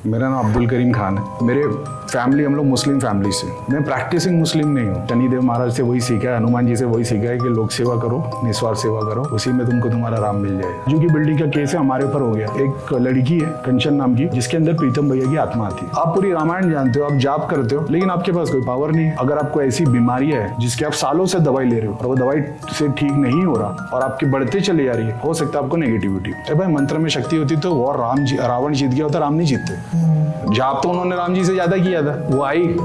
मेरा नाम अब्दुल करीम खान है। मेरे फैमिली, हम लोग मुस्लिम फैमिली से। मैं प्रैक्टिसिंग मुस्लिम नहीं हूँ। शनिदेव महाराज से वही सीखा है, हनुमान जी से वही सीखा है कि लोक सेवा करो, निस्वार्थ सेवा करो, उसी में तुमको तुम्हारा राम मिल जाएगा। जो कि बिल्डिंग का केस है हमारे ऊपर हो गया। एक लड़की है कंचन नाम की, जिसके अंदर प्रीतम भैया की आत्मा आती है। आप पूरी रामायण जानते हो, आप जाप करते हो, लेकिन आपके पास कोई पावर नहीं है। अगर आपको ऐसी बीमारी है जिसके आप सालों से दवाई ले रहे हो और वो दवाई से ठीक नहीं हो रहा और आपकी बढ़ते चली जा रही है, हो सकता है आपको नेगेटिविटी। अरे भाई, मंत्र में शक्ति होती तो वो रावण जीत गया होता, राम नहीं जीतते। जाप तो उन्होंने राम जी से ज्यादा किया था। वो आई,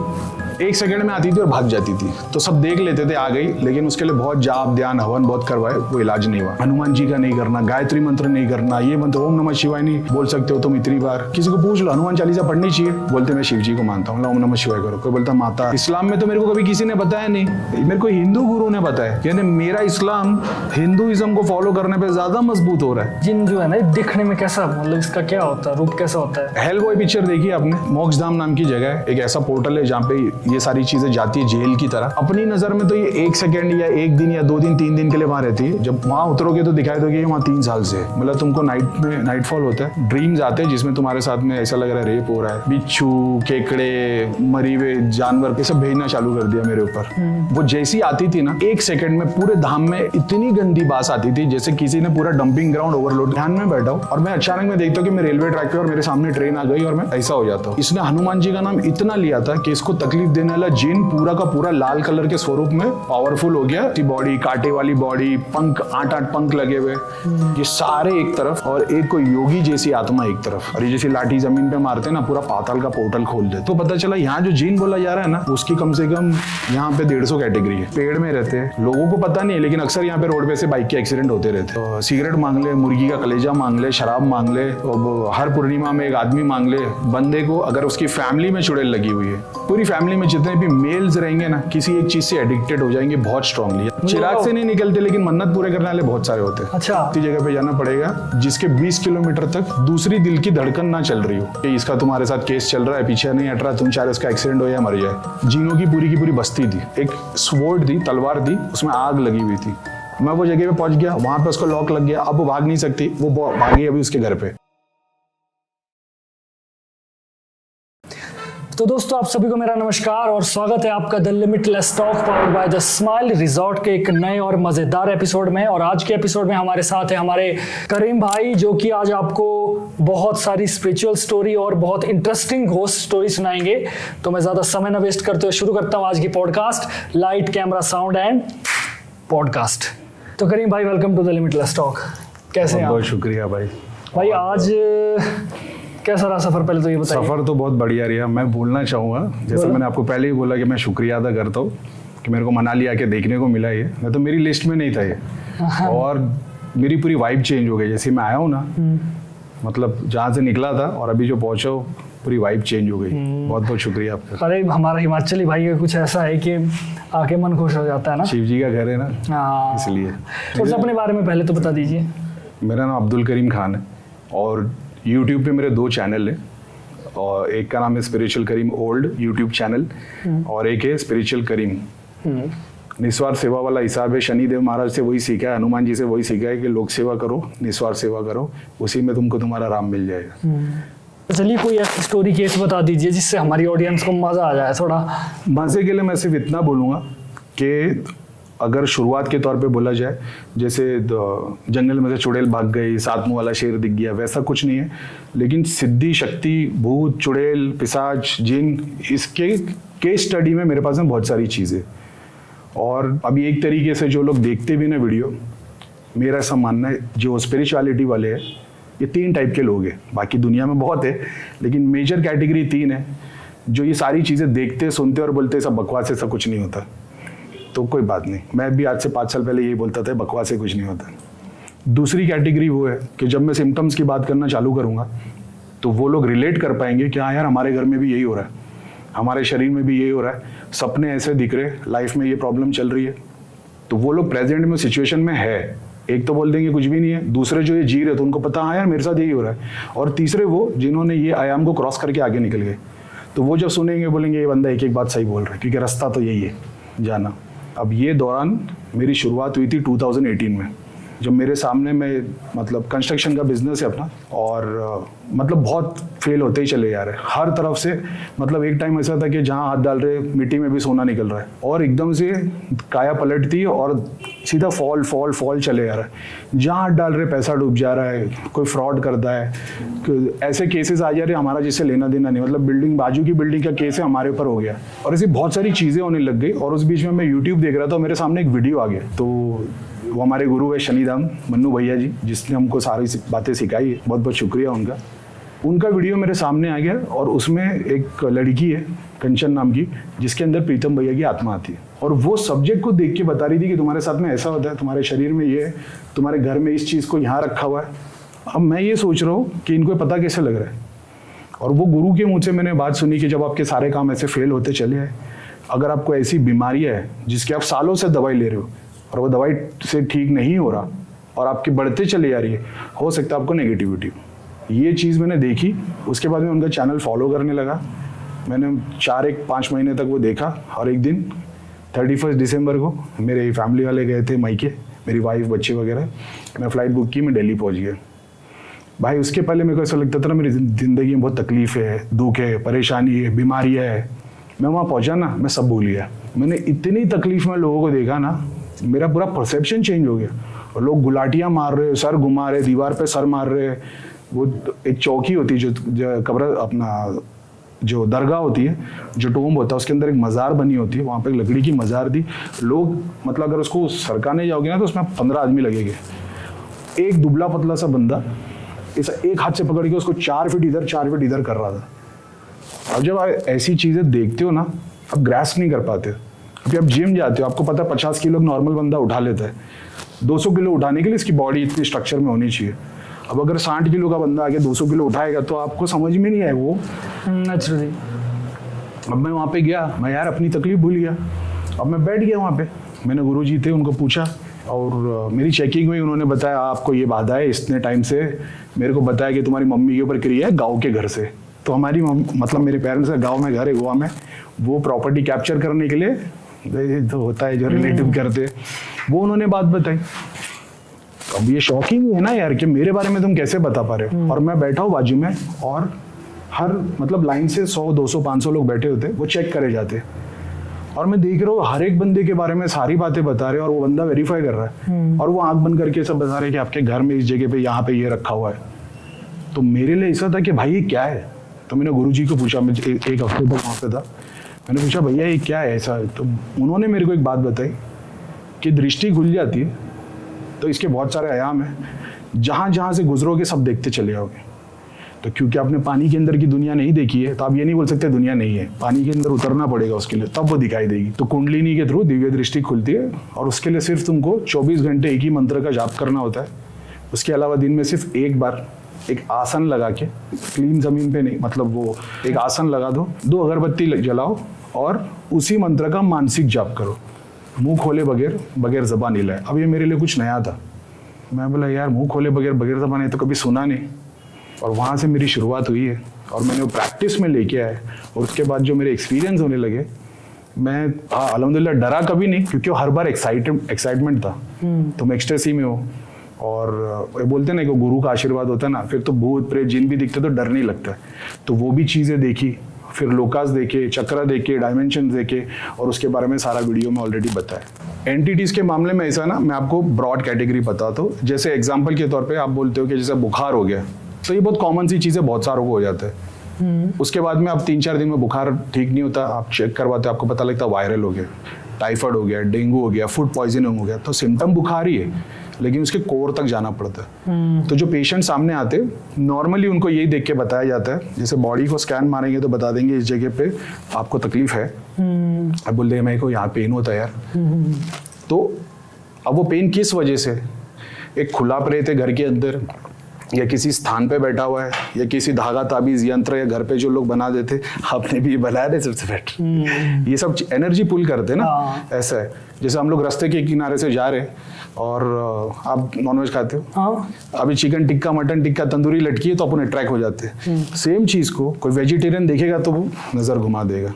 1 सेकंड में आती थी और भाग जाती थी, तो सब देख लेते थे आ गई, लेकिन उसके लिए बहुत जाप ध्यान हवन बहुत करवाए, वो इलाज नहीं हुआ। हनुमान जी का नहीं करना, गायत्री मंत्र नहीं करना, ये मंत्र ओम नमः शिवाय नहीं बोल सकते हो तुम इतनी बार। किसी को पूछ लो हनुमान चालीसा पढ़नी चाहिए, बोलते मैं शिव जी को मानता हूँ, ओम नमः शिवाय करो। कोई बोलता माता। इस्लाम में तो मेरे को कभी किसी ने बताया नहीं, मेरे को हिंदू गुरु ने बताया। यानी मेरा इस्लाम हिंदुइज्म को फॉलो करने पर ज्यादा मजबूत हो रहा है। जिन जो है ना दिखने में कैसा, मतलब इसका क्या होता है, रूप कैसा होता है? हेल बॉय पिक्चर देखी आपने? मोक्षधाम नाम की जगह है, एक ऐसा पोर्टल है जहाँ पे ये सारी चीजें जाती है जेल की तरह। अपनी नजर में तो ये 1 सेकंड या 1 दिन या 2 दिन 3 दिन के लिए वहां रहती है। जब वहां उतरोगे तो दिखाई दोगे वहां 3 साल से। मतलब तुमको नाइट में नाइटफॉल होता है, ड्रीम्स आते हैं जिसमें तुम्हारे साथ में ऐसा लग रहा है रेप हो रहा है। बिच्छू, केकड़े, मरी हुए जानवर, ये सब भेजना चालू कर दिया मेरे ऊपर। वो जैसी आती थी ना, 1 सेकंड में पूरे धाम में इतनी गंदी बास आती थी जैसे किसी ने पूरा डंपिंग ग्राउंड ओवरलोड। ध्यान में बैठा हूँ और मैं अचानक में देखता हूँ कि मैं रेलवे ट्रैक पे और मेरे सामने ट्रेन आ गई और मैं ऐसा हो जाता हूँ। इसने हनुमान जी का नाम इतना लिया था कि इसको तकलीफ देने वाला जिन पूरा का पूरा लाल कलर के स्वरूप में पावरफुल हो गया। बॉडी, कांटे वाली बॉडी, पंख, 8-8 पंख लगे हुए, ये सारे एक तरफ और एक कोई योगी जैसी आत्मा एक तरफ। और ये जैसी लाठी जमीन पे मारते ना, पूरा पाताल का पोर्टल खोल दे। तो पता चला यहाँ जो जीन बोला जा रहा है ना, उसकी कम से कम यहाँ पे 150 कैटेगरी है। पेड़ में रहते हैं, लोगों को पता नहीं है, लेकिन अक्सर यहाँ पे रोड पे से बाइक के एक्सीडेंट होते रहते हैं। तो सिगरेट मांग ले, मुर्गी का कलेजा मांग ले, शराब मांग ले, हर पूर्णिमा में एक आदमी मांग ले। बंदे को अगर उसकी फैमिली में चुड़ैल लगी हुई है, पूरी फैमिली में जितने भी मेल्स रहेंगे ना, किसी एक चीज से एडिक्टेड हो जाएंगे बहुत स्ट्रांगली। चिराग से नहीं निकलते, लेकिन मन्नत पूरे करने वाले बहुत सारे होते हैं। अच्छा, इसी जगह पे जाना पड़ेगा जिसके 20 किलोमीटर तक दूसरी दिल की धड़कन ना चल रही हो कि इसका तुम्हारे साथ केस चल रहा है, पीछे नहीं हट रहा, तुम चाहे उसका एक्सीडेंट हो या मर जाए। जीनों की पूरी बस्ती थी, एक स्वॉर्ड थी, तलवार थी, उसमें आग लगी हुई थी। मैं वो जगह पे पहुंच गया, वहां पे उसको लॉक लग गया, अब वो भाग नहीं सकती, वो भागी अभी उसके घर पे। तो दोस्तों, आप सभी को मेरा नमस्कार और स्वागत है आपका the limitless talk powered by the smile resort के एक नए और मजेदार एपिसोड में। और आज के एपिसोड में हमारे साथ है हमारे करीम भाई, जो कि आज आपको बहुत सारी स्पिरिचुअल स्टोरी और बहुत इंटरेस्टिंग घोस्ट स्टोरी सुनाएंगे। तो मैं ज्यादा समय न वेस्ट करते हुए शुरू करता हूँ आज की podcast, light camera sound and podcast. तो करीम भाई, welcome to the limitless talk. कैसे हैं आप? बहुत शुक्रिया भाई। आज कैसा रहा सफर, पहले तो ये बताइए। सफर तो बहुत बढ़िया रहा। मैं बोलना चाहूँगा, जैसा मैंने आपको पहले ही बोला कि मैं शुक्रिया अदा करता हूँ कि मेरे को मनाली आके देखने को मिला ये। मैं तो मेरी लिस्ट में नहीं था ये, और मेरी पूरी वाइब चेंज हो गई जैसे मैं आया हूँ ना। मतलब जहाँ से निकला था और अभी जो पहुँचा हूँ, पूरी वाइब चेंज हो गई। बहुत बहुत शुक्रिया आपका। अरे हमारा हिमाचली भाई का कुछ ऐसा है कि आके मन खुश हो जाता है ना। शिव जी का घर है ना, इसलिए। थोड़ा सा अपने बारे में पहले तो बता दीजिए। मेरा नाम अब्दुल करीम खान है और यूट्यूब पे मेरे 2 चैनल है, और एक का नाम है स्पिरिचुअल करीम ओल्ड यूट्यूब चैनल, और एक है स्पिरिचुअल करीम। निस्वार्थ सेवा वाला हिसाब है, शनिदेव महाराज से वही सीखा है, हनुमान जी से वही सीखा है कि लोक सेवा करो, निस्वार्थ सेवा करो, उसी में तुमको तुम्हारा राम मिल जाएगा। चलिए कोई ऐसी स्टोरी केस बता दीजिए जिससे हमारी ऑडियंस को मजा आ जाए। थोड़ा मजे के लिए मैं सिर्फ इतना बोलूँगा कि अगर शुरुआत के तौर पे बोला जाए, जैसे जंगल में से चुड़ैल भाग गई, 7 मुंह वाला शेर दिख गया, वैसा कुछ नहीं है। लेकिन सिद्धि, शक्ति, भूत, चुड़ैल, पिशाच, जिन, इसके केस स्टडी में मेरे पास में बहुत सारी चीज़ें। और अभी एक तरीके से जो लोग देखते भी ना वीडियो, मेरा ऐसा मानना है, जो स्पिरिचुअलिटी वाले हैं, ये 3 टाइप के लोग हैं। बाकी दुनिया में बहुत है, लेकिन मेजर कैटेगरी 3 है, जो ये सारी चीज़ें देखते, सुनते और बोलते सब बकवास से, सब कुछ नहीं होता। तो कोई बात नहीं, मैं भी आज से 5 साल पहले यही बोलता था, बकवास से कुछ नहीं होता। दूसरी कैटेगरी वो है कि जब मैं सिम्टम्स की बात करना चालू करूँगा तो वो लोग रिलेट कर पाएंगे कि हाँ यार, हमारे घर में भी यही हो रहा है, हमारे शरीर में भी यही हो रहा है, सपने ऐसे दिख रहे, लाइफ में ये प्रॉब्लम चल रही है। तो वो लोग प्रेजेंट में सिचुएशन में है। एक तो बोल देंगे कुछ भी नहीं है, दूसरे जो ये जी रहे तो उनको पता हाँ यार मेरे साथ यही हो रहा है, और तीसरे वो जिन्होंने ये आयाम को क्रॉस करके आगे निकल गए, तो वो जब सुनेंगे बोलेंगे ये बंदा एक बात सही बोल रहा है, क्योंकि रास्ता तो यही है जाना। अब ये दौरान मेरी शुरुआत हुई थी 2018 में। जब मेरे सामने में मतलब कंस्ट्रक्शन का बिजनेस है अपना, और मतलब बहुत फेल होते ही चले जा रहे हैं हर तरफ से। मतलब एक टाइम ऐसा था कि जहाँ हाथ डाल रहे मिट्टी में भी सोना निकल रहा है, और एकदम से काया पलटती और सीधा फॉल फॉल फॉल चले जा रहा है। जहाँ हाथ डाल रहे पैसा डूब जा रहा है, कोई फ्रॉड करता है, ऐसे केसेस आ जा रहे हमारा जिससे लेना देना नहीं। मतलब बिल्डिंग, बाजू की बिल्डिंग का केस है हमारे ऊपर हो गया, और ऐसी बहुत सारी चीज़ें होने लग गई। और उस बीच में मैं यूट्यूब देख रहा था, मेरे सामने एक वीडियो आ गया। तो वो हमारे गुरु है शनिधाम मन्नू भैया जी, जिसने हमको सारी बातें सिखाई है, बहुत बहुत शुक्रिया उनका। उनका वीडियो मेरे सामने आ गया, और उसमें एक लड़की है कंचन नाम की, जिसके अंदर प्रीतम भैया की आत्मा आती है, और वो सब्जेक्ट को देख के बता रही थी कि तुम्हारे साथ में ऐसा होता है, तुम्हारे शरीर में ये है, तुम्हारे घर में इस चीज़ को यहाँ रखा हुआ है। अब मैं ये सोच रहा हूँ कि इनको पता कैसे लग रहा है। और वो गुरु के मुँह से मैंने बात सुनी कि जब आपके सारे काम ऐसे फेल होते चले आए, अगर आपको ऐसी बीमारियाँ है जिसकी आप सालों से दवाई ले रहे हो और वो दवाई से ठीक नहीं हो रहा और आपकी बढ़ते चली जा रही है, हो सकता है आपको नेगेटिविटी। ये चीज़ मैंने देखी, उसके बाद में उनका चैनल फॉलो करने लगा। मैंने 4-5 महीने तक वो देखा, और एक दिन 31 दिसंबर को मेरे फैमिली वाले गए थे मायके, मेरी वाइफ बच्चे वगैरह, मैं फ़्लाइट बुक की, मैं दिल्ली पहुंच गया। भाई उसके पहले मेरे को ऐसा लगता था ना मेरी ज़िंदगी में बहुत तकलीफ है, दुख है, परेशानी है, बीमारियाँ है। मैं वहाँ पहुँचा ना, मैं सब भूल गया। मैंने इतनी तकलीफ में लोगों को देखा ना, मेरा पूरा परसेप्शन चेंज हो गया। और लोग गुलाटियाँ मार रहे, सर घुमा रहे, दीवार पे सर मार रहे। वो एक चौकी होती है जो कब्र अपना जो दरगाह होती है, जो टोम्ब होता है, उसके अंदर एक मज़ार बनी होती है, वहाँ पे एक लकड़ी की मज़ार थी। लोग मतलब अगर उसको सरकाने जाओगे ना तो उसमें 15 आदमी लगेंगे। एक दुबला पतला सा बंदा ऐसा एक हाथ से पकड़ के उसको 4 फीट इधर 4 फीट इधर कर रहा था। अब जब आप ऐसी चीज़ें देखते हो ना, आप ग्रास्प नहीं कर पाते। अभी आप जिम जाते हो, आपको पता है 50 किलो नॉर्मल बंदा उठा लेता है, 200 किलो उठाने के लिए इसकी बॉडी इतनी स्ट्रक्चर में होनी चाहिए। अब अगर 60 किलो का बंदा आके 200 किलो उठाएगा तो आपको समझ में नहीं आए वो नेचुरली। अब मैं वहाँ पे गया, मैं यार अपनी तकलीफ भूल गया। अब मैं बैठ गया वहाँ पे, मैंने गुरुजी थे उनको पूछा, और मेरी चेकिंग हुई। उन्होंने बताया आपको ये बाधा है इतने टाइम से। मेरे को बताया कि तुम्हारी मम्मी के ऊपर क्रिया है गाँव के घर से। तो हमारी मतलब मेरे पेरेंट्स का गाँव में घर है गोवा में, वो प्रॉपर्टी कैप्चर करने के लिए तो होता है जो रिलेटिव करते, वो उन्होंने बात बताई। अब ये शॉकिंग है ना यार कि मेरे बारे में तुम कैसे बता पा रहे हो। और मैं बैठा हूँ बाजू में, और हर मतलब लाइन से 100, 200, 500 लोग बैठे होते, वो चेक करे जाते, और मैं देख रहा हूँ हर एक बंदे के बारे में सारी बातें बता रहे हैं, और वो बंदा वेरीफाई कर रहा है, और वो आंख बंद करके सब बता रहे हैं कि आपके घर में इस जगह पे यहाँ पे ये रखा हुआ है। तो मेरे लिए ऐसा था कि भाई ये क्या है। तो मैंने गुरुजी को पूछा, मैं एक हफ्ते तक वहाँ पे था, मैंने पूछा भैया ये क्या है ऐसा। तो उन्होंने मेरे को एक बात बताई कि दृष्टि खुल जाती है तो इसके बहुत सारे आयाम हैं, जहाँ जहाँ से गुजरोगे सब देखते चले जाओगे। तो क्योंकि आपने पानी के अंदर की दुनिया नहीं देखी है, तो आप ये नहीं बोल सकते दुनिया नहीं है, पानी के अंदर उतरना पड़ेगा उसके लिए, तब वो दिखाई देगी। तो कुंडलिनी के थ्रू दिव्य दृष्टि खुलती है, और उसके लिए सिर्फ तुमको 24 घंटे एक ही मंत्र का जाप करना होता है। उसके अलावा दिन में सिर्फ एक बार एक आसन लगा के, क्लीन ज़मीन पे नहीं, मतलब वो एक आसन लगा दो, 2 अगरबत्ती जलाओ, और उसी मंत्र का मानसिक जाप करो, मुंह खोले बगैर ज़बान हिलाए। अब ये मेरे लिए कुछ नया था। मैं बोला यार मुंह खोले बगैर ज़बान, तो कभी सुना नहीं। और वहाँ से मेरी शुरुआत हुई है, और मैंने वो प्रैक्टिस में लेके आया, और उसके बाद जो मेरे एक्सपीरियंस होने लगे, मैं अल्हम्दुलिल्लाह डरा कभी नहीं, क्योंकि वो हर बार एक्साइटमेंट था। तो मैं एक्सटेसी में हूँ, और बोलते ना कि गुरु का आशीर्वाद होता है ना, फिर तो भूत प्रेत जिन भी दिखते तो डर नहीं लगता है। तो वो भी चीज़ें देखी, फिर लोकास देखे, चक्र देखे, डायमेंशन देखे, और उसके बारे में सारा वीडियो में ऑलरेडी बताया। एंटिटीज़ के मामले में ऐसा ना, मैं आपको ब्रॉड कैटेगरी बताता हूँ। जैसे एग्जाम्पल के तौर पे आप बोलते हो कि जैसे बुखार हो गया, तो ये बहुत कॉमन सी चीज़ है, बहुत सारों को हो जाता है। उसके बाद में आप 3-4 दिन में बुखार ठीक नहीं होता, आप चेक करवाते हो, आपको पता लगता है वायरल हो गया, टाइफाइड हो गया, डेंगू हो गया, फूड पॉइजनिंग हो गया। तो सिम्टम बुखार ही है, लेकिन उसके कोर तक जाना पड़ता है। तो जो पेशेंट सामने आते, नॉर्मली उनको यही देख के बताया जाता है, जैसे बॉडी को स्कैन मारेंगे तो बता देंगे इस जगह पे आपको तकलीफ है। अब बोल देंगे मेरे को यहाँ पेन होता है यार। तो अब वो पेन किस वजह से, एक खुला प्रेत है घर के अंदर, या किसी स्थान पे बैठा हुआ है, या किसी धागा ताबीज यंत्र या घर पे जो लोग बना देते, आपने भी बनाया था सबसे बेटर, ये सब एनर्जी पुल करते ना। ऐसा है जैसे हम लोग रास्ते के किनारे से जा रहे और आप नॉनवेज खाते हो, अभी चिकन टिक्का, मटन टिक्का, तंदूरी लटकी है तो अपन अट्रैक्ट हो जाते हैं। सेम चीज को कोई वेजिटेरियन देखेगा तो वो नजर घुमा देगा।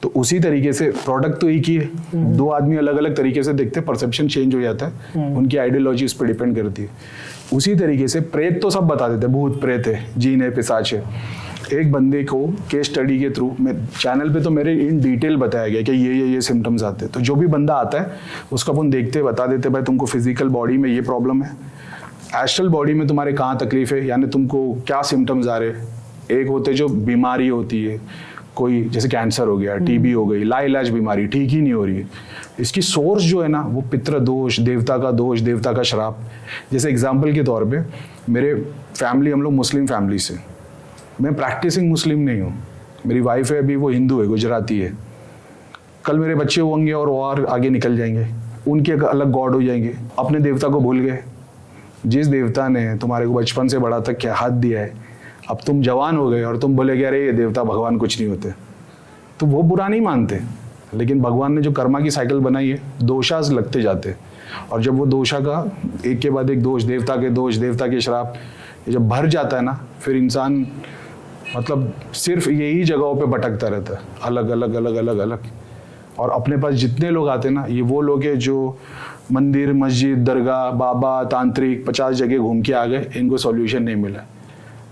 तो उसी तरीके से प्रोडक्ट तो एक ही है, दो आदमी अलग अलग तरीके से देखते, परसेप्शन चेंज हो जाता है, उनकी आइडियोलॉजी उस पर डिपेंड करती है। उसी तरीके से प्रेत तो सब बता देते, भूत प्रेत है, जीन है, पिशाच है। एक बंदे को केस स्टडी के थ्रू, मैं चैनल पे तो मेरे इन डिटेल बताया गया कि ये सिम्टम्स आते हैं, तो जो भी बंदा आता है उसको अपन देखते बता देते, भाई तुमको फिजिकल बॉडी में ये प्रॉब्लम है, एस्ट्रल बॉडी में तुम्हारे कहाँ तकलीफ है, यानी तुमको क्या सिम्टम्स आ रहे हैं। एक होते जो बीमारी होती है, कोई जैसे कैंसर हो गया, टीबी हो गई, लाइलाज बीमारी ठीक ही नहीं हो रही है, इसकी सोर्स जो है ना वो पितृ दोष, देवता का दोष, देवता का श्राप। जैसे एग्जाम्पल के तौर पे मेरे फैमिली, हम लोग मुस्लिम फैमिली से, मैं प्रैक्टिसिंग मुस्लिम नहीं हूँ, मेरी वाइफ है अभी वो हिंदू है, गुजराती है, कल मेरे बच्चे होंगे और आगे निकल जाएंगे, उनके अलग गॉड हो जाएंगे, अपने देवता को भूल गए। जिस देवता ने तुम्हारे को बचपन से बड़ा तक क्या हाथ दिया है, अब तुम जवान हो गए और तुम बोले कि अरे ये देवता भगवान कुछ नहीं होते, तो वो बुरा नहीं मानते, लेकिन भगवान ने जो कर्मा की साइकिल बनाई है, दोषास लगते जाते, और जब वो दोषा का एक के बाद एक दोष, देवता के दोष, देवता के श्राप, ये जब भर जाता है ना, फिर इंसान मतलब सिर्फ यही जगहों पे भटकता रहता है, अलग अलग अलग अलग अलग। और अपने पास जितने लोग आते हैं ना, ये वो लोग हैं जो मंदिर, मस्जिद, दरगाह, बाबा, तांत्रिक 50 जगह घूम के आ गए, इनको सॉल्यूशन नहीं मिला,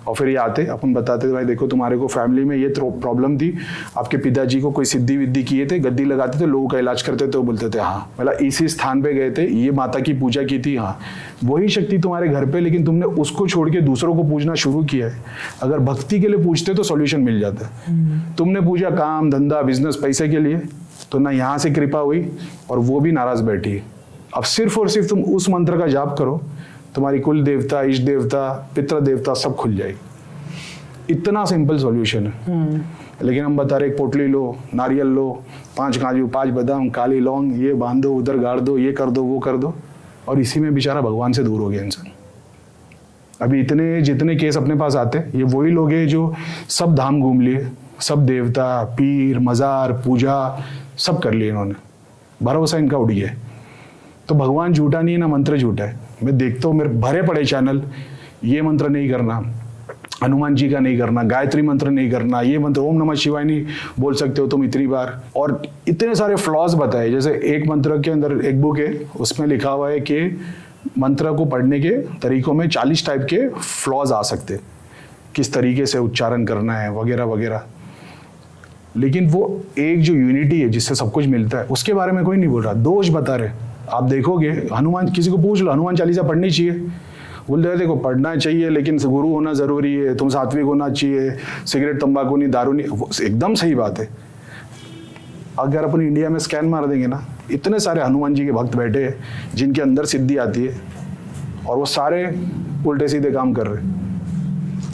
और फिर ये आते, अपन बताते थे भाई देखो तुम्हारे को फैमिली में ये प्रॉब्लम थी, आपके पिताजी को कोई सिद्धि विद्धि किए थे, गद्दी लगाते थे, लोगों का इलाज करते थे, वो बोलते थे हाँ, मतलब इसी स्थान पे गए थे, ये माता की पूजा की थी, हाँ वही शक्ति तुम्हारे घर पे, लेकिन तुमने उसको छोड़ के दूसरों को पूजना शुरू किया है। अगर भक्ति के लिए पूछते तो सॉल्यूशन मिल जाता है, तुमने पूजा काम धंधा बिजनेस पैसे के लिए, तो ना यहाँ से कृपा हुई और वो भी नाराज बैठी है। अब सिर्फ और सिर्फ तुम उस मंत्र का जाप करो, तुम्हारी कुल देवता, इष्ट देवता, पितृ देवता सब खुल जाएगी। इतना सिंपल सॉल्यूशन है। लेकिन हम बता रहे पोटली लो, नारियल लो, 5 काजू, 5 बादाम, काली लौंग, ये बांधो, उधर गाड़ दो, ये कर दो, वो कर दो, और इसी में बेचारा भगवान से दूर हो गया इंसान। अभी इतने जितने केस अपने पास आते, ये वही लोग हैं जो सब धाम घूम लिए, सब देवता, पीर, मजार, पूजा सब कर लिए इन्होंने, भरोसा इनका उड़ गया। तो भगवान झूठा नहीं है ना मंत्र झूठा है। मैं देखता हूँ मेरे भरे पड़े चैनल, ये मंत्र नहीं करना, हनुमान जी का नहीं करना, गायत्री मंत्र नहीं करना, ये मंत्र ओम नमः शिवाय नहीं बोल सकते हो तुम इतनी बार, और इतने सारे फ्लॉज बताए। जैसे एक मंत्र के अंदर एक बुक है, उसमें लिखा हुआ है कि मंत्र को पढ़ने के तरीकों में 40 टाइप के फ्लॉज आ सकते, किस तरीके से उच्चारण करना है वगैरह वगैरह। लेकिन वो एक जो यूनिटी है जिससे सब कुछ मिलता है, उसके बारे में कोई नहीं बोल रहा, दोष बता रहे। आप देखोगे हनुमान, किसी को पूछ लो हनुमान चालीसा पढ़नी चाहिए, बोलते हैं देखो पढ़ना चाहिए लेकिन गुरु होना जरूरी है, तुम सात्विक होना चाहिए, सिगरेट तंबाकू नहीं, दारू नहीं, एकदम सही बात है। अगर अपन इंडिया में स्कैन मार देंगे ना, इतने सारे हनुमान जी के भक्त बैठे हैं जिनके अंदर सिद्धि आती है और वो सारे उल्टे सीधे काम कर रहे हैं।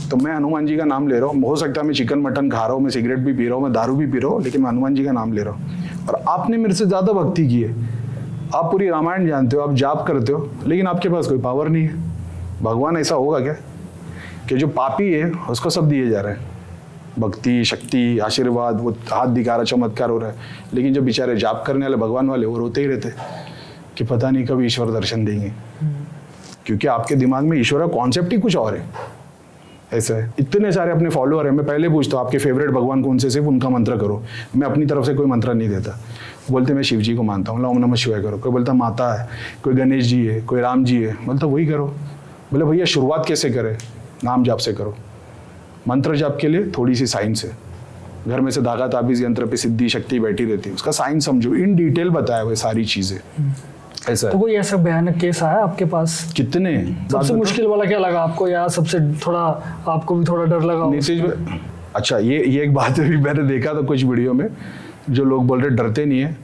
तो मैं हनुमान जी का नाम ले रहा हूँ, हो सकता है मैं चिकन मटन खा रहा हूँ, मैं सिगरेट भी पी रहा हूँ, मैं दारू भी पी रहा हूँ, लेकिन मैं हनुमान जी का नाम ले रहा हूँ। और आपने मेरे से ज्यादा भक्ति की है, आप पूरी रामायण जानते हो, आप जाप करते हो, लेकिन आपके पास कोई पावर नहीं है। भगवान ऐसा होगा क्या कि जो पापी है उसको सब दिए जा रहे हैं, भक्ति, शक्ति, आशीर्वाद, वो हाथ दिखा रहा, चमत्कार हो रहा है, लेकिन जो बेचारे जाप करने वाले भगवान वाले वो रोते ही रहते कि पता नहीं कब ईश्वर दर्शन देंगे, क्योंकि आपके दिमाग में ईश्वर का कॉन्सेप्ट ही कुछ और है। ऐसा है। इतने सारे अपने फॉलोअर हैं, मैं पहले पूछता हूँ आपके फेवरेट भगवान कौन से, सिर्फ उनका मंत्र करो। मैं अपनी तरफ से कोई मंत्र नहीं देता। बोलते मैं शिव जी को मानता हूँ, ओम नमः शिवाय करो। कोई बोलता माता है, कोई गणेश जी है, कोई राम जी है, बोलता वही करो। बोले भैया शुरुआत कैसे करें? नाम जाप से करो। मंत्र जाप के लिए थोड़ी सी साइंस है, घर में से धागा ताबीज यंत्र पे सिद्धि शक्ति बैठी रहती है, उसका साइंस समझो, इन डिटेल बताया हुआ सारी चीजें। ऐसा तो कोई ऐसा भयानक केस आया आपके पास? कितने? सबसे मुश्किल वाला क्या लगा आपको, या सबसे थोड़ा आपको भी थोड़ा डर लगा? नीतीश भाई, अच्छा ये एक बात भी मैंने देखा था कुछ वीडियो में, जो लोग बोल रहे डरते नहीं है।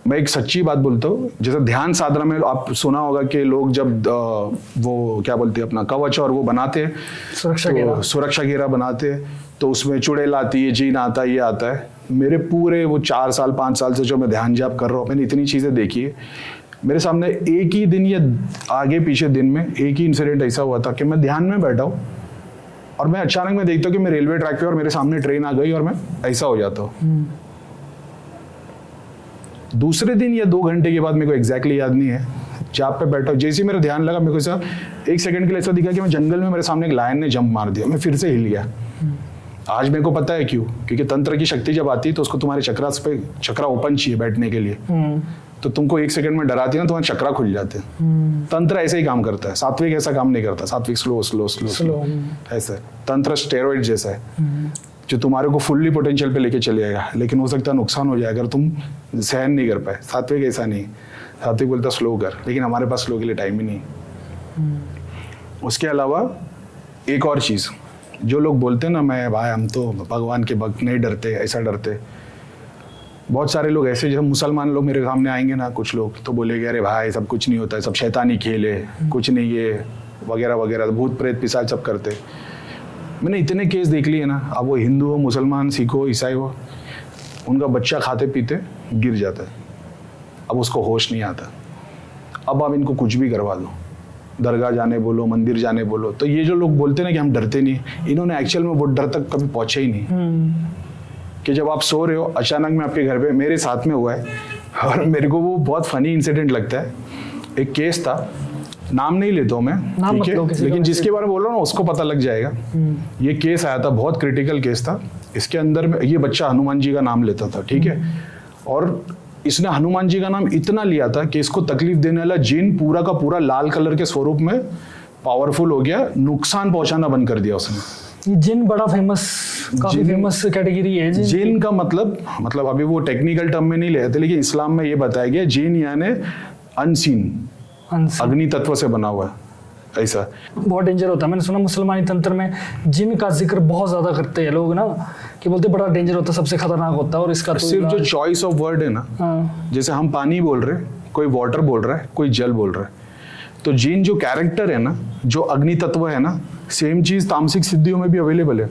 मैं एक सच्ची बात बोलता हूँ, जैसे ध्यान साधना में आप सुना होगा कि लोग जब वो क्या बोलते हैं अपना कवच और वो बनाते हैं, सुरक्षा घेरा बनाते हैं, तो उसमें चुड़ैल आती है, जीन आता है, ये आता है। मेरे पूरे वो 4 साल 5 साल से जो मैं ध्यान जाप कर रहा हूँ, मैंने इतनी चीजें देखी है। मेरे सामने एक ही दिन या आगे पीछे दिन में एक ही इंसिडेंट ऐसा हुआ था कि मैं ध्यान में बैठा हूँ और मैं अचानक में देखता हूँ कि मैं रेलवे ट्रैक पे और मेरे सामने ट्रेन आ गई और मैं ऐसा हो जाता हूँ। दूसरे दिन या 2 घंटे के बाद मेरे को एग्जैक्टली याद नहीं है, जाप पे बैठा, जैसे ही मेरा ध्यान लगा, मेरे को ऐसा 1 सेकंड के लिए ऐसा दिखा कि मैं जंगल में मेरे सामने एक लायन ने जंप मार दिया, मैं फिर से हिल गया। आज मेरे को पता है क्यों, क्योंकि तंत्र की शक्ति जब आती है तो उसको तुम्हारे चक्रा ओपन चाहिए बैठने के लिए। तो तुमको 1 सेकंड में डराती है ना, तुम्हारे चक्रा खुल जाते हैं। तंत्र ऐसे ही काम करता है, सात्विक ऐसा काम नहीं करता। सात्विक स्लो स्लो स्लो स्लो ऐसा। तंत्र स्टेरॉइड जैसा है जो तुम्हारे को फुल्ली पोटेंशियल पे लेके चले जाएगा, लेकिन हो सकता है नुकसान हो जाए अगर तुम सहन नहीं कर पाए। सात्विक ऐसा नहीं, सात्विक बोलता स्लो कर, लेकिन हमारे पास स्लो के लिए टाइम ही नहीं। उसके अलावा एक और चीज़, जो लोग बोलते हैं ना मैं भाई हम तो भगवान के भक्त नहीं डरते, ऐसा डरते। बहुत सारे लोग ऐसे, जब मुसलमान लोग मेरे सामने आएंगे ना कुछ लोग, तो बोलेंगे अरे भाई सब कुछ नहीं होता है, सब शैतानी खेल है, कुछ नहीं ये वगैरह वगैरह, भूत प्रेत पिशाच सब करते। मैंने इतने केस देख लिए ना, अब वो हिंदू हो, मुसलमान, सिख हो, ईसाई हो, उनका बच्चा खाते पीते गिर जाता है, अब उसको होश नहीं आता। अब आप इनको कुछ भी करवा दो, दरगाह जाने बोलो, मंदिर जाने बोलो, तो ये जो लोग बोलते हैं ना कि हम डरते नहीं, इन्होंने एक्चुअल में वो डर तक कभी पहुंचे ही नहीं। कि जब आप सो रहे हो अचानक में आपके घर पे, मेरे साथ में हुआ है और मेरे को वो बहुत फनी इंसिडेंट लगता है। एक केस था, नाम नहीं लेता हूँ मैं, ठीक है, लेकिन जिसके बारे में बोल रहा हूँ ना उसको पता लग जाएगा। ये केस आया था, बहुत क्रिटिकल केस था। इसके अंदर में ये बच्चा हनुमान जी का नाम लेता था, ठीक है, और इसने हनुमान जी का नाम इतना लिया था कि इसको तकलीफ देने वाला जिन पूरा का पूरा लाल कलर के स्वरूप में पावरफुल हो गया, नुकसान पहुंचाना बंद कर दिया उसने। जिन बड़ा फेमस, काफी फेमस कैटेगरी है जिन का मतलब अभी वो टेक्निकल टर्म में नहीं लेते, लेकिन इस्लाम में ये बताया गया जिन यानी अनसीन, अग्नि तत्व से बना हुआ है। ऐसा बहुत डेंजर होता है। मैंने सुना मुसलमानी तंत्र में जिन का जिक्र बहुत ज्यादा करते हैं लोग ना, कि बोलते बड़ा डेंजर होता है, सबसे खतरनाक होता है। और इसका तो सिर्फ जो चॉइस ऑफ वर्ड है ना, जैसे हम पानी बोल रहे, कोई वाटर बोल रहा है, कोई जल बोल रहा है, तो जिन जो कैरेक्टर है ना, जो अग्नि तत्व है ना, सेम चीज तामसिक सिद्धियों में भी अवेलेबल है।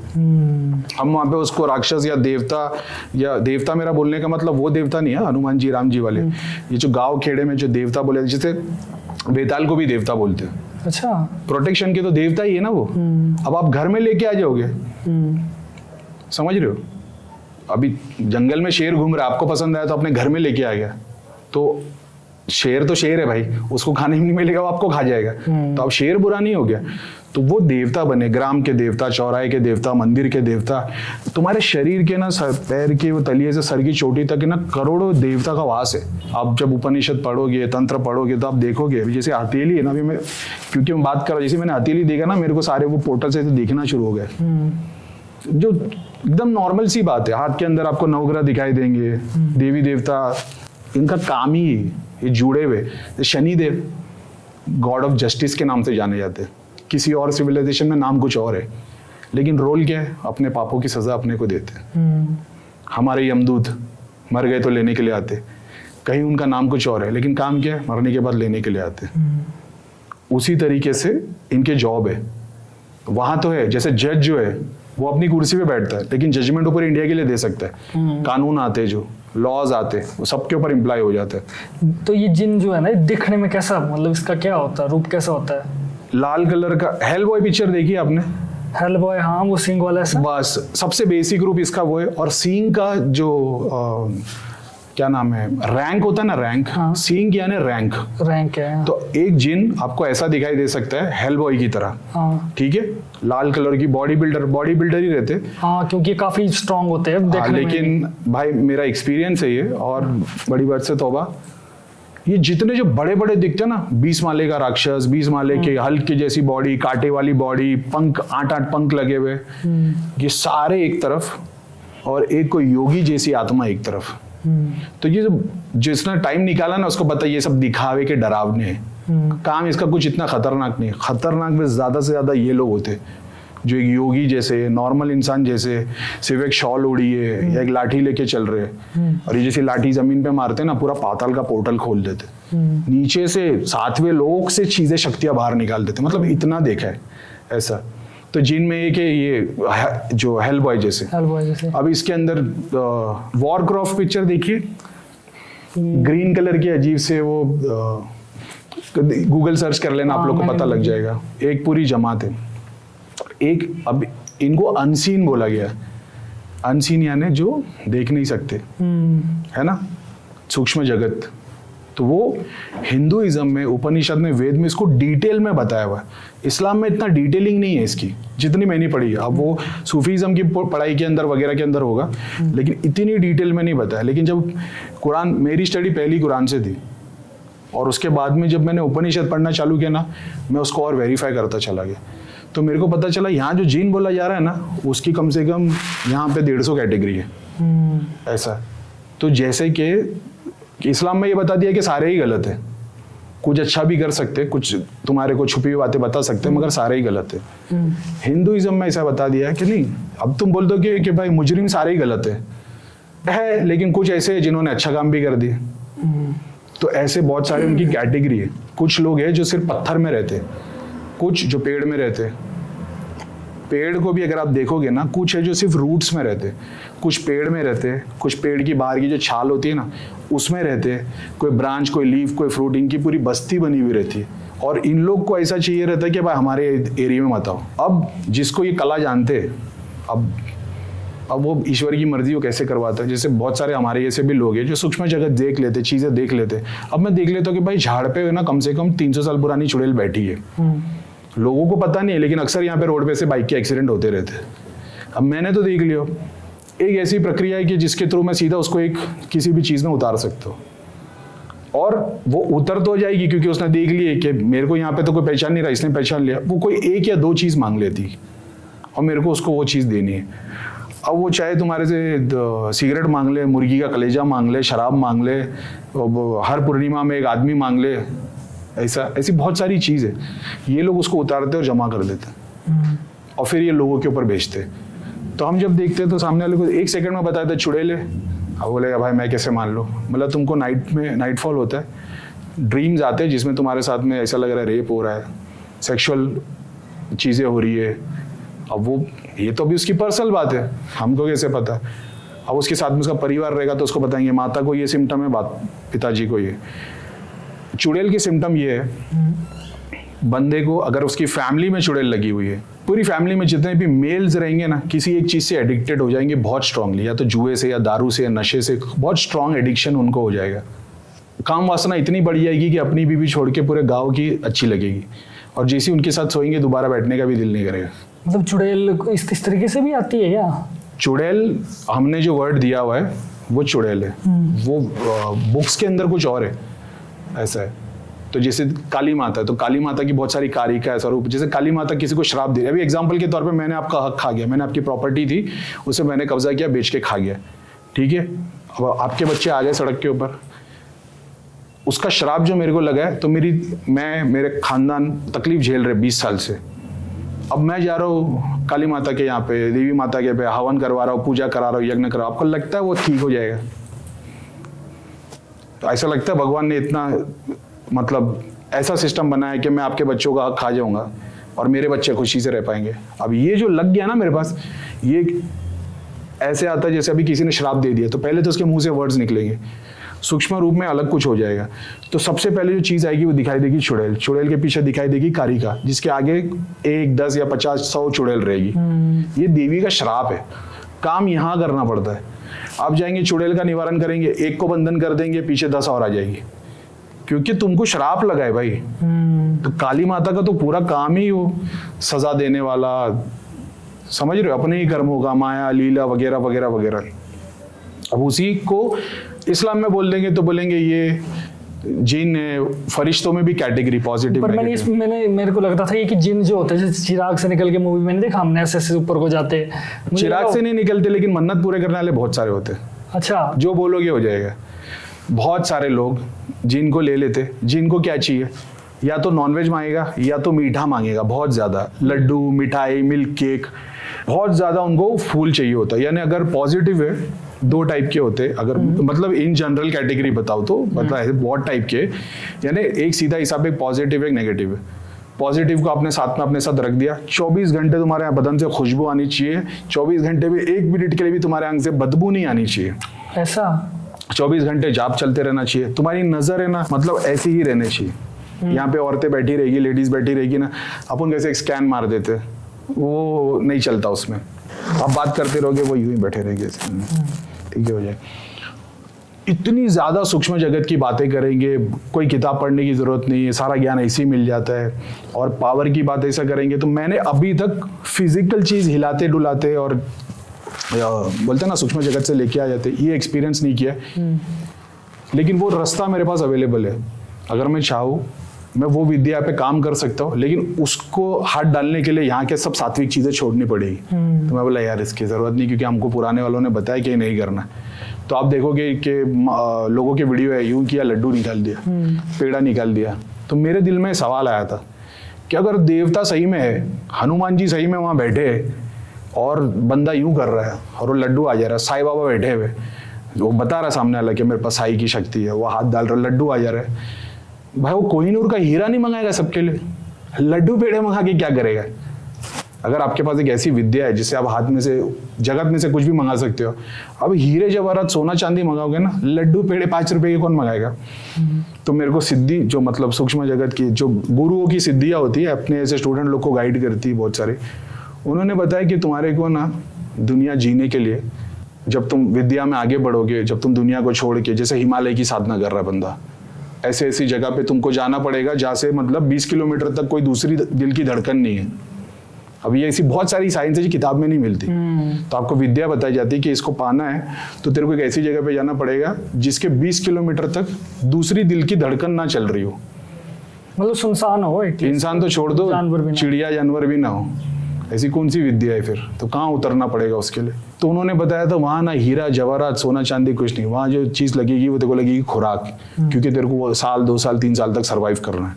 हम वहां पे उसको राक्षस या देवता मेरा बोलने का मतलब वो देवता नहीं है हनुमान जी राम जी वाले, ये जो गांव खेड़े में जो देवता बोले, जैसे बेताल को भी देवता बोलते हैं। अच्छा, प्रोटेक्शन के तो देवता ही है ना वो। अब आप घर में लेके आ जाओगे, समझ रहे हो, अभी जंगल में शेर घूम रहा है, आपको पसंद आया तो अपने घर में लेके आ गया, तो शेर तो शेर है भाई, उसको खाने नहीं मिलेगा, वो आपको खा जाएगा, तो अब शेर बुरा नहीं हो गया। तो वो देवता बने, ग्राम के देवता, चौराहे के देवता, मंदिर के देवता। तुम्हारे शरीर के ना पैर के वो तलिए से सर की चोटी तक ना करोड़ों देवता का वास है। आप जब उपनिषद पढ़ोगे, तंत्र पढ़ोगे, तो आप देखोगे, अभी जैसे हथेली है ना, अभी मैं क्योंकि मैं बात कर रहा हूँ, जैसे मैंने हथेली देखा ना, मेरे को सारे वो पोर्टल से दिखना शुरू हो गए, जो एकदम नॉर्मल सी बात है। हाथ के अंदर आपको नवग्रह दिखाई देंगे, देवी देवता, इनका काम ही ये जुड़े हुए। शनिदेव गॉड ऑफ जस्टिस के नाम से जाने जाते हैं, किसी और सिविलाइजेशन में नाम कुछ और है, लेकिन रोल क्या है, अपने पापों की सजा अपने को देते हैं। हमारे यमदूत मर गए तो लेने के लिए आते, कहीं उनका नाम कुछ और है, लेकिन काम क्या है, मरने के बाद लेने के लिए आते। उसी तरीके से इनके जॉब है, वहां तो है, जैसे जज जो है वो अपनी कुर्सी पे बैठता है, लेकिन जजमेंट ऊपर इंडिया के लिए दे सकता है। कानून आते, जो लॉज आते, वो सबके ऊपर इम्प्लाई हो जाता है। तो ये जिन जो है ना, दिखने में कैसा, मतलब इसका क्या होता है, रूप कैसा होता है? लाल कलर का। हेल बॉय पिक्चर देखी आपने? हेल बॉय, हाँ, वो सिंग वाला है। बस सबसे बेसिक रूप इसका वो है। और सींग का जो क्या नाम है, रैंक होता है ना, रैंक। हाँ। सींग यानी रैंक है। तो एक जिन आपको ऐसा दिखाई दे सकता है हेल बॉय की तरह। हाँ। ठीक है, लाल कलर की, बॉडी बिल्डर ही रहते। हाँ, क्योंकि काफी स्ट्रांग होते हैं देखने में। लेकिन भाई मेरा एक्सपीरियंस है ये, और बड़ी बात से तौबा, ये जितने जो बड़े बड़े दिखते हैं ना, 20 माले का राक्षस, 20 माले के हल्क की जैसी बॉडी, कांटे वाली बॉडी, पंख, 8 पंख लगे हुए, ये सारे एक तरफ, और एक कोई योगी जैसी आत्मा एक तरफ। तो ये जिसने टाइम निकाला ना, उसको पता ये सब दिखावे के डरावने हैं। काम इसका कुछ इतना खतरनाक नहीं। खतरनाक में ज्यादा से ज्यादा ये लोग होते जो एक योगी जैसे, नॉर्मल इंसान जैसे, सिर्फ एक शॉल ओढ़ी है या एक लाठी लेके चल रहे हैं, और ये जैसे लाठी जमीन पे मारते ना, पूरा पाताल का पोर्टल खोल देते, नीचे से 7वें लोक से चीजें, शक्तियां बाहर निकाल देते। मतलब इतना देखा है ऐसा। तो जिन में एक ये जो हेल बॉय जैसे। अब इसके अंदर वॉरक्राफ्ट पिक्चर देखिए, ग्रीन कलर की अजीब से वो, गूगल सर्च कर लेना, आप लोग को पता लग जाएगा। एक पूरी जमात है। एक, अब इनको अनसीन बोला गया। अनसीन यानी जो देख नहीं सकते, है ना, सूक्ष्म जगत। तो वो हिंदुइज्म में, उपनिषद में, वेद में इसको डिटेल में बताया हुआ है। इस्लाम में इतना डिटेलिंग नहीं है इसकी, जितनी मैंने पढ़ी है। अब वो सूफीज़म की पढ़ाई के अंदर वगैरह के अंदर होगा, लेकिन इतनी डिटेल में नहीं बताया। लेकिन जब कुरान, मेरी स्टडी पहली कुरान से थी, और उसके बाद में जब मैंने उपनिषद पढ़ना चालू किया ना, मैं उसको और वेरीफाई करता चला गया। तो मेरे को पता चला यहाँ जो जीन बोला जा रहा है ना, उसकी कम से कम यहाँ पे 150 कैटेगरी है। ऐसा तो जैसे कि इस्लाम में ये बता दिया कि सारे ही गलत है, कुछ अच्छा भी कर सकते, कुछ तुम्हारे को छुपी हुई बातें बता सकते हैं, मगर सारे ही गलत है। हिंदुइज्म में ऐसा बता दिया है कि नहीं, अब तुम बोल दो कि भाई मुजरिम सारे ही गलत है, लेकिन कुछ ऐसे हैं जिन्होंने अच्छा काम भी कर दिया। तो ऐसे बहुत सारे उनकी कैटेगरी है। कुछ लोग हैं जो सिर्फ पत्थर में रहते, कुछ जो पेड़ में रहते। पेड़ को भी अगर आप देखोगे ना, कुछ है जो सिर्फ रूट्स में रहते, कुछ पेड़ में रहते, कुछ पेड़ की बाहर की जो छाल होती है ना उसमें रहते, कोई ब्रांच, कोई लीफ, कोई फ्रूट, इनकी पूरी बस्ती बनी हुई रहती है। और इन लोग को ऐसा चाहिए रहता है कि भाई हमारे एरिया में मत आओ। अब जिसको ये कला जानते, अब वो ईश्वर की मर्जी वो कैसे करवाता है। जैसे बहुत सारे हमारे जैसे भी लोग हैं जो सूक्ष्म जगत देख लेते, चीज़ें देख लेते। अब मैं देख लेता हूँ कि भाई झाड़ पे ना कम से कम 300 साल पुरानी चुड़ैल बैठी है। लोगों को पता नहीं है, लेकिन अक्सर यहाँ पे रोड पे से बाइक के एक्सीडेंट होते रहते हैं। अब मैंने तो देख लिया, एक ऐसी प्रक्रिया है कि जिसके थ्रू मैं सीधा उसको एक किसी भी चीज़ में उतार सकता हूँ, और वो उतर तो जाएगी क्योंकि उसने देख लिया कि मेरे को यहाँ पे तो कोई पहचान नहीं रहा, इसने पहचान लिया। वो कोई 1 या 2 चीज़ मांग लेती और मेरे को उसको वो चीज़ देनी है। अब वो चाहे तुम्हारे से सिगरेट मांग ले, मुर्गी का कलेजा मांग ले, शराब मांग ले, हर पूर्णिमा में एक आदमी मांग ले, ऐसी बहुत सारी चीज़ है। ये लोग उसको उतारते और जमा कर देते और फिर ये लोगों के ऊपर बेचते। तो हम जब देखते हैं तो सामने वाले को 1 सेकंड में बताते चुड़ैल है। अब बोलेगा भाई मैं कैसे मान लूँ। मतलब तुमको नाइटफॉल होता है, ड्रीम्स आते हैं जिसमें तुम्हारे साथ में ऐसा लग रहा है रेप हो रहा है, सेक्सुअल चीज़ें हो रही है। अब वो ये तो अभी उसकी पर्सनल बात है, हमको कैसे पता। अब उसके साथ में उसका परिवार रहेगा तो उसको बताएंगे माता को ये सिम्टम है, पिताजी को ये। चुड़ैल की सिम्टम ये है, बंदे को अगर उसकी फैमिली में चुड़ैल लगी हुई है, पूरी फैमिली में जितने भी मेल्स रहेंगे ना, किसी एक चीज़ से एडिक्टेड हो जाएंगे बहुत स्ट्रांगली, या तो जुए से या दारू से या नशे से, बहुत स्ट्रांग एडिक्शन उनको हो जाएगा। काम वासना इतनी बढ़ जाएगी कि अपनी बीवी छोड़ के पूरे गाँव की अच्छी लगेगी, और जैसे उनके साथ सोएंगे दोबारा बैठने का भी दिल नहीं करेगा। मतलब चुड़ैल इस तरीके से भी आती है क्या? चुड़ैल, हमने जो वर्ड दिया हुआ है वो चुड़ैल है, वो बुक्स के अंदर कुछ और है, ऐसा है। तो जैसे काली माता है, तो काली माता की बहुत सारी कारिका है, स्वरूप। जैसे काली माता किसी को श्राप दे रही है, अभी एग्जांपल के तौर पे मैंने आपका हक खा गया, मैंने आपकी प्रॉपर्टी थी उसे मैंने कब्जा किया, बेच के खा गया, ठीक है। अब आपके बच्चे आ गए सड़क के ऊपर, उसका श्राप जो मेरे को लगा है, तो मेरे खानदान तकलीफ झेल रहे 20 साल से। अब मैं जा रहा हूँ काली माता के यहाँ पे, देवी माता के पे हवन करवा रहा हूँ, पूजा करा रहा हूँ, यज्ञ करा, आपको लगता है वो ठीक हो जाएगा? तो ऐसा लगता है भगवान ने इतना मतलब ऐसा सिस्टम बनाया कि मैं आपके बच्चों का हक खा जाऊंगा और मेरे बच्चे खुशी से रह पाएंगे। अब ये जो लग गया ना मेरे पास, ये ऐसे आता है जैसे अभी किसी ने श्राप दे दिया, तो पहले तो उसके मुंह से वर्ड्स निकलेंगे, सूक्ष्म रूप में अलग कुछ हो जाएगा। तो सबसे पहले जो चीज़ आएगी वो दिखाई देगी चुड़ैल, चुड़ैल के पीछे दिखाई देगी कारिका, जिसके आगे 1, 10 या 50, 100 चुड़ैल रहेगी। ये देवी का श्राप है, काम यहाँ करना पड़ता है। आप जाएंगे चुड़ैल का निवारण करेंगे, एक को बंधन कर देंगे, पीछे 10 और आ जाएगी, क्योंकि तुमको श्राप लगा है भाई। तो काली माता का तो पूरा काम ही वो सजा देने वाला, समझ रहे हो, अपने ही कर्मों का, माया लीला वगैरह वगैरह वगैरह। अब उसी को इस्लाम में बोल देंगे तो बोलेंगे ये जिन है। फरिश्तों में भी कैटेगरी पॉजिटिव, पर मेरे को लगता था ये कि जिन जो होते हैं जैसे चिराग से निकल के मूवी मैंने देखा, हमने ऐसे ऊपर को जाते, चिराग से नहीं निकलते, लेकिन मन्नत पूरे करने वाले बहुत सारे होते हैं। अच्छा, जो बोलोगे हो जाएगा। बहुत सारे लोग जिनको ले लेते, जिनको क्या चाहिए, या तो नॉनवेज मांगेगा या तो मीठा मांगेगा, बहुत ज्यादा लड्डू, मिठाई, मिल्क केक, बहुत ज्यादा उनको फूल चाहिए होता है। यानी अगर पॉजिटिव है, 2 टाइप के होते, अगर मतलब इन जनरल कैटेगरी बताओ तो मतलब बहुत टाइप के, यानी एक सीधा हिसाब, एक पॉजिटिव एक नेगेटिव है। पॉजिटिव को आपने साथ में अपने साथ रख दिया, 24 घंटे तुम्हारे यहाँ बदन से खुशबू आनी चाहिए, 24 घंटे में 1 मिनट के लिए भी तुम्हारे आंख से बदबू नहीं आनी चाहिए, ऐसा 24 घंटे जाप चलते रहना चाहिए, तुम्हारी नजर है ना मतलब ऐसी ही रहनी चाहिए। यहाँ पे औरतें बैठी रहेगी, लेडीज बैठी रहेगी ना, अपन कैसे एक स्कैन मार देते, वो नहीं चलता उसमें। आप बात करते रहोगे वो यूं ही बैठे रहेंगे, ठीक है हो जाए। इतनी ज़्यादा सूक्ष्म जगत की बातें करेंगे, कोई किताब पढ़ने की ज़रूरत नहीं है, सारा ज्ञान ऐसे ही मिल जाता है, और पावर की बात ऐसा करेंगे। तो मैंने अभी तक फिजिकल चीज़ हिलाते डुलाते और बोलते ना सूक्ष्म जगत से लेके आ जाते, ये एक्सपीरियंस नहीं किया। लेकिन वो रास्ता मेरे पास अवेलेबल है, अगर मैं चाहूँ मैं वो विद्या पे काम कर सकता हूँ, लेकिन उसको हाथ डालने के लिए यहाँ के सब सात्विक चीज़ें छोड़नी पड़ेगी। तो मैं बोला यार इसकी ज़रूरत नहीं, क्योंकि हमको पुराने वालों ने बताया कि ये नहीं करना। तो आप देखोगे कि लोगों के वीडियो है, यूं किया लड्डू निकाल दिया, पेड़ा निकाल दिया। तो मेरे दिल में सवाल आया था कि अगर देवता सही में है, हनुमान जी सही में वहाँ बैठे और बंदा यूं कर रहा है और वो लड्डू आ जा रहा है, साईं बाबा बैठे हुए, वो बता रहा सामने वाला कि मेरे पास साई की शक्ति है, वो हाथ डाल रहा है, लड्डू आ जा रहा है। भाई वो कोहिनूर का हीरा नहीं मंगाएगा सबके लिए, लड्डू पेड़े मंगा के क्या करेगा? अगर आपके पास एक ऐसी विद्या है जिससे आप हाथ में से जगत में से कुछ भी मंगा सकते हो, अब हीरे जवाहरात सोना चांदी मंगाओगे ना, लड्डू पेड़े 5 रुपए के कौन मंगाएगा? तो मेरे को सिद्धि जो मतलब सूक्ष्म जगत की जो गुरुओं की सिद्धियां होती है, अपने ऐसे स्टूडेंट लोग को गाइड करती है बहुत सारे, उन्होंने बताया कि तुम्हारे को ना दुनिया जीने के लिए, जब तुम विद्या में आगे बढ़ोगे, जब तुम दुनिया को छोड़ के, जैसे हिमालय की साधना कर रहा है बंदा, ऐसे ऐसी जगह पे तुमको जाना पड़ेगा जहाँ से मतलब 20 किलोमीटर तक कोई दूसरी दिल की धड़कन नहीं है। अब ये ऐसी बहुत सारी साइंस है जो किताब में नहीं मिलती। तो आपको विद्या बताई जाती है कि इसको पाना है तो तेरे को एक ऐसी जगह पे जाना पड़ेगा जिसके 20 किलोमीटर तक दूसरी दिल की धड़कन ना चल रही हो, मतलब सुनसान हो, इंसान तो छोड़ दो, चिड़िया जानवर भी ना हो। ऐसी कौन सी विद्या है फिर? तो कहाँ उतरना पड़ेगा उसके लिए? तो उन्होंने बताया था वहाँ ना हीरा जवाहरात सोना चांदी कुछ नहीं, वहाँ जो चीज़ लगेगी वो तेरे को लगेगी खुराक, क्योंकि तेरे को वो साल 2 साल 3 साल तक सर्वाइव करना है।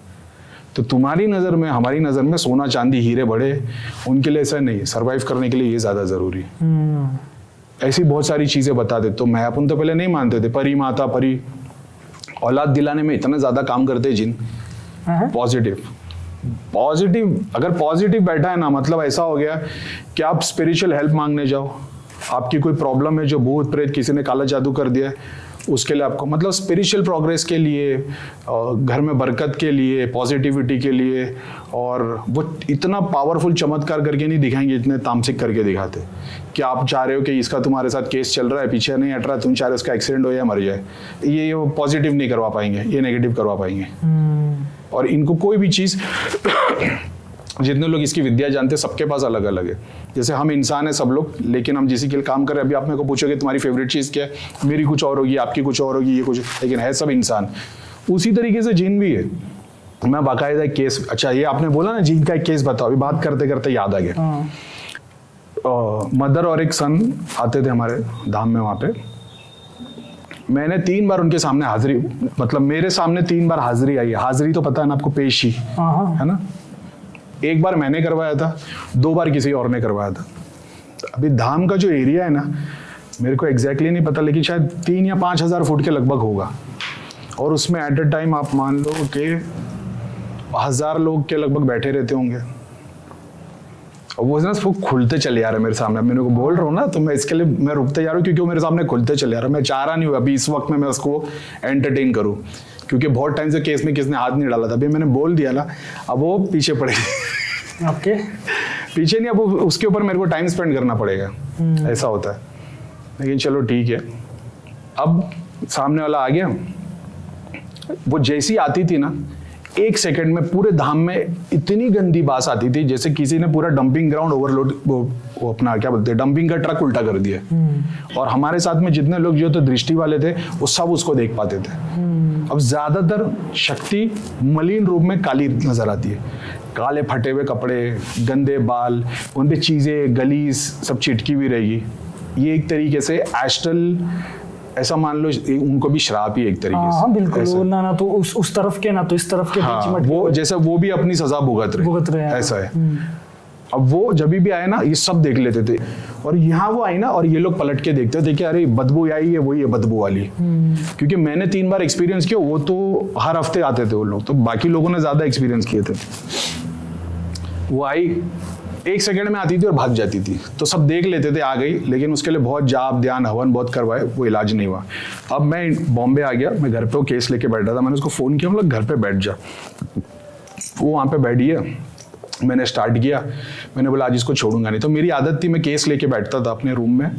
तो तुम्हारी नज़र में, हमारी नज़र में सोना चांदी हीरे बड़े, उनके लिए ऐसा नहीं, सर्वाइव करने के लिए ये ज़्यादा ज़रूरी है। ऐसी बहुत सारी चीज़ें बता दे। तो मैं अपन तो पहले नहीं मानते थे, परी माता परी औलाद दिलाने में इतना ज़्यादा काम करते जिन। पॉजिटिव अगर पॉजिटिव बैठा है ना, मतलब ऐसा हो गया कि आप स्पिरिचुअल हेल्प मांगने जाओ, आपकी कोई प्रॉब्लम है जो भूत प्रेत किसी ने काला जादू कर दिया है, उसके लिए आपको मतलब स्पिरिचुअल प्रोग्रेस के लिए, घर में बरकत के लिए, पॉजिटिविटी के लिए, और वो इतना पावरफुल चमत्कार करके नहीं दिखाएंगे, इतने तामसिक करके दिखाते कि आप चाह रहे हो कि इसका तुम्हारे साथ केस चल रहा है, पीछे नहीं हट रहा, तुम चाह रहे हो उसका एक्सीडेंट हो या मर जाए, ये पॉजिटिव नहीं करवा पाएंगे, ये नेगेटिव करवा पाएंगे। और इनको कोई भी चीज़ जितने लोग इसकी विद्या जानते हैं सबके पास अलग अलग है। जैसे हम इंसान है सब लोग, लेकिन हम जिसी के लिए काम कर रहे हैं, अभी आप मेरे को पूछोगे तुम्हारी फेवरेट चीज़ क्या है, मेरी कुछ और होगी, आपकी कुछ और होगी, ये कुछ, लेकिन है सब इंसान। उसी तरीके से जिन भी है। मैं बाकायदा एक केस, अच्छा ये आपने बोला ना जिन का एक केस बताओ, अभी बात करते करते याद आ गया। मदर और एक सन आते थे हमारे धाम में, वहाँ पे मैंने 3 बार उनके सामने हाजिरी, मतलब मेरे सामने 3 बार हाजिरी आई है। हाजिरी तो पता है ना आपको, पेशी है ना। 1 बार मैंने करवाया था, 2 बार किसी और ने करवाया था। अभी धाम का जो एरिया है ना, मेरे को एग्जैक्टली नहीं पता, लेकिन शायद 3 या 5 हज़ार फुट के लगभग होगा। और उसमें एट अ टाइम आप मान लो कि 1000 लोग के लगभग बैठे रहते होंगे। और वो ना वो खुलते चले आ रहे मेरे सामने, मैंने को बोल रहा हूँ ना, तो मैं इसके लिए मैं रुकते जा रहा हूँ क्योंकि वो मेरे सामने खुलते चले आ रहा है। मैं चाह रहा नहीं हूँ अभी इस वक्त में मैं उसको एंटरटेन करूँ, क्योंकि बहुत टाइम से केस में किसने हाथ नहीं डाला था। अभी मैंने बोल दिया ना, अब वो पीछे पड़े आपके पीछे नहीं, अब उसके ऊपर मेरे को टाइम स्पेंड करना पड़ेगा, ऐसा होता है। लेकिन चलो ठीक है। अब सामने वाला आ गया, वो जैसी आती थी ना, 1 सेकंड में पूरे धाम में इतनी गंदी बास आती थी जैसे किसी ने पूरा डंपिंग ग्राउंड ओवरलोड, वो अपना क्या बोलते हैं, डंपिंग का ट्रक उल्टा कर दिया। और हमारे साथ में जितने लोग जो तो दृष्टि वाले थे वो सब उसको देख पाते थे। अब ज्यादातर शक्ति मलिन रूप में काली नजर आती है, काले फटे हुए कपड़े, गंदे बाल, उन पे चीजें गलीज सब चिटकी हुई रहेगी। ये एक तरीके से एस्ट्रल, ऐसा मान लो उनको भी श्राप ही एक तरीके से। हाँ बिल्कुल, ना तो उस तरफ के ना तो इस तरफ के बीच में, वो जैसे वो भी अपनी सजा भुगत रहे हैं, ऐसा है। अब वो जब भी आए ना, ये सब देख लेते थे, और यहाँ वो आई ना, और ये लोग पलट के देखते थे कि अरे बदबू आई है, वही है बदबू वाली। क्योंकि मैंने 3 बार एक्सपीरियंस किया, वो तो हर हफ्ते आते थे वो लोग, तो बाकी लोगों ने ज्यादा एक्सपीरियंस किए थे। वो आई 1 सेकंड में आती थी और भाग जाती थी, तो सब देख लेते थे आ गई, लेकिन उसके लिए बहुत जाप ध्यान हवन बहुत करवाए, वो इलाज नहीं हुआ। अब मैं बॉम्बे आ गया, मैं घर पे वो केस लेके बैठा था, मैंने उसको फ़ोन किया, मतलब घर पे बैठ जा। वो वहाँ पे बैठी है, मैंने स्टार्ट किया, मैंने बोला आज इसको छोड़ूंगा नहीं। तो मेरी आदत थी, मैं केस लेके बैठता था अपने रूम में,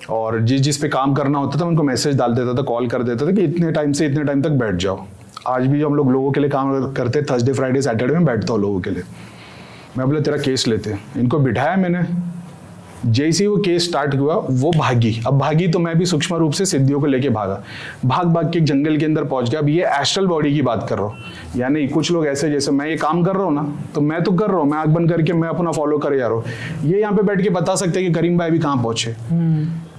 और जिस पे काम करना होता था उनको मैसेज डाल देता था, कॉल कर देता था कि इतने टाइम से इतने टाइम तक बैठ जाओ। आज भी हम लोग लोगों के लिए काम करते, थर्सडे फ्राइडे सैटरडे में बैठता हूँ लोगों के लिए। मैं बोला तेरा केस लेते हैं, इनको बिठाया मैंने। जैसे ही वो केस स्टार्ट हुआ वो भागी। अब भागी तो मैं भी सूक्ष्म रूप से सिद्धियों को लेके भागा, भाग भाग के जंगल के अंदर पहुंच गया। अब ये एस्ट्रल बॉडी की बात कर रहा हूँ, यानी कुछ लोग ऐसे जैसे मैं ये काम कर रहा हूँ ना, तो मैं तो कर रहा हूँ, मैं आंख बंद करके मैं अपना फॉलो कर जा रहा हूँ। ये यहाँ पे बैठ के बता सकते हैं कि करीम भाई भी कहाँ पहुंचे।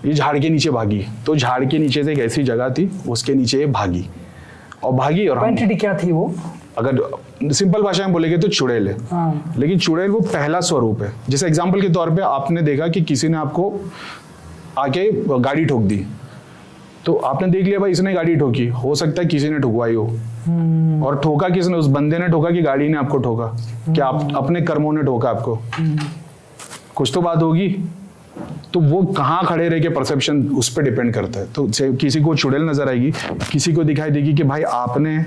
ये झाड़ के नीचे भागी, तो झाड़ के नीचे से एक ऐसी जगह थी, उसके नीचे ये भागी और भागी। और एंटिटी क्या थी वो? अगर सिंपल भाषा में बोलेंगे तो चुड़ैल है। लेकिन चुड़ैल वो पहला स्वरूप है। जैसे एग्जांपल के तौर पे आपने देखा कि किसी ने आपको आके गाड़ी ठोक दी, तो आपने देख लिया भाई इसने गाड़ी ठोकी, हो सकता है किसी ने ठुकवाई हो। और ठोका किसने? उस बंदे ने ठोका कि गाड़ी ने आपको ठोका? क्या आप अपने कर्मों ने ठोका आपको? कुछ तो बात होगी। तो वो कहाँ खड़े रह के परसेप्शन उस पर डिपेंड करता है। तो किसी को चुड़ैल नजर आएगी, किसी को दिखाई देगी कि भाई आपने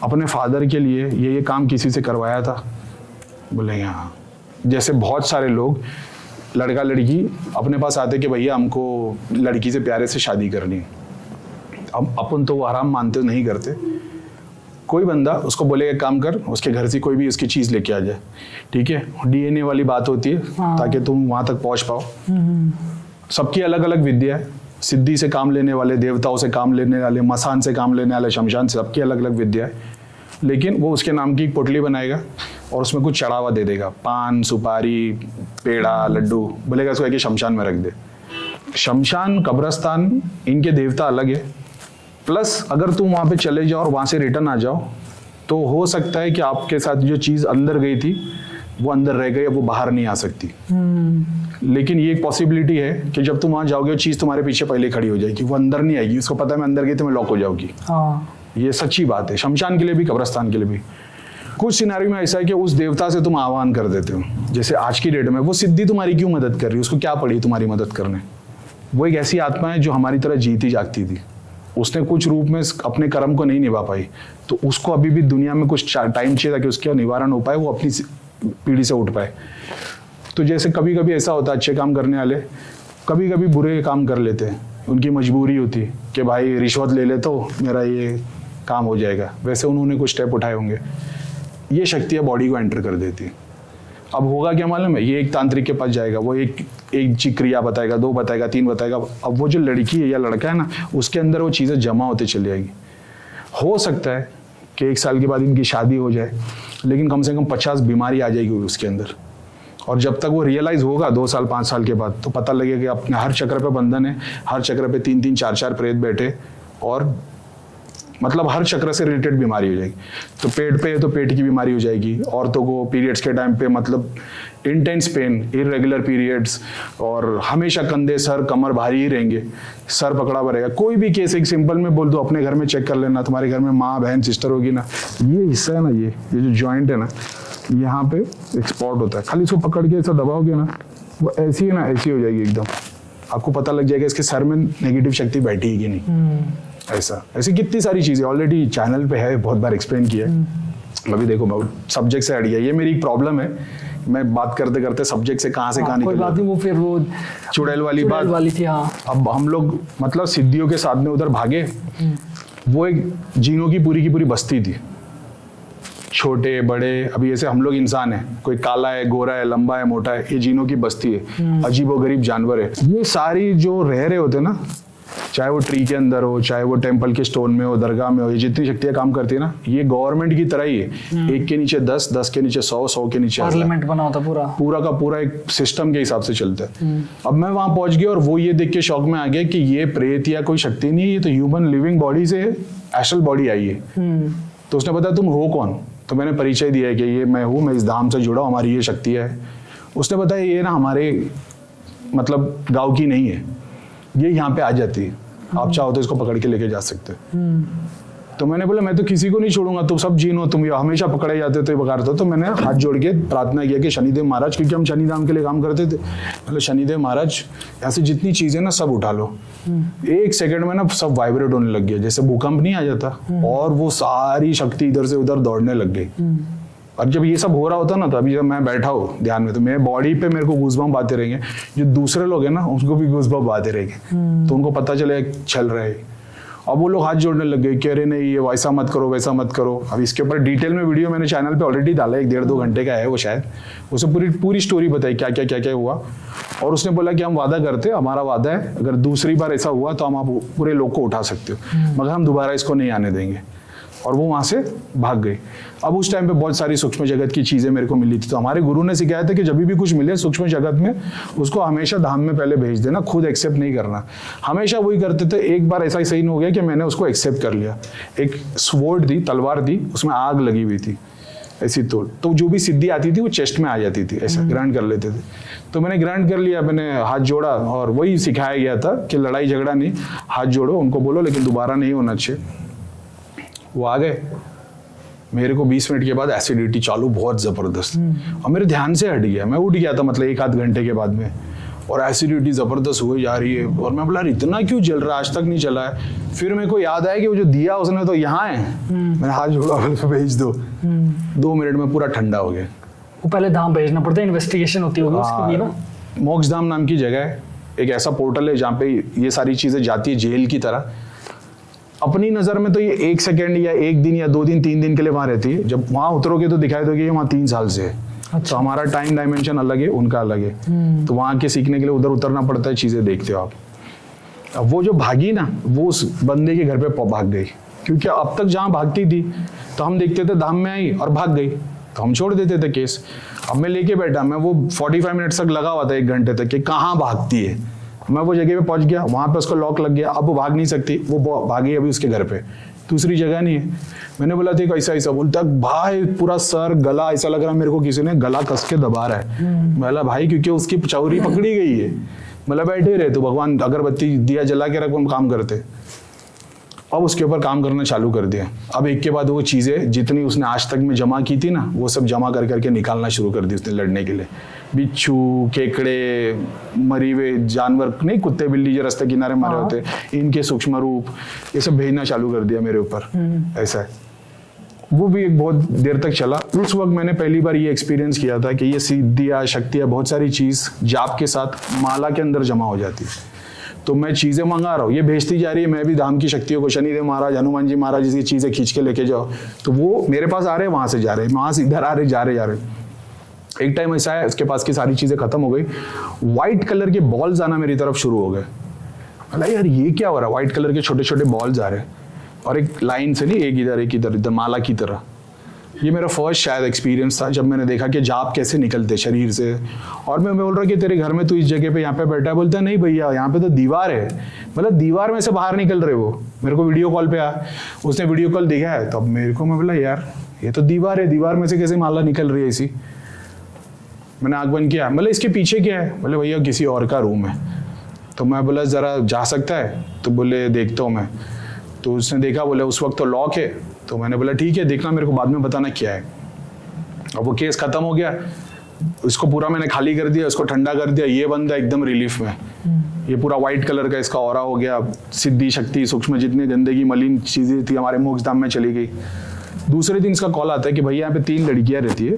अपने फादर के लिए ये काम किसी से करवाया था। बोलेंगे हाँ। जैसे बहुत सारे लोग लड़का लड़की अपने पास आते कि भैया हमको लड़की से प्यारे से शादी करनी है। अब अपन तो वो हराम मानते नहीं करते। कोई बंदा उसको बोलेगा काम कर, उसके घर से कोई भी उसकी चीज लेके आ जाए, ठीक है, डीएनए वाली बात होती है ताकि तुम वहां तक पहुंच पाओ। सबकी अलग अलग विद्या है। सिद्धि से काम लेने वाले, देवताओं से काम लेने वाले, मसान से काम लेने वाले, शमशान से, सबकी अलग अलग विद्या है। लेकिन वो उसके नाम की एक पोटली बनाएगा और उसमें कुछ चढ़ावा दे देगा, पान, सुपारी, पेड़ा, लड्डू, बोलेगा इसको एक शमशान में रख दे। शमशान, कब्रस्तान, इनके देवता अलग है। प्लस अगर तुम वहां पे चले जाओ और वहां से रिटर्न आ जाओ, तो हो सकता है कि आपके साथ जो चीज अंदर गई थी वो अंदर रह गई, अब वो बाहर नहीं आ सकती। लेकिन ये एक पॉसिबिलिटी है कि जब तुम वहां जाओगे चीज तुम्हारे पीछे पहले खड़ी हो जाएगी, वो अंदर नहीं आएगी। उसको पता है मैं अंदर गई तो मैं लॉक हो जाऊंगी। ये सच्ची बात है, शमशान के लिए भी, कब्रस्तान के लिए भी। कुछ सिनारियो में ऐसा है कि उस देवता से तुम आह्वान कर देते हो। जैसे आज की डेट में वो सिद्धि तुम्हारी क्यों मदद कर रही है? उसको क्या पड़ी तुम्हारी मदद करने? वो एक ऐसी आत्मा है जो हमारी तरह जीती जागती थी। उसने कुछ रूप में अपने कर्म को नहीं निभा पाई, तो उसको अभी भी दुनिया में कुछ टाइम चाहिए ताकि उसका निवारण हो पाए, वो अपनी पीढ़ी से उठ पाए। तो जैसे कभी कभी ऐसा होता है, अच्छे काम करने वाले कभी कभी बुरे काम कर लेते हैं, उनकी मजबूरी होती कि भाई रिश्वत ले ले तो मेरा ये काम हो जाएगा। वैसे उन्होंने कुछ स्टेप उठाए होंगे। ये शक्तियाँ बॉडी को एंटर कर देती। अब होगा क्या मालूम है? ये एक तांत्रिक के पास जाएगा, वो एक क्रिया बताएगा, 2 बताएगा, 3 बताएगा। अब वो जो लड़की है या लड़का है ना, उसके अंदर वो चीज़ें जमा होते चली जाएगी। हो सकता है कि 1 साल के बाद इनकी शादी हो जाए, लेकिन कम से कम 50 बीमारी आ जाएगी उसके अंदर। और जब तक वो रियलाइज होगा 2 साल 5 साल के बाद, तो पता लगेगा कि अपने हर चक्र पे बंधन है, हर चक्र पे 3-3 4-4 प्रेत बैठे, और मतलब हर चक्र से रिलेटेड बीमारी हो जाएगी। तो पेट पे है तो पेट की बीमारी हो जाएगी। औरतों को पीरियड्स के टाइम पे मतलब इंटेंस पेन, इरेगुलर पीरियड्स, और हमेशा कंधे, सर, कमर भारी ही रहेंगे, सर पकड़ा हुआ रहेगा। कोई भी केस एक सिंपल में बोल दो, अपने घर में चेक कर लेना, तुम्हारे घर में माँ, बहन, सिस्टर होगी ना, ये हिस्सा है ना, ये जो जॉइंट है ना, यहाँ पे एक स्पॉट होता है, खाली इसको पकड़ के ऐसा दबाओगे ना, वो ऐसी है ना, ऐसी हो जाएगी एकदम। आपको पता लग जाएगा इसके सर में नेगेटिव शक्ति बैठी है कि नहीं। ऐसी कितनी सारी चीजें ऑलरेडी चैनल पे है, बहुत बार एक्सप्लेन किया है। अभी देखो सब्जेक्ट से हट गया, ये मेरी प्रॉब्लम है, मैं बात करते करते सब्जेक्ट से कहाँ निकल कोई बात नहीं। वो फिर वो चुड़ैल वाली बात वाली थी। हाँ, अब हम लोग मतलब सिद्धियों के साथ में उधर भागे। वो एक जीनों की पूरी बस्ती थी, छोटे बड़े। अभी ऐसे हम लोग इंसान है, कोई काला है, गोरा है, लंबा है, मोटा है, ये जीनों की बस्ती है। अजीबोगरीब जानवर है। ये सारी जो रह रहे होते ना, चाहे वो ट्री के अंदर हो, चाहे वो टेम्पल के स्टोन में हो, दरगाह में हो, ये जितनी शक्तियां काम करती है ना, ये गवर्नमेंट की तरह ही है। 1 के नीचे 10, 10 के नीचे 100, 100 के नीचे पार्लियामेंट बना होता पूरा का पूरा एक सिस्टम के हिसाब से चलता है। अब मैं वहां पहुंच गया और वो ये देख के शौक में आ गया कि ये प्रेत या कोई शक्ति नहीं है, ये तो ह्यूमन लिविंग बॉडी से एस्ट्रल बॉडी आई है। तो उसने बताया तुम हो कौन? तो मैंने परिचय दिया कि ये मैं हूँ, मैं इस धाम से जुड़ा हूँ, हमारी ये शक्ति है। उसने बताया ये ना हमारे मतलब गाँव की नहीं है, ये यहाँ पे आ जाती है, आप चाहो तो इसको पकड़ के लेके जा सकते हो। तो मैंने बोला मैं तो किसी को नहीं छोड़ूंगा, तुम सब जीन हो, तुम हमेशा पकड़े जाते थे, बगार तो मैंने हाथ जोड़ के प्रार्थना किया कि शनिदेव महाराज, क्योंकि हम शनिधाम के लिए काम करते थे, मतलब शनिदेव महाराज ऐसी जितनी चीजें ना सब उठा लो। 1 सेकंड में ना सब वाइब्रेट होने लग गया, जैसे भूकंप नहीं आ जाता, और वो सारी शक्ति इधर से उधर दौड़ने लग गई। और जब ये सब हो रहा होता ना, तो अभी जब मैं बैठा हूँ ध्यान में, तो मेरे बॉडी पे मेरे को गूज़बम्प आते रहेंगे। जो दूसरे लोग हैं ना, उनको भी गूज़बम्प आते रहेंगे। तो उनको पता चले चल रहा है। अब वो लोग हाथ जोड़ने लग गए कि अरे नहीं, ये वैसा मत करो, वैसा मत करो। अब इसके ऊपर डिटेल में वीडियो मैंने चैनल पे ऑलरेडी डाला है, 1-1.5-2 घंटे का है वो शायद। उसे पूरी स्टोरी बताई क्या क्या हुआ। और उसने बोला कि हम वादा करते, हमारा वादा है, अगर दूसरी बार ऐसा हुआ तो हम आप पूरे लोग को उठा सकते हो, मगर हम दोबारा इसको नहीं आने देंगे। और वो वहाँ से भाग गई। अब उस टाइम पे बहुत सारी सूक्ष्म जगत की चीज़ें मेरे को मिली थी। तो हमारे गुरु ने सिखाया था कि जब भी कुछ मिले सूक्ष्म जगत में, उसको हमेशा धाम में पहले भेज देना, खुद एक्सेप्ट नहीं करना। हमेशा वही करते थे। एक बार ऐसा ही सही हो गया कि मैंने उसको एक्सेप्ट कर लिया। एक स्वॉर्ड थी, तलवार थी, उसमें आग लगी हुई थी ऐसी। तो जो भी सिद्धि आती थी वो चेस्ट में आ जाती थी, ऐसा ग्रांट कर लेते थे। तो मैंने ग्रांट कर लिया, मैंने हाथ जोड़ा, और वही सिखाया गया था कि लड़ाई झगड़ा नहीं, हाथ जोड़ो, उनको बोलो, लेकिन दोबारा नहीं होना चाहिए। वो आ गए। मेरे को 20 मिनट के बाद एसिडिटी चालू, बहुत जबरदस्त, और मेरे ध्यान से हट गया। मैं उठ गया था मतलब 1-8 घंटे के बाद में, और एसिडिटी जबरदस्त हुई जा रही है। और मैं बोला इतना क्यों जल रहा है, आज तक नहीं चला है। फिर मेरे को याद आया कि वो जो दिया उसने तो यहाँ है। मैंने हाथ जोड़ा, भेज दो। 2 मिनट में पूरा ठंडा हो गया। वो पहले धाम भेजना पड़ता है, इन्वेस्टिगेशन होती होगी उसकी भी ना। मोक्ष धाम नाम की जगह है, एक ऐसा पोर्टल है जहाँ पे ये सारी चीजें जाती है जेल की तरह। अपनी नज़र में तो ये 1 सेकेंड या 1 दिन या 2 दिन 3 दिन के लिए वहाँ रहती है। जब वहाँ उतरोगे तो दिखाई दोगे वहाँ 3 साल से है। अच्छा। तो हमारा टाइम डायमेंशन अलग है, उनका अलग है। तो वहाँ के सीखने के लिए उधर उतरना पड़ता है, चीज़ें देखते हो आप। अब वो जो भागी ना, वो उस बंदे के घर पे भाग गई, क्योंकि अब तक जहाँ भागती थी तो हम देखते थे धाम में आई और भाग गई, तो हम छोड़ देते थे केस। अब मैं लेके बैठा, मैं वो 45 मिनट तक लगा हुआ था, 1 घंटे तक, कि कहाँ भागती है। मैं वो जगह पे पहुंच गया, वहां पे उसको लॉक लग गया। अब वो भाग नहीं सकती, वो भागी अभी उसके घर पे, दूसरी जगह नहीं है। मैंने बोला था ऐसा बोलता भाई, पूरा सर गला ऐसा लग रहा है मेरे को किसी ने गला कस के दबा रहा है। बोला भाई, क्योंकि उसकी चौरी पकड़ी गई है। मतलब बैठे रहे तो भगवान अगरबत्ती दिया जला के रख, हम काम करते। अब उसके ऊपर काम करना चालू कर दिया। अब एक के बाद वो चीज़ें जितनी उसने आज तक में जमा की थी ना, वो सब जमा कर करके निकालना शुरू कर दी उसने लड़ने के लिए। बिच्छू, केकड़े, मरी हुए जानवर, नहीं कुत्ते बिल्ली जो रास्ते किनारे मारे होते, इनके सूक्ष्म रूप, ये सब भेजना चालू कर दिया मेरे ऊपर। ऐसा है। वो भी एक बहुत देर तक चला। उस वक्त मैंने पहली बार ये एक्सपीरियंस किया था कि ये सिद्धियाँ, शक्तियाँ, बहुत सारी चीज़ जाप के साथ माला के अंदर जमा हो जाती है। तो मैं चीज़ें मंगा रहा हूँ, ये भेजती जा रही है, मैं भी धाम की शक्तियों को, शनिदेव महाराज, हनुमान जी महाराज जैसी चीज़ें खींच के लेके जाओ, तो वो मेरे पास आ रहे हैं, वहाँ से जा रहे हैं, वहाँ से इधर आ रहे, जा रहे। एक टाइम ऐसा है, उसके पास की सारी चीज़ें खत्म हो गई, वाइट कलर के बॉल्स आना मेरी तरफ शुरू हो गए। बोला यार ये क्या हो रहा है, वाइट कलर के छोटे छोटे बॉल्स आ रहे हैं, और एक लाइन से नहीं, एक इधर एक इधर, माला की तरह। ये मेरा फर्स्ट शायद एक्सपीरियंस था जब मैंने देखा कि जाप कैसे निकलते शरीर से। और मैं बोल रहा कि तेरे घर में तू इस जगह पे यहाँ पे बैठा है, बोलता है नहीं भैया यहाँ पे तो दीवार है। मतलब दीवार में से बाहर निकल रहे वो। मेरे को वीडियो कॉल पे आया, उसने वीडियो कॉल देखा है, तो अब मेरे को, मैं बोला यार ये तो दीवार है, दीवार में से कैसे माला निकल रही है ऐसी। मैंने आँख बंद किया, बोले इसके पीछे क्या है, बोले भैया किसी और का रूम है। तो मैं बोला ज़रा जा सकता है, तो बोले देखता हूँ मैं। तो उसने देखा, बोले उस वक्त तो लॉक है। तो मैंने बोला ठीक है, देखना, मेरे को बाद में बताना क्या है। अब वो केस खत्म हो गया, इसको पूरा मैंने खाली कर दिया, इसको ठंडा कर दिया। ये बंदा एकदम रिलीफ में, ये पूरा वाइट कलर का इसका ऑरा हो गया। सिद्धि, शक्ति, सूक्ष्म जितनी गंदगी मलिन चीज़ें थी हमारे मोक्ष धाम में चली गई। दूसरे दिन इसका कॉल आता है कि भैया यहाँ पे 3 लड़कियाँ रहती है,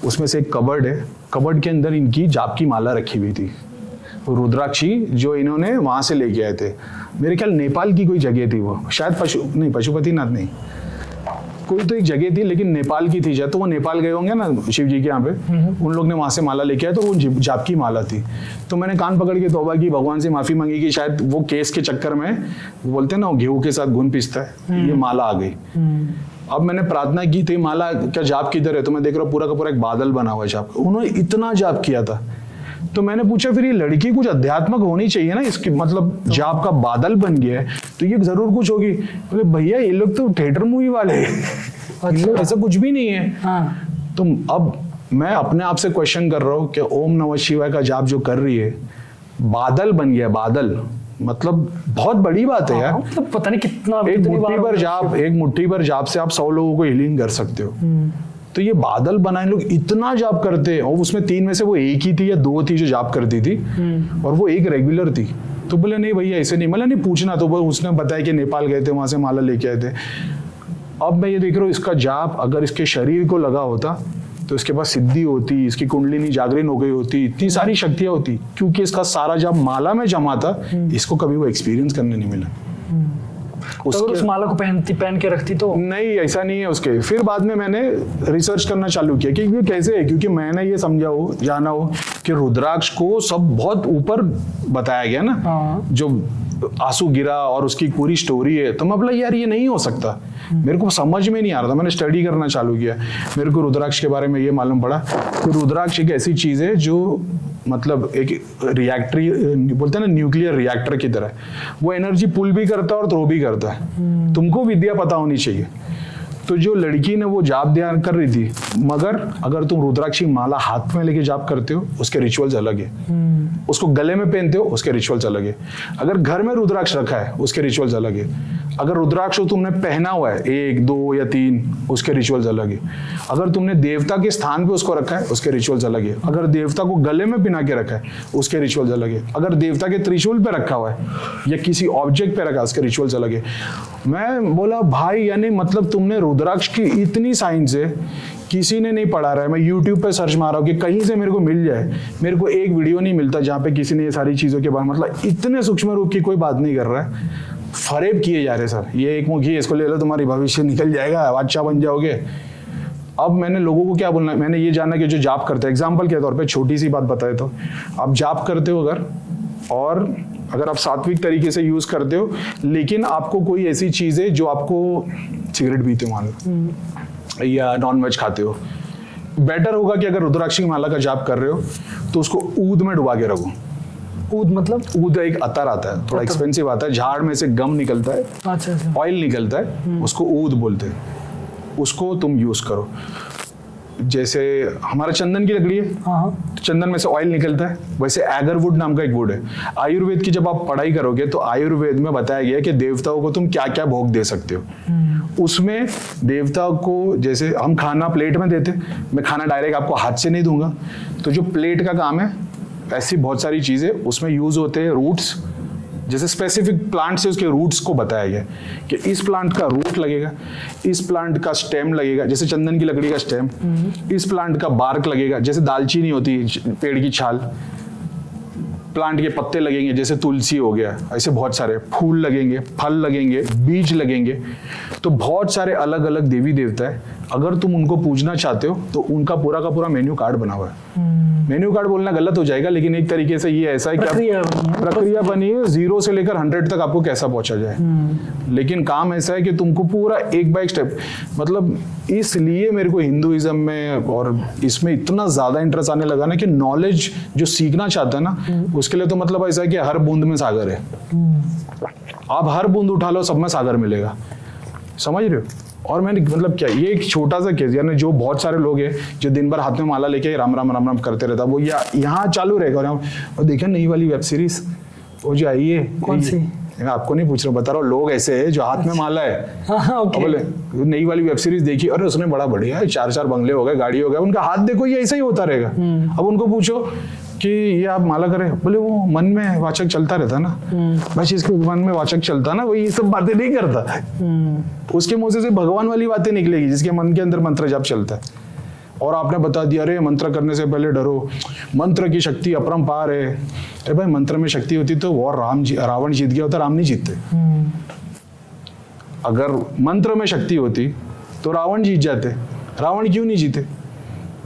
उसमें से एक कबर्ड है, कबर्ड के अंदर इनकी जाप की माला रखी हुई थी, रुद्राक्षी, जो इन्होंने वहाँ से लेके आए थे। मेरे ख्याल नेपाल की कोई जगह थी वो, शायद पशुपतिनाथ नहीं, कोई तो एक जगह थी, लेकिन नेपाल की थी शायद। तो वो नेपाल गए होंगे ना शिव जी के यहाँ पे, उन लोग ने वहाँ से माला लेके आए, तो वो जाप की माला थी। तो मैंने कान पकड़ के तौबा की, भगवान से माफ़ी मांगी कि शायद वो केस के चक्कर में, बोलते हैं ना गेहूँ के साथ घुन पिसता है, ये माला आ गई। अब मैंने प्रार्थना की थी, माला क्या जाप किधर है, तो मैं देख रहा हूँ पूरा का पूरा एक बादल बना हुआ है जाप का। उन्होंने इतना जाप किया था। तो मैंने पूछा फिर ये लड़की कुछ अध्यात्मक होनी चाहिए ना, इसकी मतलब जाप का बादल बन गया है तो ये जरूर कुछ होगी। बोले भैया ये लोग तो थिएटर मूवी वाले हैं, ऐसा कुछ भी नहीं है। हाँ। तो अब मैं अपने आप से क्वेश्चन कर रहा हूँ कि ओम नमः शिवाय का जाप जो कर रही है, बादल बन गया, बादल, मतलब बहुत बड़ी बात है यार। मतलब पता नहीं कितना, एक मुट्ठी भर जाप से आप 100 लोगों को हीलिंग कर सकते हो। तो ये बादल बनाए लोग इतना जाप करते हैं, और उसमें 3 में से वो एक ही थी या 2 थी जो जाप करती थी, और वो एक रेगुलर थी। तो बोले नहीं भैया ऐसे नहीं, मतलब नहीं पूछना। तो वो उसने बताया कि नेपाल गए थे, वहां से माला लेके आए थे। अब मैं ये देख रहा हूँ इसका जाप अगर इसके शरीर को लगा होता तो इसके पास सिद्धि होती, इसकी कुंडलिनी जागरण हो गई होती, इतनी सारी शक्तियां होती। क्योंकि इसका सारा जाप माला में जमा था, इसको कभी वो एक्सपीरियंस करने नहीं मिला। तो अगर उस माला को पहन के रखती तो नहीं, ऐसा नहीं है उसके। फिर बाद में मैंने रिसर्च करना चालू किया कि ये कैसे है, क्योंकि मैंने ये समझा हो जाना हो कि रुद्राक्ष को सब बहुत ऊपर बताया गया ना, जो आंसू गिरा और उसकी पूरी स्टोरी है। तो मैं बोला यार ये नहीं हो सकता, मेरे को समझ में नहीं आ रहा था। मैंने स्टडी करना चालू किया, मेरे को रुद्राक्ष के बारे में ये मालूम पड़ा कि रुद्राक्ष एक ऐसी चीज है जो मतलब एक रिएक्टर बोलते हैं ना, न्यूक्लियर रिएक्टर की तरह, वो एनर्जी पुल भी करता है और थ्रो भी करता है। तुमको विद्या पता होनी चाहिए। तो जो लड़की ने वो जाप ध्यान कर रही थी, मगर अगर तुम रुद्राक्ष की माला हाथ में लेके जाप करते हो उसके रिचुअल्स अलग है, उसको गले में पहनते हो उसके रिचुअल्स अलग है, अगर घर में रुद्राक्ष रखा है उसके रिचुअल्स अलग है, अगर रुद्राक्ष तुमने पहना हुआ है 1, 2 या 3 उसके रिचुअल्स अलग है, अगर तुमने देवता के स्थान पे उसको रखा है उसके रिचुअल्स अलग है, अगर देवता को गले में पिना के रखा है उसके रिचुअल्स अलग है, अगर देवता के त्रिशूल पे रखा हुआ है या किसी ऑब्जेक्ट पे रखा है उसके रिचुअल्स अलग है। मैं बोला भाई यानी मतलब तुमने रुद्राक्ष की इतनी साइंस है, किसी ने नहीं पढ़ा रहा है। मैं YouTube पे सर्च मारा हूँ कि कहीं से मेरे को मिल जाए, मेरे को एक वीडियो नहीं मिलता जहाँ पे किसी ने ये सारी चीज़ों के बारे में मतलब इतने सूक्ष्म रूप की कोई बात नहीं कर रहा है। फरेब किए जा रहे सर, ये एक मुखी इसको ले लो तुम्हारी भविष्य निकल जाएगा, अच्छा बन जाओगे। अब मैंने लोगों को क्या बोलना है, मैंने ये जाना कि जो जाप करते हैं, एग्जाम्पल के तौर पे छोटी सी बात बताए तो आप जाप करते हो अगर आप सात्विक तरीके से यूज करते हो, लेकिन आपको कोई ऐसी चीज है जो आपको सिगरेट पीते हो मान लो या नॉन वेज खाते हो, बेटर होगा कि अगर रुद्राक्ष की माला का जाप कर रहे हो तो उसको ऊद में डुबा के रखो। ऊद मतलब? ऊद एक अतर आता है, थोड़ा एक्सपेंसिव आता है, झाड़ में से गम निकलता है, अच्छा। ऑयल निकलता है, उसको ऊद बोलते हैं, उसको तुम यूज करो। जैसे हमारा चंदन की लकड़ी है, तो चंदन में से ऑयल निकलता है, वैसे एगरवुड नाम का एक वुड है। आयुर्वेद की जब आप पढ़ाई करोगे तो आयुर्वेद में बताया गया है कि देवताओं को तुम क्या क्या भोग दे सकते हो। उसमें देवताओं को जैसे हम खाना प्लेट में देते, मैं खाना डायरेक्ट आपको हाथ से नहीं दूंगा, तो जो प्लेट का काम है ऐसी बहुत सारी चीजें उसमें यूज होते हैं। रूट्स, जैसे स्पेसिफिक प्लांट से उसके रूट्स को बताया गया कि इस प्लांट का रूट लगेगा, इस प्लांट का स्टेम लगेगा, जैसे चंदन की लकड़ी का स्टेम, इस प्लांट का बार्क लगेगा, जैसे दालचीनी होती है पेड़ की छाल, प्लांट के पत्ते लगेंगे जैसे तुलसी हो गया, ऐसे बहुत सारे फूल लगेंगे, फल लगेंगे, बीज लगेंगे। तो बहुत सारे अलग अलग देवी देवता है, अगर तुम उनको पूजना चाहते हो तो उनका पूरा का पूरा मेन्यू कार्ड बना हुआ है। मेन्यू कार्ड बोलना गलत हो जाएगा, लेकिन एक तरीके से ये ऐसा है कि प्रक्रिया बनी है 0 से लेकर 100 तक आपको कैसा पहुंचा जाए। लेकिन काम ऐसा है कि तुमको पूरा एक बाय एक स्टेप, मतलब इसलिए मेरे को हिंदुइज्म में और इसमें इतना ज्यादा इंटरेस्ट आने लगा ना कि नॉलेज जो सीखना चाहता है ना उसके लिए तो मतलब ऐसा है कि हर बूंद में सागर है। आप हर बूंद उठा लो, सब में सागर मिलेगा, समझ रहे हो। और मैंने मतलब क्या, ये एक छोटा सा केस, यानी जो बहुत सारे लोग हैं जो दिन भर हाथ में माला लेके राम राम राम राम करते रहता, वो यहाँ चालू रहेगा। और देखिए नई वाली वेब सीरीज वो जो आई है, कौन सी? मैं आपको नहीं पूछ रहा, बता रहा हूँ, लोग ऐसे हैं जो हाथ में माला है। बोले नई वाली वेब सीरीज देखी, अरे उसने बड़ा बढ़िया है, 4 बंगले हो गए, गाड़ी हो गया, उनका हाथ देखो ये ऐसा ही होता रहेगा। अब उनको पूछो कि ये आप माला करें, बोले वो मन में वाचक चलता रहता ना, बस इसके मन में वाचक चलता ना, वही ये सब बातें नहीं करता। उसके मुंह से भगवान वाली बातें निकलेगी जिसके मन के अंदर मंत्र जाप चलता है। और आपने बता दिया अरे मंत्र करने से पहले डरो, मंत्र की शक्ति अपरंपार है। अरे भाई मंत्र में शक्ति होती तो वो रावण जीत गया होता, राम नहीं जीतते। अगर मंत्र में शक्ति होती तो रावण जीत जाते, रावण क्यों नहीं जीते?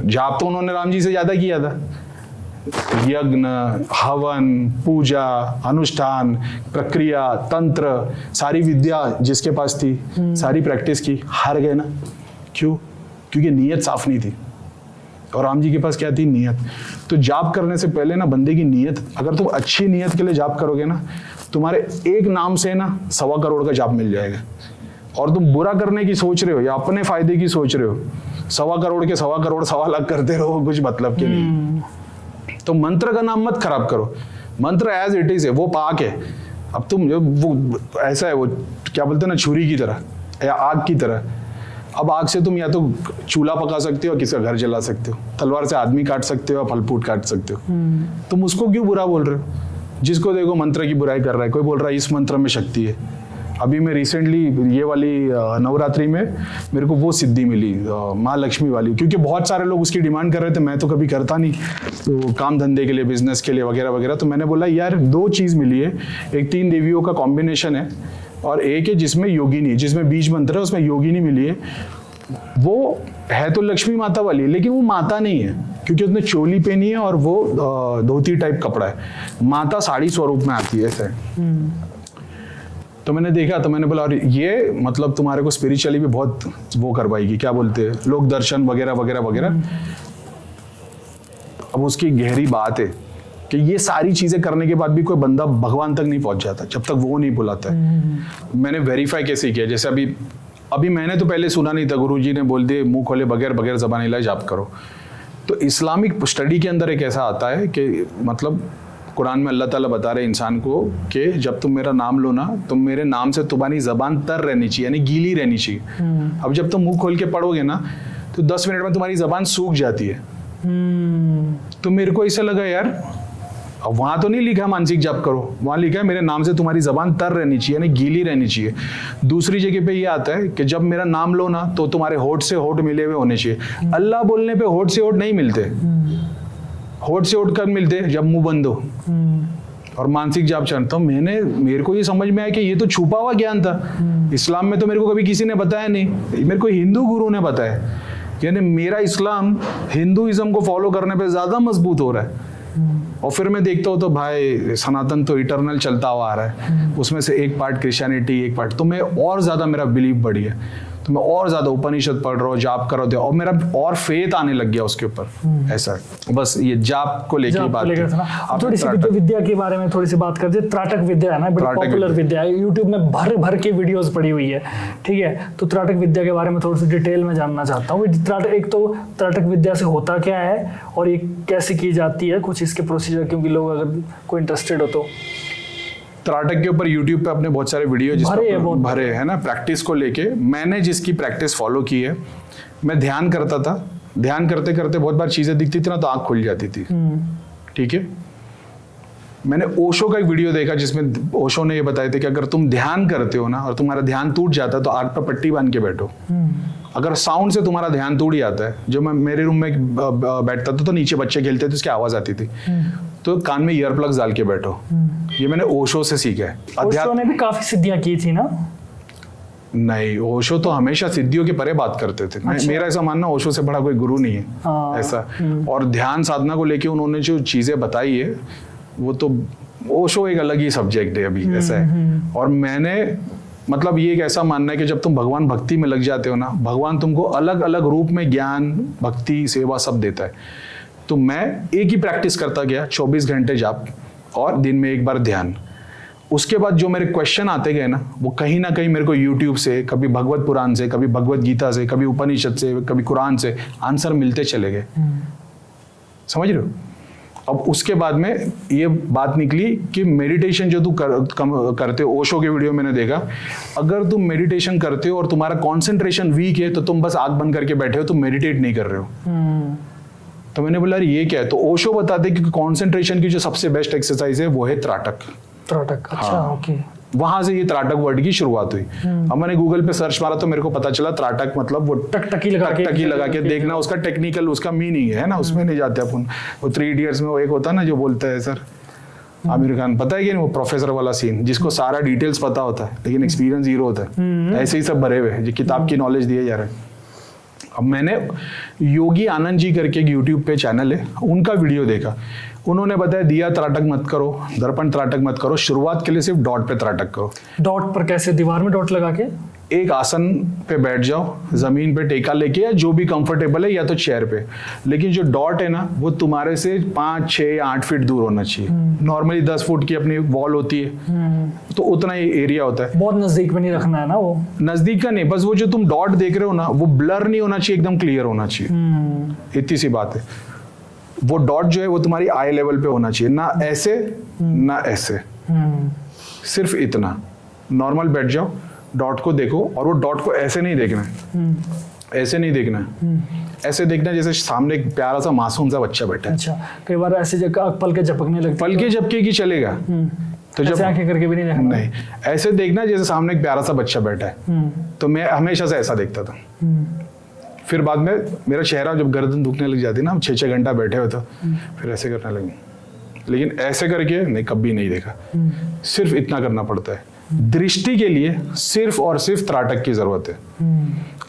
जाप तो उन्होंने राम जी से ज्यादा किया था। यज्ञ, हवन, पूजा, अनुष्ठान, प्रक्रिया, तंत्र, सारी विद्या जिसके पास थी, सारी प्रैक्टिस की, हार गए ना। क्यों? क्योंकि नीयत साफ नहीं थी। और राम जी के पास क्या थी? नीयत। तो जाप करने से पहले ना बंदे की नीयत, अगर तुम अच्छी नीयत के लिए जाप करोगे ना, तुम्हारे एक नाम से ना 1.25 करोड़ का जाप मिल जाएगा। और तुम बुरा करने की सोच रहे हो या अपने फायदे की सोच रहे हो, 1.25 करोड़ के 1.25 करोड़ 1.25 लाख करते रहो, कुछ मतलब के नहीं। तो मंत्र का नाम मत खराब करो, मंत्र एज इट इज है, वो पाक है। अब तुम वो ऐसा है, वो क्या बोलते हैं ना, छुरी की तरह या आग की तरह। अब आग से तुम या तो चूल्हा पका सकते हो, किसका घर जला सकते हो, तलवार से आदमी काट सकते हो, फल फूट काट सकते हो। तुम उसको क्यों बुरा बोल रहे हो? जिसको देखो मंत्र की बुराई कर रहा है, कोई बोल रहा है इस मंत्र में शक्ति है। अभी मैं रिसेंटली ये वाली नवरात्रि में मेरे को वो सिद्धि मिली माँ लक्ष्मी वाली, क्योंकि बहुत सारे लोग उसकी डिमांड कर रहे थे, मैं तो कभी करता नहीं, तो काम धंधे के लिए, बिजनेस के लिए वगैरह वगैरह। तो मैंने बोला यार 2 चीज़ मिली है, एक 3 देवियों का कॉम्बिनेशन है और एक है जिसमें योगिनी, जिसमें बीज मंत्र है उसमें योगिनी मिली है। वो है तो लक्ष्मी माता वाली, लेकिन वो माता नहीं है क्योंकि उसने चोली पहनी है और वो धोती टाइप कपड़ा है। माता साड़ी स्वरूप में आती है ऐसे। तो मैंने देखा, तो मैंने बोला और ये मतलब तुम्हारे को स्पिरिचुअली भी बहुत वो करवाएगी, क्या बोलते हैं लोक दर्शन वगैरह वगैरह वगैरह। अब उसकी गहरी बात है कि ये सारी चीजें करने के बाद भी कोई बंदा भगवान तक नहीं पहुंच जाता जब तक वो नहीं बुलाता है। मैंने वेरीफाई कैसे किया, जैसे अभी मैंने तो पहले सुना नहीं था, गुरुजी ने बोल दिए मुंह खोले बगैर ज़बान हिलाए जाप करो। तो इस्लामिक स्टडी के अंदर एक ऐसा आता है कि मतलब कुरान में अल्लाह ताला बता रहे इंसान को कि जब तुम मेरा नाम लो ना, तो मेरे नाम से तुम्हारी ज़बान तर रहनी चाहिए, यानी गीली रहनी चाहिए। अब जब तुम मुंह खोल के पढ़ोगे ना तो 10 मिनट में तुम्हारी ज़बान सूख जाती है। तो मेरे को ऐसा लगा यार, अब वहां तो नहीं लिखा मानसिक जाप करो, वहां लिखा है मेरे नाम से तुम्हारी जबान तर रहनी चाहिए, यानी गीली रहनी चाहिए। दूसरी जगह पे ये आता है कि जब मेरा नाम लो ना तो तुम्हारे होठ से होठ मिले हुए होने चाहिए। अल्लाह बोलने पे होठ से होठ नहीं मिलते, होठ से होठ कब मिलते, जब मुंह बंद हो और मानसिक जाप चलता हूँ। मेरे को ये समझ में आया कि ये तो छुपा हुआ ज्ञान था, इस्लाम में तो मेरे को कभी किसी ने बताया नहीं, मेरे को हिंदू गुरु ने बताया। यानी मेरा इस्लाम हिंदुइज्म को फॉलो करने पे ज्यादा मजबूत हो रहा है। और फिर मैं देखता हूँ तो भाई सनातन तो इटरनल चलता हुआ आ रहा है, उसमें से एक पार्ट क्रिश्चियनिटी, एक पार्ट, तो मैं और ज्यादा मेरा बिलीव बढ़ी है, तो मैं और ज्यादा उपनिषद पढ़ रहा हूँ, जाप कर रहा हूँ और मेरा और फेथ आने लग गया उसके ऊपर। ऐसा बस ये जाप को लेकर बात अब थोड़ी सी विद्या के बारे में थोड़ी सी बात कर दे। त्राटक विद्या है ना, बड़ी पॉपुलर विद्या है, यूट्यूब में भर भर के वीडियोस पड़ी हुई है, ठीक है। तो त्राटक विद्या के बारे में थोड़ी सी डिटेल में जानना चाहता हूँ। एक तो त्राटक विद्या से होता क्या है और ये कैसे की जाती है, कुछ इसके प्रोसीजर, क्योंकि लोग अगर कोई इंटरेस्टेड हो तो। त्राटक के ऊपर YouTube पे अपने बहुत सारे वीडियो भरे है ना, प्रैक्टिस को लेके। मैंने जिसकी प्रैक्टिस फॉलो की है, मैं ध्यान करता था, ध्यान करते करते बहुत बार चीजें दिखती थी ना तो आंख खुल जाती थी, ठीक है। मैंने ओशो का एक वीडियो देखा जिसमें ओशो ने ये बताया था कि अगर तुम ध्यान करते हो ना और तुम्हारा ध्यान टूट जाता है तो आंख पर पट्टी बांध के बैठो। अगर साउंड से तुम्हारा ध्यान टूट जाता है, जो मैं मेरे रूम में बैठता था तो नीचे बच्चे खेलते थे तो उसकी आवाज आती थी, तो कान में ईयर प्लग्स डाल के बैठो। ये मैंने ओशो से सीखा है। ओशो ने भी काफी सिद्धियां की थी ना? नहीं, ओशो तो हमेशा सिद्धियों के परे बात करते थे। अच्छा। मेरा ऐसा मानना ओशो से बड़ा कोई गुरु नहीं है ऐसा। और ध्यान साधना को लेके उन्होंने जो चीजें बताई है वो तो ओशो एक अलग ही सब्जेक्ट है अभी, ऐसा है। और मैंने मतलब ये एक ऐसा मानना है कि जब तुम भगवान भक्ति में लग जाते हो ना, भगवान तुमको अलग अलग रूप में ज्ञान, भक्ति, सेवा सब देता है। तो मैं एक ही प्रैक्टिस करता गया, 24 घंटे जाप और दिन में एक बार ध्यान। उसके बाद जो मेरे क्वेश्चन आते गए ना, वो कहीं ना कहीं मेरे को यूट्यूब से, कभी भगवत पुराण से, कभी भगवत गीता से, कभी उपनिषद से, कभी कुरान से आंसर मिलते चले गए। समझ रहे हो? अब उसके बाद में ये बात निकली कि मेडिटेशन जो तू करते हो, ओशो के वीडियो मैंने देखा, अगर तुम मेडिटेशन करते हो और तुम्हारा कंसंट्रेशन वीक है तो तुम बस आंख बंद करके बैठे हो, तुम मेडिटेट नहीं कर रहे हो। तो मैंने बोला ये क्या है? तो ओशो बताते कि कंसंट्रेशन की जो सबसे बेस्ट एक्सरसाइज है वो है त्राटक। अच्छा, हाँ। ओके। वहां से ये त्राटक वर्ड की शुरुआत हुई। अब मैंने गूगल पे सर्च मारा तो मेरे को पता चला त्राटक मतलब वो टकटकी लगा के देखना, उसका टेक्निकल उसका मीनिंग है ना, उसमें नहीं जाते अपन। वो 3 इडियट्स में वो एक होता है ना जो बोलता है सर आमिर खान, पता है कि नहीं, वो प्रोफेसर वाला सीन जिसको सारा डिटेल्स पता होता है लेकिन एक्सपीरियंस 0 होता है। ऐसे ही सब भरे हुए जो किताब की नॉलेज दिए जा रहे हैं। अब मैंने योगी आनंद जी करके एक यूट्यूब पे चैनल है, उनका वीडियो देखा। उन्होंने बताया दिया त्राटक मत करो, दर्पण त्राटक मत करो, शुरुआत के लिए सिर्फ डॉट पे त्राटक करो। डॉट पर कैसे? दीवार में डॉट लगा के एक आसन पे बैठ जाओ, जमीन पे टेका लेके, या जो भी कंफर्टेबल है, या तो चेयर पे। लेकिन जो डॉट है ना वो तुम्हारे से 5, 6 या 8 फीट दूर होना चाहिए। नॉर्मली 10 फुट की अपनी वॉल होती है तो उतना ही एरिया होता है। बहुत नजदीक में नहीं रखना है ना, वो नजदीक का नहीं, बस वो जो तुम डॉट देख रहे हो ना वो ब्लर नहीं होना चाहिए, एकदम क्लियर होना चाहिए। इतनी सी बात है। वो डॉट जो है वो तुम्हारी आई लेवल पे होना चाहिए, ना ऐसे ना ऐसे, सिर्फ इतना। नॉर्मल बैठ जाओ, डॉट को देखो, और वो डॉट को ऐसे नहीं देखना है, ऐसे नहीं देखना है, ऐसे देखना है जैसे सामने एक प्यारा सा मासूम सा बच्चा बैठा है। अच्छा, कई बार ऐसी जगह पल के झपकने लगते, पल के झपके की चलेगा, तो ऐसे आंखें करके भी नहीं देखना। नहीं, ऐसे देखना जैसे सामने एक प्यारा सा बच्चा बैठा है। तो मैं हमेशा से ऐसा देखता था। फिर बाद में मेरा चेहरा जब गर्दन दुखने लग जाती ना, हम 6-6 घंटा बैठे हुए तो फिर ऐसे करने लगे, लेकिन ऐसे करके नहीं, कभी नहीं देखा। सिर्फ इतना करना पड़ता है। दृष्टि के लिए सिर्फ और सिर्फ त्राटक की जरूरत है।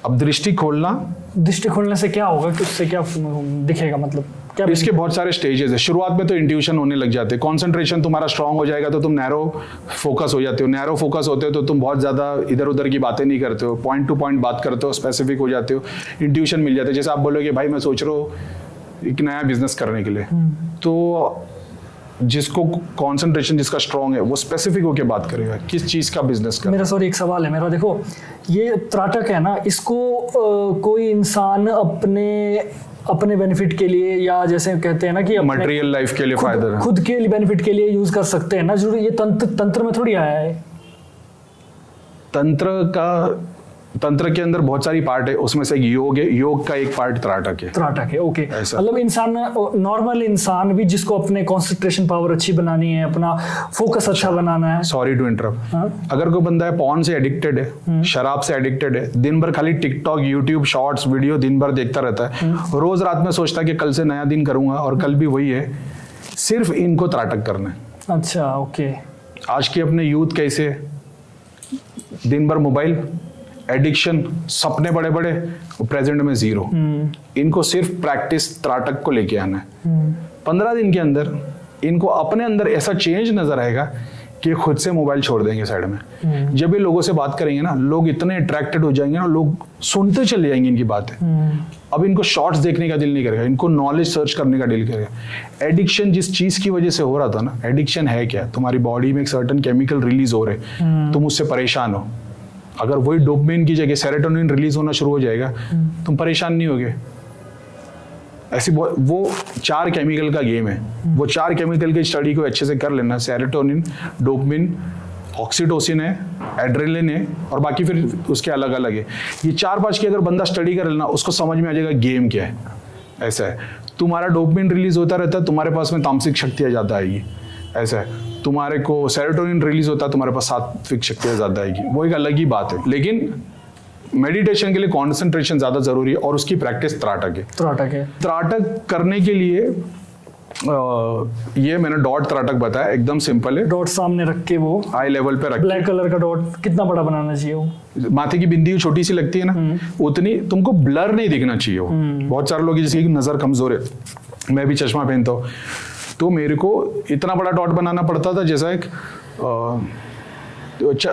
अब दृष्टि खोलने से क्या होगा कि उससे क्या दिखेगा, मतलब क्या? इसके बहुत सारे स्टेजेस है। शुरुआत में तो इंट्यूशन होने लग जाते हैं, कंसंट्रेशन तुम्हारा स्ट्रांग हो जाएगा तो तुम नैरो फोकस हो जाते हो। नैरो फोकस होते हो तो तुम बहुत ज्यादा इधर उधर की बातें नहीं करते हो, पॉइंट टू पॉइंट बात करते हो, स्पेसिफिक हो जाते हो, इंट्यूशन मिल जाते है। जैसे आप बोलोगे भाई मैं सोच रहा हूँ एक नया बिजनेस करने के लिए, तो जिसको कंसंट्रेशन जिसका स्ट्रांग है वो स्पेसिफिक होकर बात करेगा किस चीज का बिजनेस करना। मेरा सॉरी एक सवाल है मेरा, देखो ये त्राटक है ना, इसको कोई इंसान अपने बेनिफिट के लिए, या जैसे कहते हैं ना कि मटेरियल लाइफ के लिए फायदा, खुद के बेनिफिट के लिए यूज कर सकते हैं ना, जरूरी ये तंत्र में थोड़ी आया है। तंत्र के अंदर बहुत सारी पार्ट है, उसमें से योग है, योग का एक पार्ट त्राटक है, ओके। मतलब इंसान, नॉर्मल इंसान भी जिसको अपने कंसंट्रेशन पावर अच्छी बनानी है, अपना फोकस अच्छा बनाना है। सॉरी टू इंटरप्ट, अगर कोई बंदा है पॉर्न से एडिक्टेड है, शराब से एडिक्टेड है, दिन भर खाली टिकटॉक, यूट्यूब शॉर्ट्स वीडियो दिन भर देखता रहता है, रोज रात में सोचता है कि कल से नया दिन करूंगा और कल भी वही है, सिर्फ इनको त्राटक करना है। अच्छा, ओके। आज के अपने यूथ कैसे दिन भर मोबाइल एडिक्शन, सपने बड़े बड़े, प्रेजेंट में जीरो। इनको सिर्फ प्रैक्टिस त्राटक को लेके आना है। 15 दिन के अंदर इनको अपने अंदर ऐसा चेंज नजर आएगा कि खुद से मोबाइल छोड़ देंगे साइड में। जब ये लोगों से बात करेंगे ना, लोग इतने अट्रैक्टेड हो जाएंगे ना, लोग सुनते चले जाएंगे इनकी बातें। अब इनको शॉर्ट्स देखने का दिल नहीं करेगा, इनको नॉलेज सर्च करने का दिल करेगा। एडिक्शन जिस चीज की वजह से हो रहा था ना, एडिक्शन है क्या? तुम्हारी बॉडी में एक सर्टेन केमिकल रिलीज हो रहे, तुम उससे परेशान हो। अगर वही डोपामिन की जगह सेरोटोनिन रिलीज होना शुरू हो जाएगा, तुम परेशान नहीं होगे। ऐसी वो 4 केमिकल का गेम है। वो 4 केमिकल की स्टडी को अच्छे से कर लेना, सेरोटोनिन, डोपामिन, ऑक्सीटोसिन है, एड्रेनलिन है, और बाकी फिर उसके अलग अलग है। ये 4-5 की अगर बंदा स्टडी कर लेना, उसको समझ में आ जाएगा गेम क्या है। ऐसा है, तुम्हारा डोपामिन रिलीज होता रहता है, तुम्हारे पास में तामसिक शक्तियां ज्यादा आएगी। ऐसा है, तुम्हारे को सेरोटोनिन रिलीज होता है, तुम्हारे पास सात्विक शक्तियां ज्यादा आएगी। वो एक अलग ही बात है। लेकिन मेडिटेशन के लिए कंसंट्रेशन ज्यादा जरूरी है, और उसकी प्रैक्टिस त्राटक है। त्राटक करने के लिए ये मैंने डॉट त्राटक बताया, एकदम सिंपल है। डॉट सामने रख के, वो आई लेवल पे रख, ब्लैक कलर का डॉट कितना बड़ा बनाना चाहिए? वो माथे की बिंदी छोटी सी लगती है ना, उतनी तुमको ब्लर नहीं दिखना चाहिए। वो बहुत सारे लोग जैसे नजर कमजोर है, मैं भी चश्मा पहनता हूँ, तो मेरे को इतना बड़ा डॉट बनाना पड़ता था, जैसा एक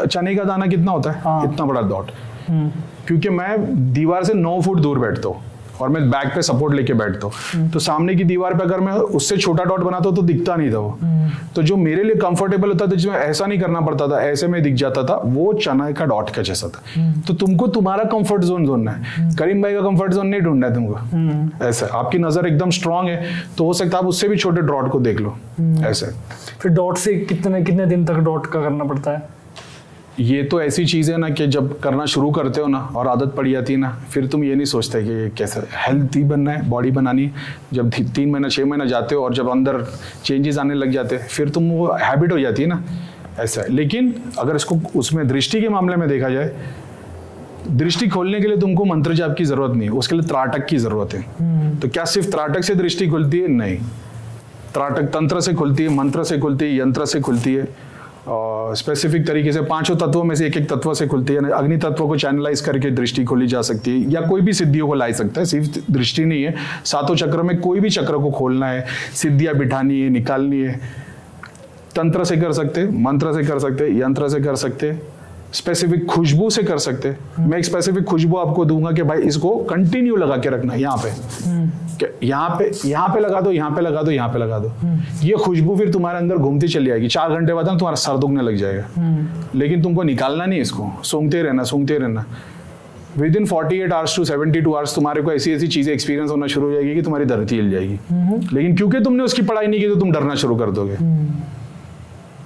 चने का दाना कितना होता है, इतना बड़ा डॉट। क्योंकि मैं दीवार से 9 फुट दूर बैठता हूँ और मैं बैक पे सपोर्ट लेके बैठता हूँ, तो सामने की दीवार पे अगर मैं उससे छोटा डॉट बनाता हूँ तो दिखता नहीं था वो। तो जो मेरे लिए कंफर्टेबल होता था, जिसमें ऐसा नहीं करना पड़ता था, ऐसे में दिख जाता था, वो चना का डॉट का जैसा था। तो तुमको तुम्हारा कंफर्ट जोन ढूंढना है, करीम भाई का कंफर्ट जोन नहीं ढूंढना है तुमको। ऐसा आपकी नजर एकदम स्ट्रांग है तो हो सकता है आप उससे भी छोटे डॉट को देख लो। ऐसे फिर डॉट से कितने दिन तक डॉट का करना पड़ता है? ये तो ऐसी चीज़ है ना कि जब करना शुरू करते हो ना और आदत पड़ जाती है ना, फिर तुम ये नहीं सोचते कि कैसा हेल्थी बनना है, बॉडी बनानी है। जब 3 महीना 6 महीना जाते हो और जब अंदर चेंजेस आने लग जाते हैं, फिर तुम वो हैबिट हो जाती है ना, ऐसा है। लेकिन अगर इसको उसमें दृष्टि के मामले में देखा जाए, दृष्टि खोलने के लिए तुमको मंत्र जाप की जरूरत नहीं है, उसके लिए त्राटक की जरूरत है। तो क्या सिर्फ त्राटक से दृष्टि खुलती है? नहीं, त्राटक तंत्र से खुलती है, मंत्र से खुलती है, यंत्र से खुलती है, स्पेसिफिक तरीके से 5 तत्वों में से एक तत्व से खुलती है। अग्नि तत्व को चैनलाइज करके दृष्टि खोली जा सकती है, या कोई भी सिद्धियों को ला सकता है, सिर्फ दृष्टि नहीं है। 7 चक्र में कोई भी चक्र को खोलना है, सिद्धियां बिठानी है, निकालनी है, तंत्र से कर सकते, मंत्र से कर सकते, यंत्र से कर सकते, स्पेसिफिक खुशबू से कर सकते। मैं एक स्पेसिफिक खुशबू आपको दूंगा कि भाई इसको कंटिन्यू लगा के रखना, यहाँ पे लगा दो, यहाँ पे लगा दो, यहाँ पे लगा दो। ये खुशबू फिर तुम्हारे अंदर घूमती चली जाएगी। 4 घंटे बाद तुम्हारा सर दुखने लग जाएगा, लेकिन तुमको निकालना नहीं, इसको सूंघते रहना। Within 48 hours to 72 hours तुम्हारे को ऐसी चीजें एक्सपीरियंस होना शुरू हो जाएगी कि तुम्हारी धरती हिल जाएगी। लेकिन क्योंकि तुमने उसकी पढ़ाई नहीं की तो तुम डरना शुरू कर दोगे।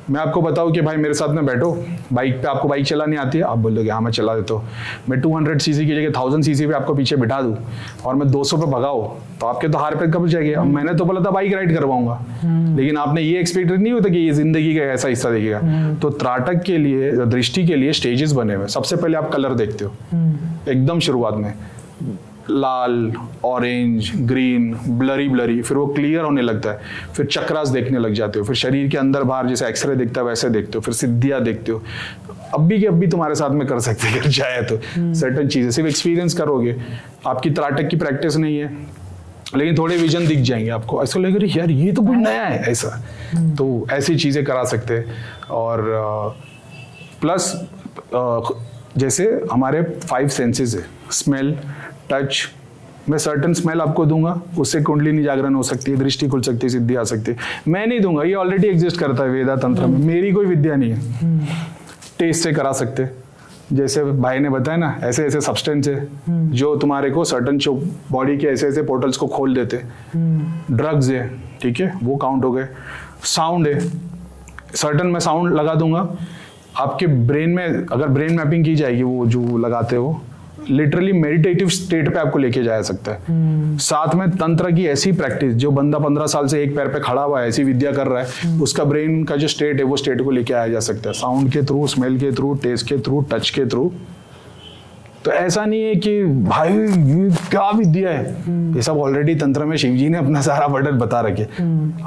मैं आपको बताऊं कि भाई मेरे साथ में बैठो, बाइक पे आपको बाइक चलानी आती है, आप बोलोगे हाँ मैं चला देता हूँ। मैं 200 सीसी की जगह 1000 सीसी पे आपको पीछे बिठा दूँ और मैं 200 पे भगाऊँ तो आपके तो हार पे कब जाएगी। अब मैंने तो बोला था बाइक राइड करवाऊंगा, लेकिन आपने ये एक्सपेक्ट नहीं होता कि ये जिंदगी का ऐसा हिस्सा देखेगा। तो त्राटक के लिए, दृष्टि के लिए स्टेजेस बने हुए। सबसे पहले आप कलर देखते हो एकदम शुरुआत में, लाल, ऑरेंज, ग्रीन, ब्लरी, फिर वो क्लियर होने लगता है, फिर चक्रास देखने लग जाते हो, फिर शरीर के अंदर बाहर जैसे एक्सरे दिखता है वैसे देखते हो, फिर सिद्धियां देखते हो। अभी के अभी तुम्हारे साथ में कर सकते हैं, चाहे तो सर्टन चीजें सिर्फ एक्सपीरियंस करोगे, आपकी त्राटक की प्रैक्टिस नहीं है, लेकिन थोड़े विजन दिख जाएंगे आपको, ऐसा लगेगा यार ये तो कुछ नया है ऐसा। तो ऐसी चीजें करा सकते हैं। और प्लस जैसे हमारे 5 सेंसेस है, स्मेल, टच, मैं सर्टन स्मेल आपको दूंगा, उससे कुंडलिनी जागरण हो सकती है, दृष्टि खुल सकती है, सिद्धि आ सकती है। मैं नहीं दूंगा, ये ऑलरेडी एग्जिस्ट करता है वेदा तंत्र में, मेरी कोई विद्या नहीं है। टेस्ट से करा सकते, जैसे भाई ने बताया ना, ऐसे ऐसे सब्सटेंस है जो तुम्हारे को सर्टन बॉडी के ऐसे ऐसे पोर्टल्स को खोल देते। ड्रग्स है, ठीक है, वो काउंट हो गए। साउंड है, सर्टन मैं साउंड लगा दूंगा आपके ब्रेन में, अगर ब्रेन मैपिंग की जाएगी, वो जो लगाते हो लिटरली मेडिटेटिव स्टेट पे आपको लेके जाया सकता है। साथ में तंत्र की ऐसी प्रैक्टिस, जो बंदा 15 साल से एक पैर पे खड़ा हुआ है, ऐसी विद्या कर रहा है, उसका ब्रेन का जो स्टेट है वो स्टेट को लेके आया जा सकता है, साउंड के थ्रू, स्मेल के थ्रू, टेस्ट के थ्रू, टच के थ्रू। तो ऐसा नहीं है कि भाई ये क्या विद्या है, ये सब ऑलरेडी तंत्र में शिवजी ने अपना सारा बटन बता रखे,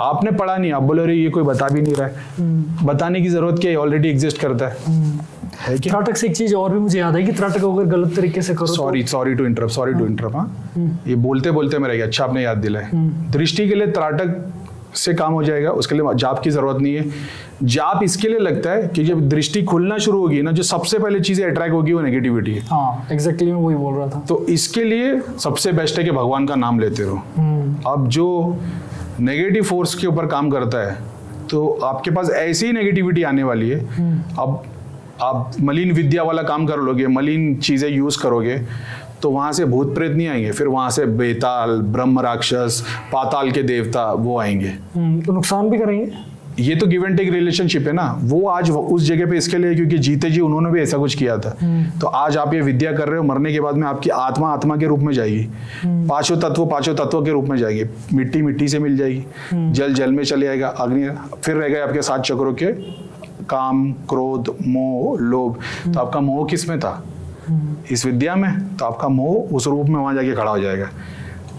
आपने पढ़ा नहीं, आप बोले अरे ये कोई बता भी नहीं रहा है। बताने की जरूरत क्या है, ऑलरेडी एग्जिस्ट करता है। त्राटक से एक चीज और भी मुझे याद है कि त्राटक अगर गलत तरीके से करो, सॉरी टू इंटरप्ट। हाँ, ये बोलते बोलते मेरा अच्छा आपने याद दिलाया। दृष्टि के लिए त्राटक से काम हो जाएगा, उसके लिए जाप की जरूरत नहीं है। जाप इसके लिए लगता है कि जब दृष्टि खुलना शुरू होगी ना, जो सबसे पहले चीजें अट्रैक्ट होगी वो नेगेटिविटी है। हाँ एग्जैक्टली, मैं वही बोल रहा था। तो इसके लिए सबसे बेस्ट है कि भगवान का नाम लेते रहो। अब जो नेगेटिव फोर्स के ऊपर काम करता है, तो आपके पास ऐसी नेगेटिविटी आने वाली है। अब आप मलिन विद्या वाला काम कर लोगे, मलिन चीजें यूज करोगे, तो वहां से भूत प्रेत नहीं आएंगे, फिर वहां से बेताल, ब्रह्म राक्षस, पाताल के देवता वो आएंगे, तो नुकसान भी करेंगे। ये तो गिव एंड टेक रिलेशनशिप है ना। वो आज उस जगह पे इसके लिए क्योंकि जीते जी उन्होंने भी ऐसा कुछ किया था। तो आज आप ये विद्या कर रहे हो, मरने के बाद में आपकी आत्मा के रूप में जाएगी, पांचों तत्व के रूप में जाएगी। मिट्टी से मिल जाएगी, जल में चले जाएगा, अग्नि फिर रह गए आपके 7 चक्रों के, काम, क्रोध, मोह, लोभ। तो आपका मोह किस में था? इस विद्या में। तो आपका मोह उस रूप में वहां जाके खड़ा हो जाएगा।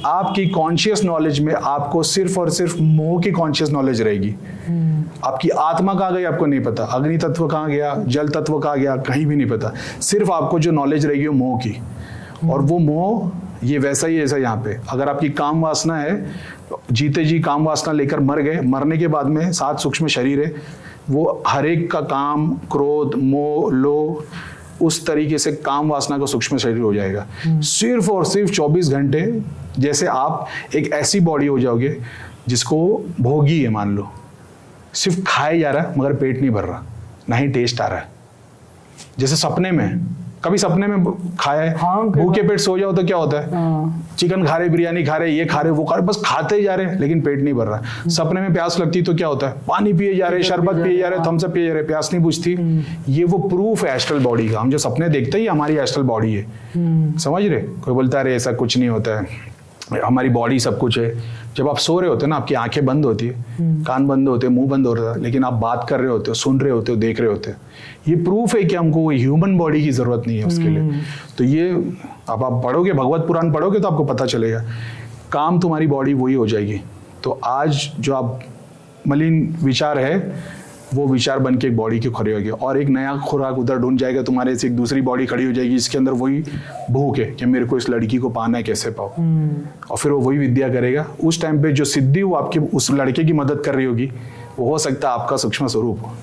आपकी कॉन्शियस नॉलेज में आपको सिर्फ और सिर्फ मोह की कॉन्शियस नॉलेज रहेगी। आपकी आत्मा कहाँ गई आपको नहीं पता, अग्नि तत्व कहाँ गया, जल तत्व कहाँ गया, कहीं भी नहीं पता। सिर्फ आपको जो नॉलेज रहेगी वो मोह की। और वो मोह ये वैसा ही ऐसा यहाँ पे, अगर आपकी काम वासना है, जीते जी काम वासना लेकर मर गए, मरने के बाद में 7 सूक्ष्म शरीर है, वो हर एक का काम, क्रोध, मोह, लोभ, उस तरीके से काम वासना का सूक्ष्म शरीर हो जाएगा। सिर्फ और सिर्फ 24 घंटे। जैसे आप एक ऐसी बॉडी हो जाओगे जिसको भोगी है, मान लो, सिर्फ खाए जा रहा है मगर पेट नहीं भर रहा, ना ही टेस्ट आ रहा है। जैसे सपने में, कभी सपने में खाया है? हाँ, भूखे पेट सो जाओ तो क्या होता है? चिकन खा रहे, बिरयानी खा रहे, ये खा रहे, वो खा रहे, बस खाते ही जा रहे, लेकिन पेट नहीं भर रहा। सपने में प्यास लगती तो क्या होता है? पानी पिए जा रहे, शरबत पिए जा रहे, थम्स अप पिए जा रहे, प्यास नहीं बुझती। ये वो प्रूफ है एस्ट्रल बॉडी का। हम जो सपने देखते ही हमारी एस्ट्रल बॉडी है, समझ रहे? कोई बोलता है ऐसा कुछ नहीं होता है, हमारी बॉडी सब कुछ है। जब आप सो रहे होते हो ना, आपकी आंखें बंद होती है, कान बंद होते हैं, मुंह बंद होता है, लेकिन आप बात कर रहे होते हो, सुन रहे होते हो, देख रहे होते हो। ये प्रूफ है कि हमको ह्यूमन बॉडी की जरूरत नहीं है उसके लिए। तो ये अब आप पढ़ोगे, भगवत पुराण पढ़ोगे तो आपको पता चलेगा, काम तुम्हारी बॉडी वही हो जाएगी। तो आज जो आप मलिन विचार है, वो विचार बन के एक बॉडी के खड़े होगी, और एक नया खुराक उधर ढूंढ जाएगा तुम्हारे से, एक दूसरी बॉडी खड़ी हो जाएगी जिसके अंदर वही भूख है कि मेरे को इस लड़की को पाना है, कैसे पाओ। और फिर वो वही विद्या करेगा। उस टाइम पे जो सिद्धि वो आपके उस लड़के की मदद कर रही होगी, वो हो सकता है आपका सूक्ष्म स्वरूप हो।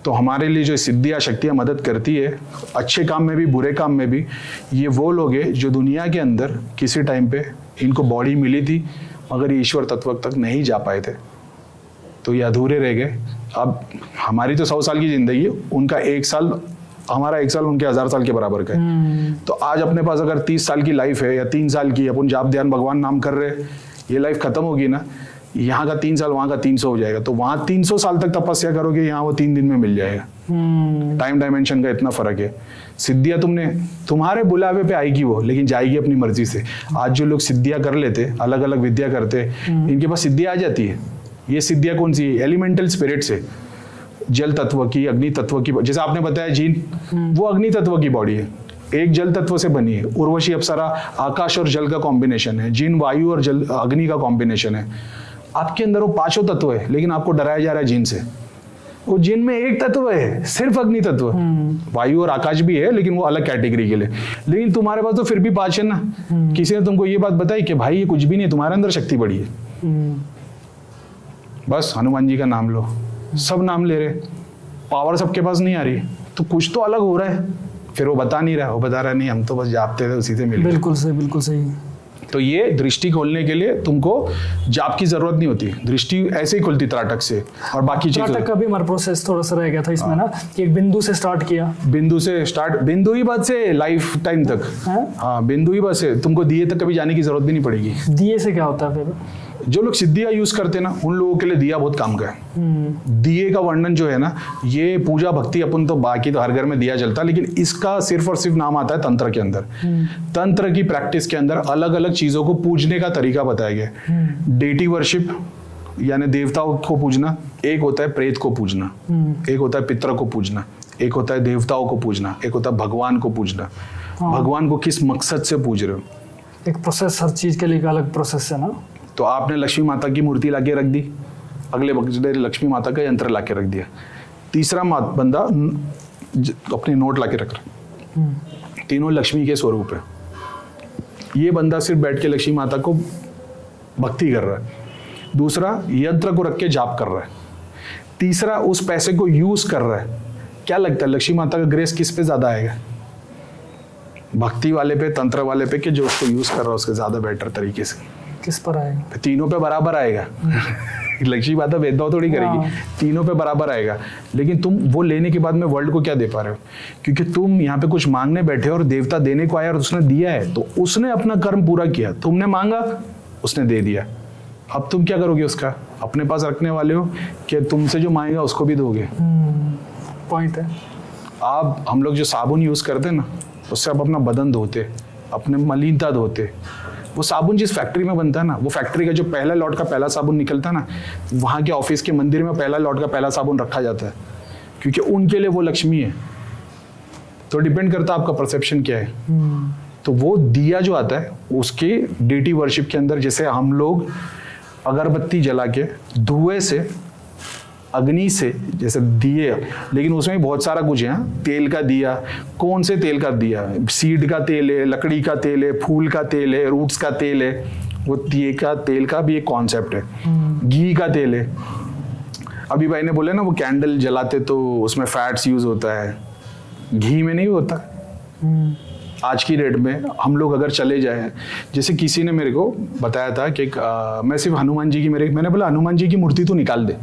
तो हमारे लिए जो सिद्धियाँ शक्तियाँ मदद करती है, अच्छे काम में भी बुरे काम में भी, ये वो लोग हैं जो दुनिया के अंदर किसी टाइम पे इनको बॉडी मिली थी मगर ये ईश्वर तत्व तक नहीं जा पाए थे, तो ये अधूरे रह गए। अब हमारी तो 100 साल की जिंदगी है, उनका 1 साल, हमारा 1 साल उनके 1000 साल के बराबर का है। तो आज अपने पास अगर 30 साल की लाइफ है या 3 साल की, अपन जाप ध्यान भगवान नाम कर रहे, ये लाइफ खत्म होगी ना, यहाँ का 3 साल वहाँ का 300 हो जाएगा, तो वहाँ 300 साल तक तपस्या करोगे, यहाँ वो 3 दिन में मिल जाएगा। टाइम डायमेंशन का इतना फर्क है। सिद्धियां तुम्हारे बुलावे पे आएगी वो, लेकिन जाएगी अपनी मर्जी से। आज जो लोग सिद्धियां कर लेते, अलग अलग विद्या करते, इनके पास सिद्धियां आ जाती है। ये सिद्धियां कौन सी है? एलिमेंटल स्पिरिट से, जल तत्व की, अग्नि तत्व की। जैसे आपने बताया जीन, वो अग्नि तत्व की बॉडी है, एक जल तत्व से बनी है। उर्वशी अप्सरा आकाश और जल का कॉम्बिनेशन है। जीन वायु और जल अग्नि का कॉम्बिनेशन है। आपके अंदर वो 5 तत्व है, लेकिन आपको डराया जा रहा है जीन से। वो जीन में एक तत्व है, सिर्फ अग्नि तत्व। वायु और आकाश भी है, लेकिन वो अलग कैटेगरी के लिए। लेकिन तुम्हारे पास तो फिर भी 5 है ना। किसी ने तुमको ये बात बताई कि भाई ये कुछ भी नहीं, तुम्हारे अंदर शक्ति बड़ी है। बस हनुमान जी का नाम लो, सब नाम ले रहे, पावर सबके पास नहीं आ रही, तो कुछ तो अलग हो रहा है। फिर वो बता नहीं रहा, वो बता रहा नहीं, हम तो बस जापते थे, उसी से मिल गए। बिल्कुल सही, बिल्कुल सही। तो ये दृष्टि खोलने के लिए तुमको जाप की जरूरत नहीं होती, दृष्टि ऐसे ही खुलती त्राटक से। और बाकी चीजें, त्राटक का भी हमारा प्रोसेस थोड़ा सा रह गया था इसमें ना, कि एक बिंदु से स्टार्ट किया, बिंदु से स्टार्ट, बिंदु ही बस है लाइफ टाइम तक। हाँ, बिंदु ही बस है, तुमको दिए तक कभी जाने की जरूरत भी नहीं पड़ेगी। दिए से क्या होता है फिर? जो लोग सिद्धियां यूज करते हैं ना, उन लोगों के लिए दिया बहुत काम का है। दिए का वर्णन जो है ना, ये पूजा भक्ति अपन तो बाकी तो हर घर में दिया जलता है, लेकिन इसका सिर्फ और सिर्फ नाम आता है तंत्र के अंदर। तंत्र की प्रैक्टिस के अंदर अलग अलग चीजों को पूजने का तरीका बताया गया। डेटी वर्शिप यानी देवताओं को पूजना, एक होता है प्रेत को पूजना, एक होता है पितर को पूजना, एक होता है देवताओं को पूजना, एक होता है भगवान को पूजना। भगवान को किस मकसद से पूज रहे हो? एक प्रोसेस, हर चीज के लिए एक अलग प्रोसेस है ना। तो आपने लक्ष्मी माता की मूर्ति लाके रख दी, अगले वक्त लक्ष्मी माता का यंत्र लाके रख दिया, तीसरा बंदा अपनी नोट लाके रख रहा, तीनों लक्ष्मी के स्वरूप है। ये बंदा सिर्फ बैठ के लक्ष्मी माता को भक्ति कर रहा है, दूसरा यंत्र को रख के जाप कर रहा है, तीसरा उस पैसे को यूज कर रहा है। क्या लगता है लक्ष्मी माता का ग्रेस किस पे ज्यादा आएगा? भक्ति वाले पे, तंत्र वाले पे, कि जो उसको यूज कर रहा है उसके ज्यादा बेटर तरीके से? किस पर आएगा? तीनों पे बराबर आएगा। लक्ष्मी माता भेदभाव थोड़ी करेगी, तीनों पे बराबर आएगा। लेकिन तुम वो लेने के बाद में वर्ल्ड को क्या दे पा रहे हो? क्योंकि तुम यहाँ पे कुछ मांगने बैठे हो और देवता देने को आया और उसने दिया है, तो उसने अपना कर्म पूरा किया। तुमने मांगा, उसने दे दिया। अब तुम क्या करोगे उसका? अपने पास रखने वाले हो कि तुमसे जो मांगेगा उसको भी दोगे? पॉइंट है। आप, हम लोग जो साबुन यूज करते हैं ना, उससे आप अपना बदन धोते, अपने मलिनता धोते। वो साबुन जिस फैक्ट्री में बनता है ना, वो फैक्ट्री का जो पहला लॉट का पहला साबुन निकलता है ना, वहाँ के ऑफिस के मंदिर में पहला लॉट का पहला साबुन रखा जाता है, क्योंकि उनके लिए वो लक्ष्मी है। तो डिपेंड करता है आपका परसेप्शन क्या है। तो वो दिया जो आता है उसके डेटी वर्शिप के अंदर, जैसे हम लोग अगरबत्ती जला के धुएं से, अग्नि से, जैसे दिए, लेकिन उसमें बहुत सारा कुछ है। तेल का दिया, कौन से तेल का दिया? सीड का तेल है, लकड़ी का तेल है, फूल का तेल है, रूट्स का तेल है। वो दिए का तेल का भी एक कॉन्सेप्ट है। घी का तेल है। अभी भाई ने बोले ना, वो कैंडल जलाते तो उसमें फैट्स यूज होता है, घी में नहीं होता। आज की डेट में हम लोग अगर चले जाए, जैसे किसी ने मेरे को बताया था कि मैं सिर्फ हनुमान जी की, मैंने बोला हनुमान जी की मूर्ति तो निकाल दे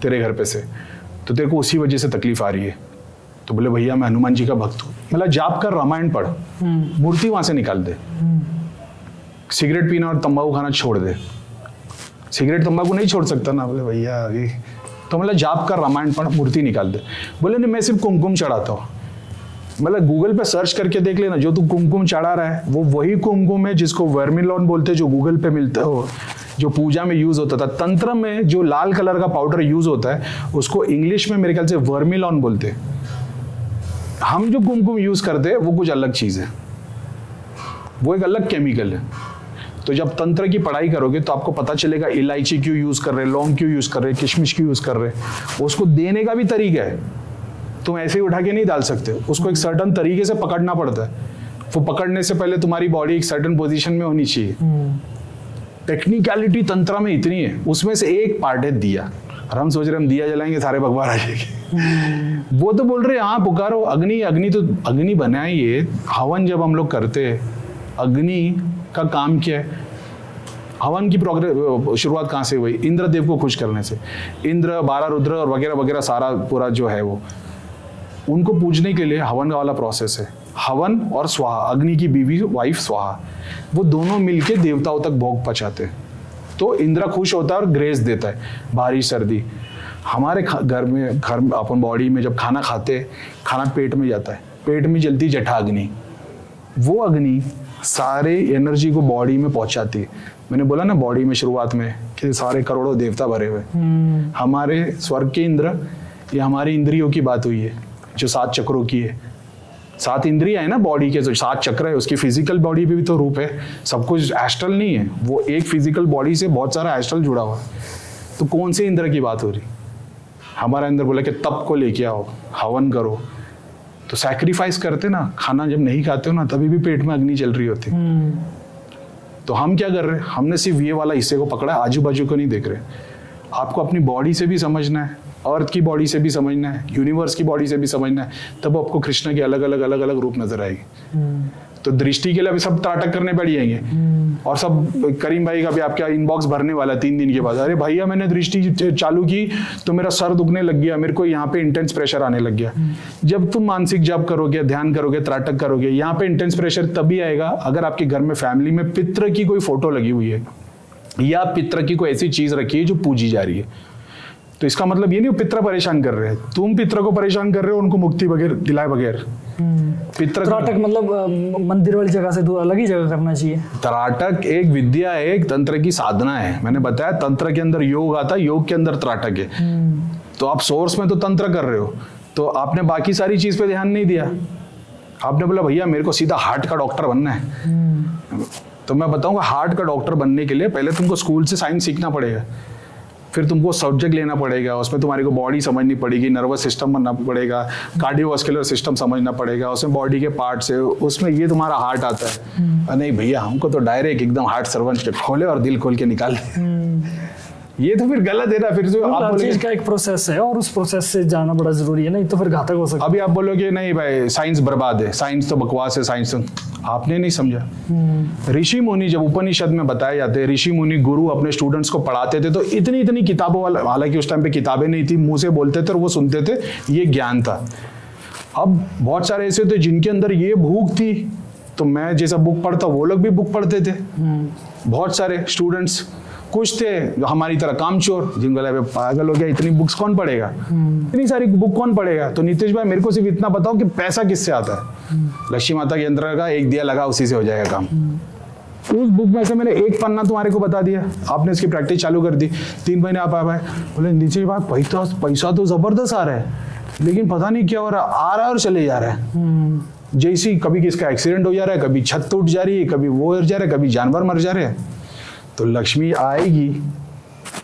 तेरे घर पे से, तो तेरे को उसी वजह से तकलीफ आ रही है। तो बोले भैया मैं हनुमान जी का भक्त हूँ। मतलब जाप कर, रामायण पढ़, मूर्ति वहां से निकाल दे। सिगरेट पीना और तंबाकू खाना छोड़ दे। सिगरेट तंबाकू नहीं छोड़ सकता ना? बोले भैया अभी तो मतलब जाप कर, रामायण पढ़, मूर्ति निकाल दे। बोले नहीं मैं सिर्फ कुमकुम चढ़ाता हूँ। मतलब गूगल पे सर्च करके देख लेना, जो तू कुमकुम चढ़ा रहा है वो वही कुमकुम है जिसको वर्मिलॉन बोलते, जो गूगल पे मिलता हो, जो पूजा में यूज होता था। तंत्र में जो लाल कलर का पाउडर यूज होता है उसको इंग्लिश में मेरे ख्याल से वर्मिलॉन बोलते हैं। हम जो कुमकुम यूज करते हैं वो कुछ अलग चीज है, वो एक अलग केमिकल है। तो जब तंत्र की पढ़ाई करोगे तो आपको पता चलेगा इलायची क्यों यूज कर रहे हैं, लौंग क्यों यूज कर रहे हैं, किशमिश क्यों यूज कर रहे हैं। उसको देने का भी तरीका है, तुम ऐसे ही उठा के नहीं डाल सकते, उसको एक सर्टन तरीके से पकड़ना पड़ता है। वो पकड़ने से पहले तुम्हारी बॉडी एक सर्टन पोजीशन में होनी चाहिए। टेक्निकलिटी तंत्र में इतनी है, उसमें से एक पार्ट है दिया। और हम सोच रहे हम दिया जलाएंगे सारे भगवान आ जाएंगे। वो तो बोल रहे हाँ पुकारो अग्नि, अग्नि तो अग्नि बनाइए। हवन जब हम लोग करते हैं, अग्नि का काम क्या है? हवन की शुरुआत कहाँ से हुई? इंद्रदेव को खुश करने से। इंद्र, 12 रुद्र और वगैरह वगैरह सारा पूरा जो है वो, उनको पूजने के लिए हवन का वाला प्रोसेस है। हवन और स्वाहा, अग्नि की बीवी वाइफ स्वाहा, वो दोनों मिलके देवताओं तक भोग पहुंचाते हैं। तो इंद्र खुश होता है और ग्रेस देता है, बारिश सर्दी। हमारे घर में अपन बॉडी में जब खाना खाते, खाना पेट में जाता है, पेट में जलती जठाग्नि, वो अग्नि सारे एनर्जी को बॉडी में पहुंचाती है। मैंने बोला ना बॉडी में शुरुआत में कि सारे करोड़ों देवता भरे हुए, हमारे स्वर्ग के इंद्र, ये हमारी इंद्रियों की बात हुई है जो 7 चक्रों की है। 7 इंद्रियां है ना बॉडी के, जो 7 चक्र है, उसकी फिजिकल बॉडी पे भी तो रूप है, सब कुछ एस्ट्रल नहीं है, वो एक फिजिकल बॉडी से बहुत सारा एस्ट्रल जुड़ा हुआ है। तो कौन से इंद्र की बात हो रही? हमारा इंद्र बोला कि तप को लेके आओ, हवन करो, तो सैक्रिफाइस करते ना, खाना जब नहीं खाते हो ना तभी भी पेट में अग्नि चल रही होती। तो हम क्या कर रहे हैं, हमने सिर्फ ये वाला हिस्से को पकड़ा, आजू बाजू को नहीं देख रहे। आपको अपनी बॉडी से भी समझना है, अर्थ की बॉडी से भी समझना है, यूनिवर्स की बॉडी से भी समझना है, तब आपको कृष्ण के अलग अलग रूप नजर आएगी। तो दृष्टि के लिए अभी सब त्राटक करने बैठ जाएंगे, और सब करीम भाई का भी आपका इनबॉक्स भरने वाला 3 दिन के बाद, अरे भैया मैंने दृष्टि चालू की तो मेरा सर दुखने लग गया, मेरे को यहाँ पे इंटेंस प्रेशर आने लग गया। जब तुम मानसिक जप करोगे, ध्यान करोगे, त्राटक करोगे, यहाँ पे इंटेंस प्रेशर तभी आएगा अगर आपके घर में फैमिली में पितृ की कोई फोटो लगी हुई है या पितृ की कोई ऐसी चीज रखी है जो पूजी जा रही है। तो इसका मतलब ये नहीं पितृ परेशान कर रहे हैं, तुम पितृ को परेशान कर रहे हो उनको मुक्ति बगैर दिलाए बगैर। पितृ त्राटक मतलब मंदिर वाली जगह से दूर अलग ही जगह करना चाहिए। त्राटक एक विद्या है, एक तंत्र की साधना है। मैंने बताया तंत्र के अंदर योग आता है, योग के अंदर त्राटक है। तो आप सोर्स में तो तंत्र कर रहे हो, तो आपने बाकी सारी चीज पे ध्यान नहीं दिया। आपने बोला भैया मेरे को सीधा हार्ट का डॉक्टर बनना है, तो मैं बताऊंगा हार्ट का डॉक्टर बनने के लिए पहले तुमको स्कूल से साइंस सीखना पड़ेगा, फिर तुमको सब्जेक्ट लेना पड़ेगा, उसमें तुम्हारी को बॉडी समझनी पड़ेगी, नर्वस सिस्टम बनना पड़ेगा, कार्डियोवास्कुलर सिस्टम समझना पड़ेगा, उसमें बॉडी के पार्ट्स है, उसमें ये तुम्हारा हार्ट आता है। नहीं भैया हमको तो डायरेक्ट एकदम हार्ट सर्वंट खोले और दिल खोल के निकाल दे, ये तो फिर गलत है ना। फिर जो आप बोलोगे का एक प्रोसेस है और उस प्रोसेस से जाना बड़ा जरूरी है, नहीं तो फिर घातक हो सकता है। अभी आप बोलोगे नहीं भाई साइंस बर्बाद है, साइंस तो बकवास है, साइंस तो आपने नहीं समझा। ऋषि मुनि जब उपनिषद में बताए जाते, ऋषि मुनि गुरु अपने स्टूडेंट्स को पढ़ाते थे तो इतनी किताबों वाला, हालांकि उस टाइम पे किताबें नहीं थी, मुंह से बोलते थे और वो सुनते थे, ये ज्ञान था। अब बहुत सारे ऐसे थे जिनके अंदर ये भूख थी, तो मैं जैसा बुक पढ़ता वो लोग भी बुक पढ़ते थे। बहुत सारे स्टूडेंट्स कुछ थे हमारी तरह कामचोर, जिनको लगे पागल हो गया, इतनी बुक्स कौन पढ़ेगा, इतनी सारी बुक कौन पढ़ेगा। तो नीतीश भाई मेरे को सिर्फ इतना बताओ कि पैसा किससे आता है? लक्ष्मी माता के यंत्र का एक दिया लगा, उसी से हो जाएगा काम। उस बुक में से मैंने एक पन्ना तुम्हारे को बता दिया, आपने इसकी प्रैक्टिस चालू कर दी, 3 महीने आप आए, बोले नीतीश भाई पैसा तो जबरदस्त आ रहा है, लेकिन पता नहीं क्या हो रहा, आ रहा है और चले जा रहा है। जैसे कभी किसका एक्सीडेंट हो जा रहा है, कभी छत टूट जा रही है, कभी वो हो जा रहा है, कभी जानवर मर जा रहे हैं। तो लक्ष्मी आएगी,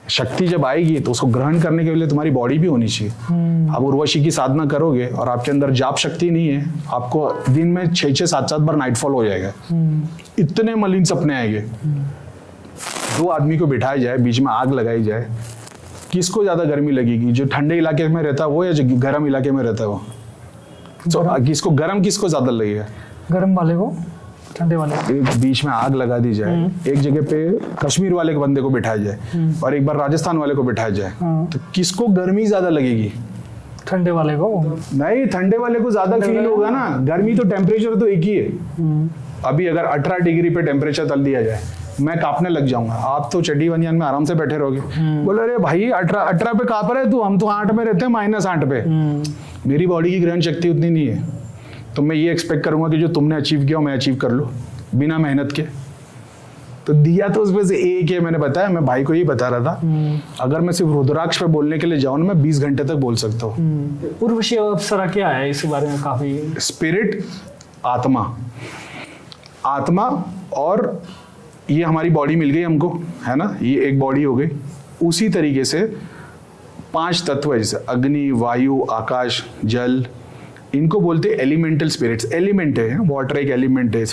शक्ति जब आएगी तो उसको ग्रहण करने के लिए तुम्हारी बॉडी भी होनी चाहिए। आप उर्वशी की साधना करोगे और आपके अंदर जाप शक्ति नहीं है, आपको दिन में 6-6, 7-7 बार नाइटफॉल हो जाएगा, इतने मलिन सपने आएंगे। 2 आदमी को बिठाया जाए, बीच में आग लगाई जाए, किसको ज्यादा गर्मी लगेगी? जो ठंडे इलाके में रहता है वो या जो गर्म इलाके में रहता है वो? तो किसको गर्म किसको ज्यादा लगेगा? गर्म वाले को, ठंडे वाले। एक बीच में आग लगा दी जाए, एक जगह पे कश्मीर वाले के बंदे को बिठाया जाए और एक बार राजस्थान वाले को बिठाया जाए, तो किसको गर्मी ज्यादा लगेगी? ठंडे वाले को नहीं, ठंडे वाले को ज्यादा फील होगा ना। गर्मी तो टेम्परेचर तो एक ही है। अभी अगर 18 डिग्री पे टेम्परेचर तल दिया जाए, मैं कांपने लग जाऊंगा, आप तो चड्डी बनियान में आराम से बैठे रहोगे। बोले अरे भाई 18 पे कांप रहे तू, हम तो 8 में रहते हैं, -8 पे। मेरी बॉडी की ग्रहण शक्ति उतनी नहीं है, तो मैं ये एक्सपेक्ट करूंगा कि जो तुमने अचीव किया मैं अचीव कर लूं बिना मेहनत के। तो दिया तो उसमें से एक है, मैंने बताया, मैं भाई को यही बता रहा था, अगर मैं सिर्फ रुद्राक्ष पे बोलने के लिए जाऊं ना, मैं 20 घंटे तक बोल सकता हूँ। उर्वशी अप्सरा क्या है, इस बारे में काफी? स्पिरिट, आत्मा और ये हमारी बॉडी मिल गई हमको, है ना, ये एक बॉडी हो गई। उसी तरीके से 5 तत्व है, जैसे अग्नि, वायु, आकाश, जल, इनको बोलते हैं एलिमेंटल स्पिरिट्स। एलिमेंट है, वाटर एक एलिमेंट है।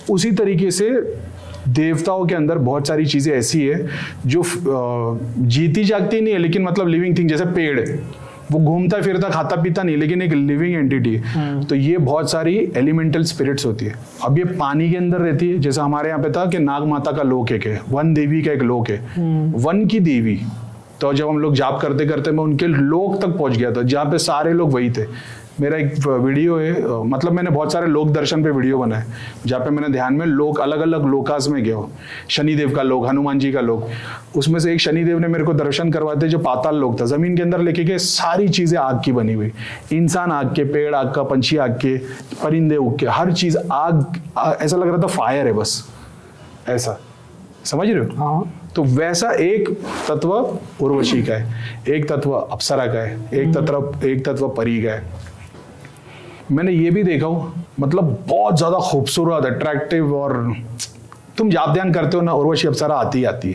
उसी तरीके से देवताओं के अंदर बहुत सारी चीजें ऐसी है जो जीती जागती नहीं है, लेकिन मतलब लिविंग थिंग, जैसे पेड़ है, वो घूमता फिरता खाता पीता नहीं, लेकिन एक लिविंग एंटिटी है। तो ये बहुत सारी एलिमेंटल स्पिरिट्स होती है। अब ये पानी के अंदर रहती है, जैसे हमारे यहाँ पे था कि नाग माता का लोक एक है, वन देवी का एक लोक है, वन की देवी। तो जब हम लोग जाप करते करते मैं उनके लोक तक पहुंच गया था, जहाँ पे सारे लोग वही थे। मेरा एक वीडियो है, मतलब मैंने बहुत सारे लोक दर्शन पे वीडियो बनाए जहाँ पे मैंने ध्यान में लोक अलग अलग लोकास में गया हूँ। शनिदेव का लोक, हनुमान जी का लोक, उसमें से एक शनिदेव ने मेरे को दर्शन करवाते जो पाताल लोक था, जमीन के अंदर लेके गए, सारी चीजें आग की बनी हुई, इंसान आग के, पेड़ आग का, पंछी आग के, परिंदे उग के, हर चीज आग, ऐसा लग रहा था फायर है बस, ऐसा, समझ रहे हो? हाँ। तो वैसा एक तत्व उर्वशी का है, एक तत्व अप्सरा का है, एक तत्व परी का है। मैंने ये भी देखा हूँ, मतलब बहुत ज्यादा खूबसूरत, अट्रैक्टिव, और तुम याद ध्यान करते हो ना, उर्वशी अप्सरा आती है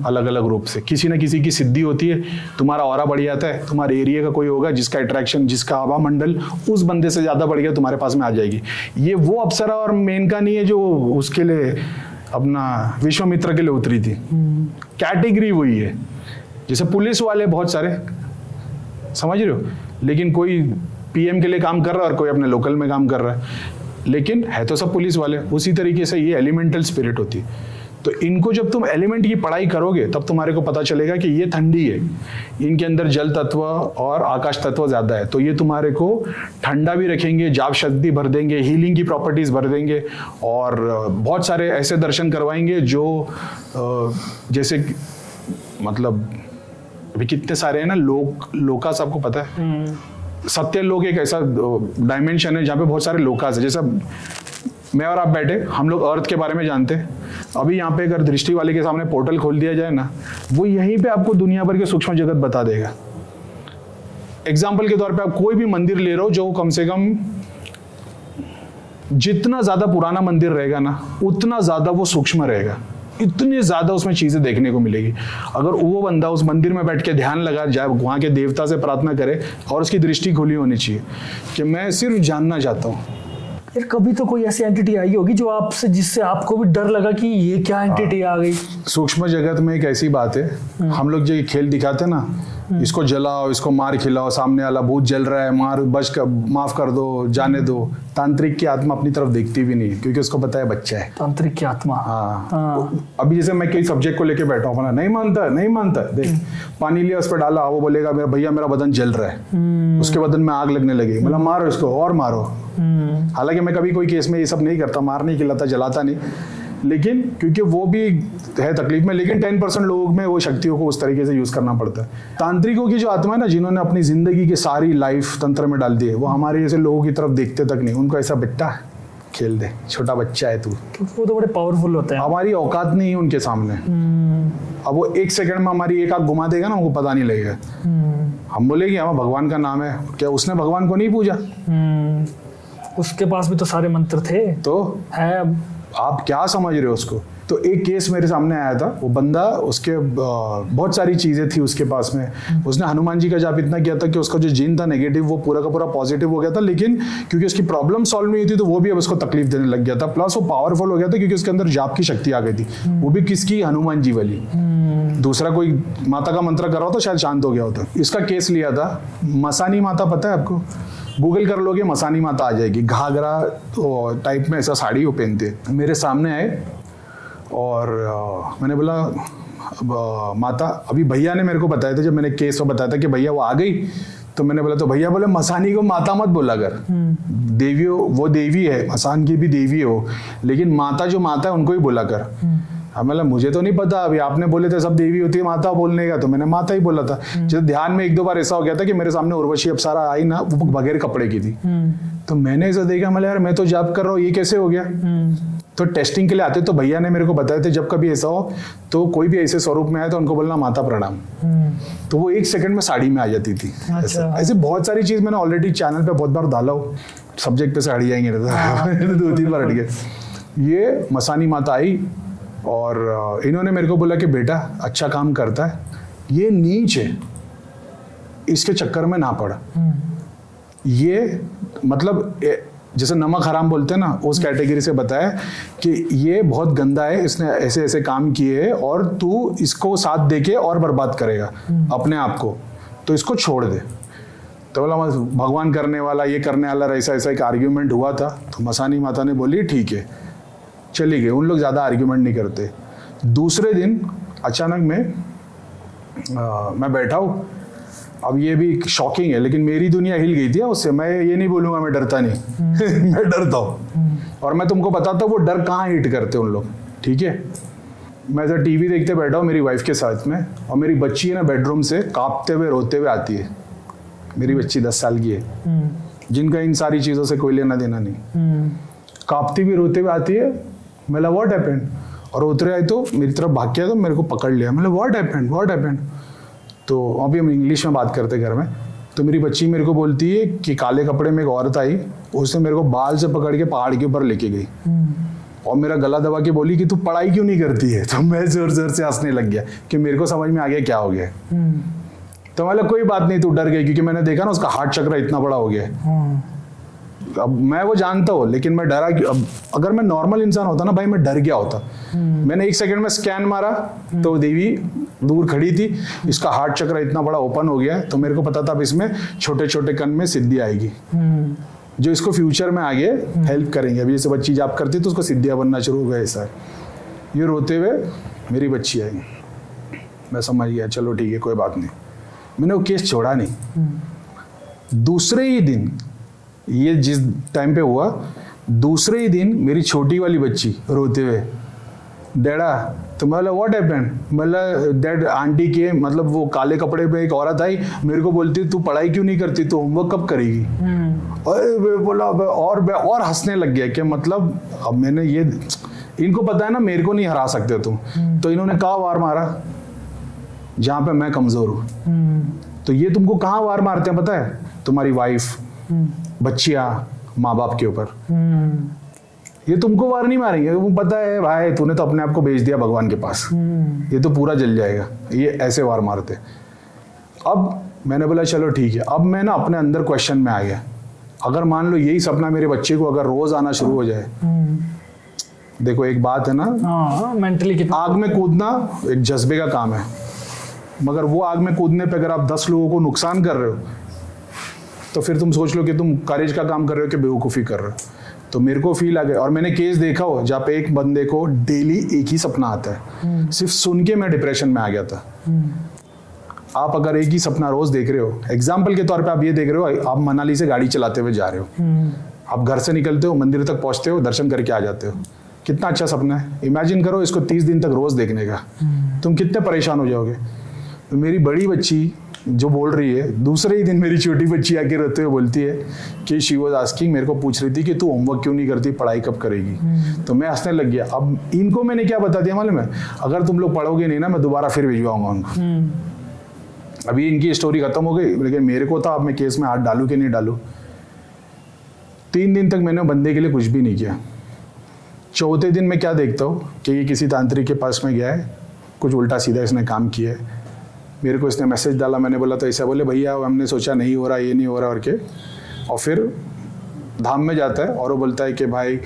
अलग अलग रूप से, किसी ना किसी की सिद्धि होती है, तुम्हारा ऑरा बढ़ जाता है, तुम्हारे एरिया का कोई होगा जिसका अट्रैक्शन, जिसका हवा मंडल उस बंदे से ज्यादा बढ़ गया, तुम्हारे पास में आ जाएगी। ये वो अप्सरा और मेनका नहीं है जो उसके लिए अपना विश्वामित्र के लिए उतरी थी, कैटेगरी वही है। जैसे पुलिस वाले बहुत सारे, समझ रहे हो, लेकिन कोई पीएम के लिए काम कर रहा है और कोई अपने लोकल में काम कर रहा है, लेकिन है तो सब पुलिस वाले। उसी तरीके से ये एलिमेंटल स्पिरिट होती है। तो इनको जब तुम एलिमेंट की पढ़ाई करोगे तब तुम्हारे को पता चलेगा कि ये ठंडी है, इनके अंदर जल तत्व और आकाश तत्व ज्यादा है, तो ये तुम्हारे को ठंडा भी रखेंगे, जाप शक्ति भर देंगे, हीलिंग की प्रॉपर्टीज भर देंगे, और बहुत सारे ऐसे दर्शन करवाएंगे जो जैसे मतलब अभी कितने सारे हैं ना लोकास, आपको पता है? सत्य लोक एक ऐसा डायमेंशन है जहाँ पे बहुत सारे लोकास है। जैसा मैं और आप बैठे, हम लोग अर्थ के बारे में जानते हैं, अभी यहाँ पे अगर दृष्टि वाले के सामने पोर्टल खोल दिया जाए ना, वो यहीं पे आपको दुनिया भर के सूक्ष्म जगत बता देगा। एग्जाम्पल के तौर पे आप कोई भी मंदिर ले रहे हो, जो कम से कम जितना ज्यादा पुराना मंदिर रहेगा ना, उतना ज्यादा वो सूक्ष्म रहेगा, इतनी ज्यादा उसमें चीजें देखने को मिलेगी। अगर वो बंदा उस मंदिर में बैठ के ध्यान लगा जाए, वहां के देवता से प्रार्थना करे, और उसकी दृष्टि खुली होनी चाहिए कि मैं सिर्फ जानना चाहता हूँ। यार कभी तो कोई ऐसी एंटिटी आई होगी जो आपसे, जिससे आपको भी डर लगा कि ये क्या एंटिटी आ गई? सूक्ष्म जगत में एक ऐसी बात है, हम लोग जो खेल दिखाते ना, इसको जलाओ, इसको मार खिलाओ, सामने वाला भूत जल रहा है, माफ कर दो, जाने दो। तांत्रिक की आत्मा अपनी तरफ देखती भी नहीं, क्योंकि उसको पता है बच्चा है। तांत्रिक की आत्मा, हाँ। अभी जैसे मैं कई सब्जेक्ट को लेके बैठा हूँ, नहीं मानता, देख पानी लिया, उस पर डाला, वो बोलेगा मेरा भैया मेरा बदन जल रहा है, उसके बदन में आग लगने लगी, मतलब मारो इसको और मारो। हालांकि मैं कभी कोई केस में ये सब नहीं करता, मार नहीं खिलाता, जलाता नहीं, लेकिन क्योंकि वो भी है तकलीफ में, लेकिन 10% लोगों में वो शक्तियों को उस तरीके से यूज करना पड़ता है। तांत्रिकों की जो आत्मा है ना, जिन्होंने अपनी जिंदगी की सारी लाइफ तंत्र में डाल दी है, वो हमारे जैसे लोगों की तरफ देखते तक नहीं, उनको ऐसा बेटा खेल दे, छोटा बच्चा है तू, वो तो बड़े पावरफुल होते हैं। हमारी औकात नहीं है उनके सामने। अब वो 1 सेकंड में हमारी एक आंख घुमा देगा ना, उनको पता नहीं लगेगा। हम बोलेंगे हमारा भगवान का नाम है, क्या उसने भगवान को नहीं पूजा? उसके पास भी तो सारे मंत्र थे, तो है। आप क्या समझ रहे हो उसको? तो एक केस मेरे सामने आया था, वो बंदा, उसके बहुत सारी चीजें थी उसके पास में, उसने हनुमान जी का जाप इतना किया था कि उसका जो जीन था नेगेटिव, वो पूरा का पूरा पॉजिटिव हो गया था, लेकिन क्योंकि उसकी प्रॉब्लम सॉल्व नहीं थी तो वो भी अब उसको तकलीफ देने लग गया था, प्लस वो पावरफुल हो गया था क्योंकि उसके अंदर जाप की शक्ति आ गई थी, वो भी किसकी? हनुमान जी वाली। दूसरा कोई माता का मंत्र कर रहा हो तो शायद शांत हो गया होता। इसका केस लिया था मसानी माता, पता है आपको? गूगल कर लोगे मसानी माता आ जाएगी, घाघरा तो टाइप में ऐसा साड़ी वो पहनते। मेरे सामने आए और मैंने बोला माता, अभी भैया ने मेरे को बताया था, जब मैंने केस को बताया था कि भैया वो आ गई, तो मैंने बोला, तो भैया बोले मसानी को माता मत बोला कर, देवी वो देवी है, मसान की भी देवी है वो, लेकिन माता जो माता है उनको ही बोला कर। अब मतलब मुझे तो नहीं पता, अभी आपने बोले थे सब देवी होती है माता बोलने का, तो मैंने माता ही बोला था। जैसे ध्यान में 1-2 बार ऐसा हो गया था कि मेरे सामने उर्वशी अप्सरा आई ना, वो बगैर कपड़े की थी, तो मैंने ऐसा देखा, मतलब यार मैं तो जाप कर रहा हूँ, ये कैसे हो गया? तो टेस्टिंग के लिए आते, तो भैया ने मेरे को बताया थे जब कभी ऐसा हो तो कोई भी ऐसे स्वरूप में आए तो उनको बोलना माता प्रणाम, तो वो 1 सेकंड में साड़ी में आ जाती थी। ऐसे बहुत सारी चीज मैंने ऑलरेडी चैनल पे बहुत बार डाला हो, सब्जेक्ट पे से हट जाएंगे 2-3 बार हट गए। ये मसानी माता आई और इन्होंने मेरे को बोला कि बेटा अच्छा काम करता है, ये नीच है, इसके चक्कर में ना पड़ा। ये मतलब जैसे नमक हराम बोलते हैं ना, उस कैटेगरी से बताया कि ये बहुत गंदा है, इसने ऐसे ऐसे काम किए हैं और तू इसको साथ देके और बर्बाद करेगा अपने आप को, तो इसको छोड़ दे। तो बोला भगवान करने वाला, ये करने वाला, ऐसा ऐसा एक आर्ग्यूमेंट हुआ था। तो मसानी माता ने बोली ठीक है, चली गई। उन लोग ज़्यादा आर्ग्यूमेंट नहीं करते। दूसरे दिन अचानक मैं बैठा हूँ अब ये भी शॉकिंग है, लेकिन मेरी दुनिया हिल गई थी उससे। मैं ये नहीं बोलूंगा मैं डरता नहीं मैं डरता हूँ, और मैं तुमको बताता हूँ वो डर कहाँ हिट करते उन लोग, ठीक है। मैं तो टीवी देखते बैठा हूँ मेरी वाइफ के साथ में, और मेरी बच्ची है ना बेडरूम से कांपते हुए रोते हुए आती है। मेरी बच्ची 10 साल की है, जिनका इन सारी चीज़ों से कोई लेना देना नहीं। कांपती हुई रोते हुए आती है। मैं व्हाट हैपेंड, और उतरे आए तो मेरी तरफ भाग गया, तो मेरे को पकड़ लिया। मतलब व्हाट हैपेंड। तो अभी हम इंग्लिश में बात करते घर में। तो मेरी बच्ची मेरे को बोलती है कि काले कपड़े में एक औरत आई, उसने मेरे को बाल से पकड़ के पहाड़ के ऊपर लेके गई और मेरा गला दबा के बोली कि तू पढ़ाई क्यों नहीं करती है। तो मैं जोर जोर से हंसने लग गया कि मेरे को समझ में आ गया क्या हो गया। तो मतलब कोई बात नहीं, तू डर गई, क्योंकि मैंने देखा ना उसका हार्ट चक्र इतना बड़ा हो गया। अब मैं वो जानता हूँ, लेकिन मैं डरा। अब अगर मैं नॉर्मल इंसान होता ना भाई, मैं डर गया होता। मैंने 1 सेकंड में स्कैन मारा तो देवी दूर खड़ी थी, इसका हार्ट चक्र इतना बड़ा ओपन हो गया है। तो मेरे को पता था अब इसमें छोटे छोटे कण में सिद्धि आएगी, जो इसको फ्यूचर में आगे हेल्प करेंगे। अभी जैसे बच्ची जॉब करती तो उसको सिद्धियाँ बनना शुरू हो गया। ऐसा ये रोते हुए मेरी बच्ची आई, मैं समझ गया चलो ठीक है कोई बात नहीं। मैंने वो केस छोड़ा नहीं। दूसरे ही दिन, ये जिस टाइम पे हुआ, दूसरे ही दिन मेरी छोटी वाली बच्ची रोते हुए, डैडा। तो मतलब व्हाट हैपेंड, मतलब डैड आंटी के, मतलब वो काले कपड़े पे एक औरत आई, मेरे को बोलती तू पढ़ाई क्यों नहीं करती, तू होमवर्क कब करेगी। और बोला और हंसने लग गया कि मतलब अब मैंने ये, इनको पता है ना मेरे को नहीं हरा सकते तुम। तो इन्होंने कहाँ वार मारा, जहाँ पे मैं कमजोर हूँ। तो ये तुमको कहाँ वार मारते हैं पता है, तुम्हारी वाइफ, बच्चियां, माँ बाप के ऊपर। ये तुमको वार नहीं मारेंगे, वो पता है भाई तूने तो अपने आप को भेज दिया भगवान के पास, ये तो पूरा जल जाएगा। ये ऐसे वार मारते। अब मैंने बोला चलो ठीक है। अब मैं ना अपने अंदर क्वेश्चन में आ गया, अगर मान लो यही सपना मेरे बच्चे को अगर रोज आना शुरू हो जाए। देखो एक बात है ना, मेंटली आग में कूदना एक जज्बे का काम है, मगर वो आग में कूदने पे अगर आप 10 लोगों को नुकसान कर रहे हो तो फिर तुम सोच लो कि तुम करेज का काम कर रहे हो कि बेवकूफ़ी कर रहे हो। तो मेरे को फील आ गया, और मैंने केस देखा हो जहाँ पे एक बंदे को डेली एक ही सपना आता है। सिर्फ सुन के मैं डिप्रेशन में आ गया था। आप अगर एक ही सपना रोज देख रहे हो, एग्जाम्पल के तौर पे आप ये देख रहे हो, आप मनाली से गाड़ी चलाते हुए जा रहे हो, आप घर से निकलते हो, मंदिर तक पहुंचते हो, दर्शन करके आ जाते हो, कितना अच्छा सपना है। इमेजिन करो इसको 30 दिन तक रोज देखने का, तुम कितने परेशान हो जाओगे। तो मेरी बड़ी बच्ची जो बोल रही है, दूसरे ही दिन मेरी छोटी बच्ची आके रोते हुए बोलती है कि शी वाज आस्किंग, मेरे को पूछ रही थी कि तू होमवर्क क्यों नहीं करती, पढ़ाई कब करेगी। तो मैं हंसने लग गया। अब इनको मैंने क्या बता दिया मालूम है, अगर तुम लोग पढ़ोगे नहीं ना, मैं दोबारा फिर भिजवाऊंगा उनको। अभी इनकी स्टोरी खत्म हो गई, लेकिन मेरे को था अब मैं केस में हाथ डालूं कि नहीं डालूं। 3 दिन तक मैंने बंदे के लिए कुछ भी नहीं किया। चौथे दिन मैं क्या देखता हूँ कि ये किसी तांत्रिक के पास में गया है, कुछ उल्टा सीधा इसने काम किया है। मेरे को इसने मैसेज डाला, मैंने बोला तो ऐसा, बोले भैया हमने सोचा नहीं हो रहा, ये नहीं हो रहा, और के और फिर धाम में जाता है और वो बोलता है कि भाई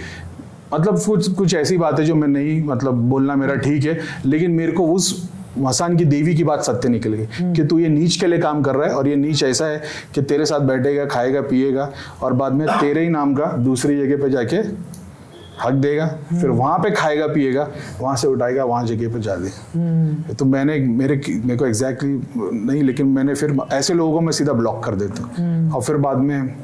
मतलब कुछ ऐसी बात है जो मैं नहीं, मतलब बोलना मेरा ठीक है, लेकिन मेरे को उस मसान की देवी की बात सत्य निकल गई कि तू ये नीच के लिए काम कर रहा है, और ये नीच ऐसा है कि तेरे साथ बैठेगा, खाएगा, पिएगा, और बाद में तेरे ही नाम का दूसरी जगह पे जाके हक देगा, फिर वहां पे खाएगा, पिएगा, वहां से उठाएगा, वहां जगह पे जा दे। तो मेरे को एग्जैक्टली नहीं, लेकिन मैंने फिर ऐसे लोगों को मैं सीधा ब्लॉक कर देता हूँ। और फिर बाद में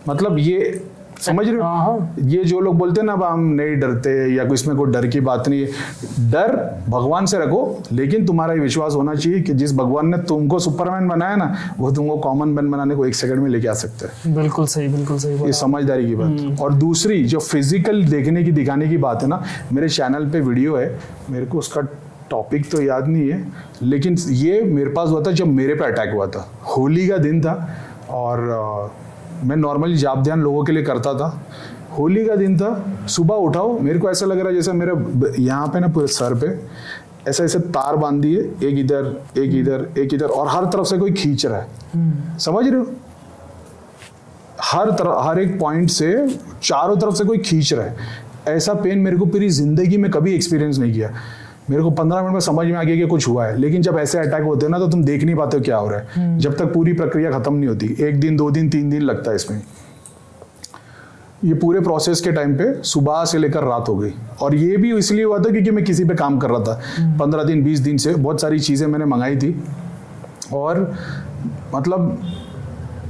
मतलब ये समझ रहे हो, ये जो लोग बोलते हैं ना हम नहीं डरते या कोई इसमें कोई डर की बात नहीं है। डर भगवान से रखो, लेकिन तुम्हारा ये विश्वास होना चाहिए कि जिस भगवान ने तुमको सुपरमैन बनाया ना, वो तुमको कॉमन मैन बनाने को 1 सेकंड में लेके आ सकता है। बिल्कुल सही, बिल्कुल सही। ये समझदारी की बात। और दूसरी जो फिजिकल देखने की, दिखाने की बात है ना, मेरे चैनल पे वीडियो है, मेरे को उसका टॉपिक तो याद नहीं है, लेकिन ये मेरे पास हुआ था जब मेरे पे अटैक हुआ था। होली का दिन था और मैं नॉर्मली जाप ध्यान लोगों के लिए करता था। होली का दिन था, सुबह उठाओ, मेरे को ऐसा लग रहा है जैसे मेरे यहाँ पे ना पूरे सर पे ऐसे ऐसे तार बांध दिए, एक इधर एक इधर एक इधर, और हर तरफ से कोई खींच रहा है। समझ रहे हो, हर एक पॉइंट से चारों तरफ से कोई खींच रहा है। ऐसा पेन मेरे को पूरी जिंदगी में कभी एक्सपीरियंस नहीं किया। मेरे को 15 मिनट में समझ में आ गया कि कुछ हुआ है, लेकिन जब ऐसे अटैक होते हैं ना तो तुम देख नहीं पाते हो क्या हो रहा है, जब तक पूरी प्रक्रिया खत्म नहीं होती। 1 दिन 2 दिन 3 दिन लगता है इसमें। ये पूरे प्रोसेस के टाइम पे सुबह से लेकर रात हो गई, और ये भी इसलिए हुआ था क्योंकि मैं किसी पे काम कर रहा था। 15 दिन 20 दिन से बहुत सारी चीज़ें मैंने मंगाई थी, और मतलब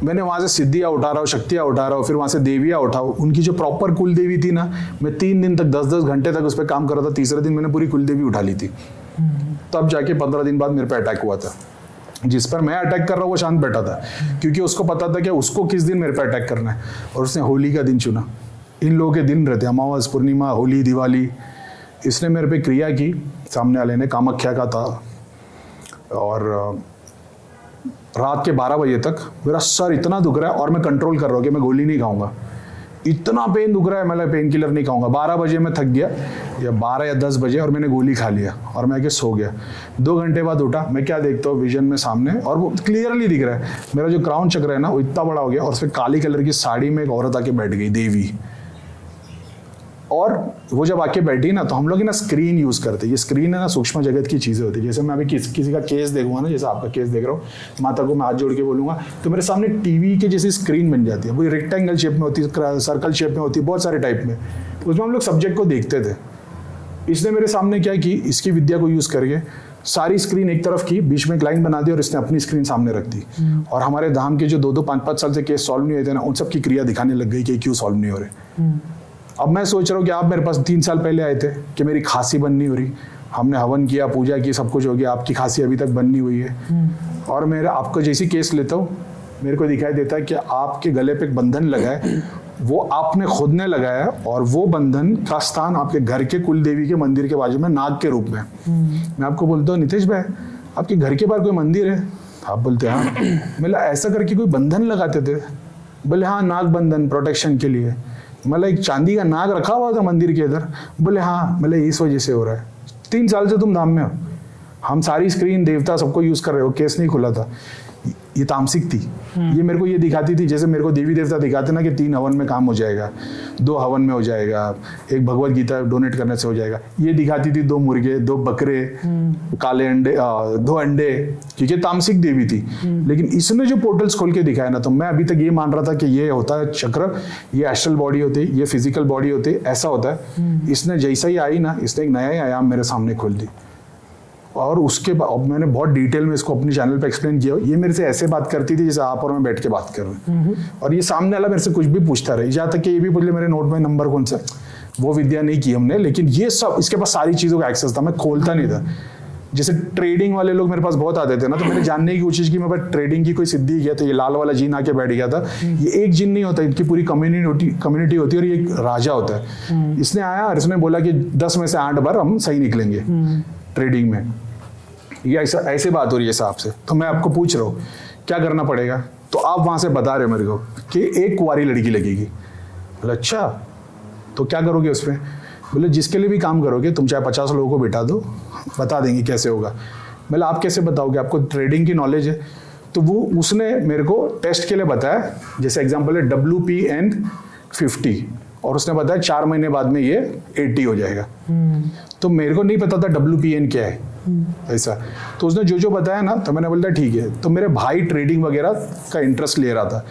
मैंने वहाँ से सिद्धियाँ उठा रहा हूँ, शक्तियाँ उठा रहा हूँ, फिर वहाँ से देवियाँ उठाओ। उनकी जो प्रॉपर कुल देवी थी ना, मैं 3 दिन तक 10-10 घंटे तक उस पर काम कर रहा था। तीसरे दिन मैंने पूरी कुल देवी उठा ली थी। तब जाके 15 दिन बाद मेरे पे अटैक हुआ था। जिस पर मैं अटैक कर रहा हूँ वो शांत बैठा था, क्योंकि उसको पता था कि उसको किस दिन मेरे पे अटैक करना है, और उसने होली का दिन चुना। इन लोगों के दिन रहते, अमावस, पूर्णिमा, होली, दिवाली। इसने मेरे पे क्रिया की, सामने वाले ने, कामाख्या का था। और रात के 12 बजे तक मेरा सर इतना दुख रहा है और मैं कंट्रोल कर रहा हूँ कि मैं गोली नहीं खाऊंगा। इतना पेन दुख रहा है, मैं पेन किलर नहीं खाऊंगा। 12 बजे मैं थक गया, या 12 या 10 बजे, और मैंने गोली खा लिया और मैं आके सो गया। 2 घंटे बाद उठा, मैं क्या देखता हूँ विजन में सामने, और वो क्लियरली दिख रहा है, मेरा जो क्राउन चक्र है ना वो इतना बड़ा हो गया, और उसमें काली कलर की साड़ी में एक औरत आके बैठ गई, देवी। और वो जब आके बैठी ना, तो हम लोग ना स्क्रीन यूज करते हैं। ये स्क्रीन है ना, सूक्ष्म जगत की चीजें होती है। जैसे मैं अभी किसी का केस देखूंगा ना, जैसे आपका केस देख रहा हूँ, माता को मैं हाथ जोड़ के बोलूंगा, तो मेरे सामने टीवी के जैसी स्क्रीन बन जाती है। वो रेक्टेंगल शेप में होती है, सर्कल शेप में होती है, बहुत सारे टाइप में। उसमें हम लोग सब्जेक्ट को देखते थे। इसने मेरे सामने क्या की, इसकी विद्या को यूज करके सारी स्क्रीन एक तरफ की, बीच में एक लाइन बना दी, और इसने अपनी स्क्रीन सामने रख दी। और हमारे धाम के जो 2-2, 5-5 साल से केस सॉल्व नहीं हुए थे ना, उन सब की क्रिया दिखाने लग गई कि क्यों सॉल्व नहीं हो रहे। अब मैं सोच रहा हूँ कि आप मेरे पास 3 साल पहले आए थे कि मेरी खांसी बंद नहीं हो रही, हमने हवन किया, पूजा की, सब कुछ हो गया, आपकी खांसी अभी तक बंद नहीं हुई है। और मेरा आपको जैसी केस लेता हूँ, मेरे को दिखाई देता है कि आपके गले पे एक बंधन लगा है, वो आपने खुद ने लगाया, और वो बंधन का स्थान आपके घर के कुल देवी के मंदिर के बाजू में नाग के रूप में। मैं आपको बोलता हूँ, नितेश भाई आपके घर के बाहर कोई मंदिर है? आप बोलते हाँ। मतलब ऐसा करके कोई बंधन लगाते थे? बोले हाँ, नाग बंधन, प्रोटेक्शन के लिए। मतलब एक चांदी का नाग रखा हुआ था मंदिर के इधर। बोले हाँ, मतलब इस वजह से हो रहा है। 3 साल से तुम धाम में हो, हम सारी स्क्रीन देवता सबको यूज कर रहे हो, केस नहीं खुला था। ये तामसिक थी। ये मेरे को ये दिखाती थी, जैसे मेरे को देवी देवता दिखाते ना कि 3 हवन में काम हो जाएगा, 2 हवन में हो जाएगा, एक भगवत गीता डोनेट करने से हो जाएगा। ये दिखाती थी 2 मुर्गे, 2 बकरे, काले अंडे, 2 अंडे, क्योंकि तामसिक देवी थी। लेकिन इसने जो पोर्टल्स खोल के दिखाया ना, तो मैं अभी तक ये मान रहा था कि ये होता है चक्र, ये एस्ट्रल बॉडी होती है, ये फिजिकल बॉडी होती है, ऐसा होता है। इसने जैसा ही आई ना, इसने एक नया ही आयाम मेरे सामने खोल दी। और उसके बाद अब मैंने बहुत डिटेल में इसको अपने चैनल पे एक्सप्लेन किया। ये मेरे से ऐसे बात करती थी जैसे आप और मैं बैठ के बात कर रहे हैं, और ये सामने वाला मेरे से कुछ भी पूछता रहे, यहाँ तक कि ये भी पूछ ले मेरे नोट में नंबर कौन सा। वो विद्या नहीं की हमने, लेकिन ये सब इसके पास सारी चीज़ों का एक्सेस था, मैं खोलता नहीं था। जैसे ट्रेडिंग वाले लोग मेरे पास बहुत आते थे ना, तो मैंने जानने की कोशिश की, मैं बस ट्रेडिंग की कोई सिद्धि किया, तो ये लाल वाला जिन आके बैठ गया था। ये एक जिन नहीं होता, इनकी पूरी कम्युनिटी होती है, और ये एक राजा होता है। इसने आया और इसने बोला कि 10 में से 8 बार हम सही निकलेंगे ट्रेडिंग में। ये ऐसे बात हो रही है साहब से। तो मैं आपको पूछ रहा हूँ क्या करना पड़ेगा, तो आप वहां से बता रहे मेरे को कि एक कुंवारी लड़की लगेगी। बोले अच्छा, तो क्या करोगे उसमें? बोले जिसके लिए भी काम करोगे तुम, चाहे 50 लोगों को बिठा दो, बता देंगे कैसे होगा। बोले आप कैसे बताओगे, आपको ट्रेडिंग की नॉलेज है? तो वो उसने मेरे को टेस्ट के लिए बताया, जैसे एग्जाम्पल है WPN 50, और उसने बताया 4 महीने बाद में ये 80 हो जाएगा। तो मेरे को नहीं पता था WPN क्या है ऐसा। तो उसने जो बताया ना, तो मैंने बोला ठीक है। तो मेरे भाई ट्रेडिंग वगैरह का इंटरेस्ट ले रहा था,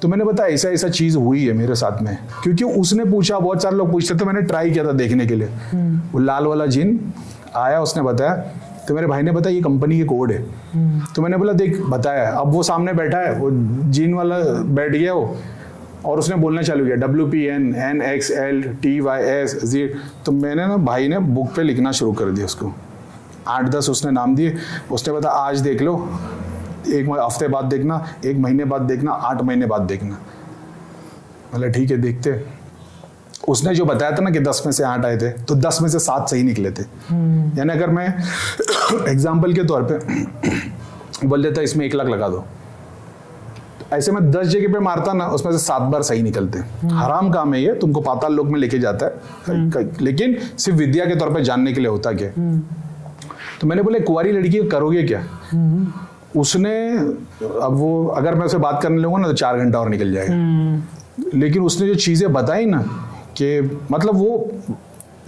तो मैंने बताया ऐसा ऐसा चीज़ हुई है मेरे साथ में, क्योंकि उसने पूछा, बहुत सारे लोग पूछते, तो मैंने ट्राई किया था देखने के लिए। वो लाल वाला जिन आया, उसने बताया, तो मेरे भाई ने बताया ये कंपनी के कोड है। तो मैंने बोला देख बताया। अब वो सामने बैठा है, वो जिन वाला बैठ गया वो, और उसने बोलना चालू किया WPN NXL TYS Z। तो मैंने ना, भाई ने बुक पे लिखना शुरू कर दिया उसको, 8-10 उसने नाम दिए। उसने बताया आज देख लो, 1 हफ्ते बाद देखना, 1 महीने बाद देखना, 8 महीने बाद देखना। मतलब ठीक है देखते। उसने जो बताया था ना कि 10 में से 8 आए थे, तो 10 में से 7 सही निकले थे। यानी अगर मैं एग्जाम्पल के तौर पे बोल देता इसमें 1 लाख लगा दो, ऐसे में 10 जगह पे मारता ना, उसमें से 7 बार सही निकलते। हराम काम है ये, तुमको पाताल लोक में लेके जाता है, लेकिन सिर्फ विद्या के तौर पे जानने के लिए होता क्या। तो मैंने बोला कुंवारी लड़की करोगे क्या? उसने, अब वो अगर मैं उसे बात करने लगूंगा ना तो 4 घंटा और निकल जाएगा। लेकिन उसने जो चीजें बताई ना, कि मतलब वो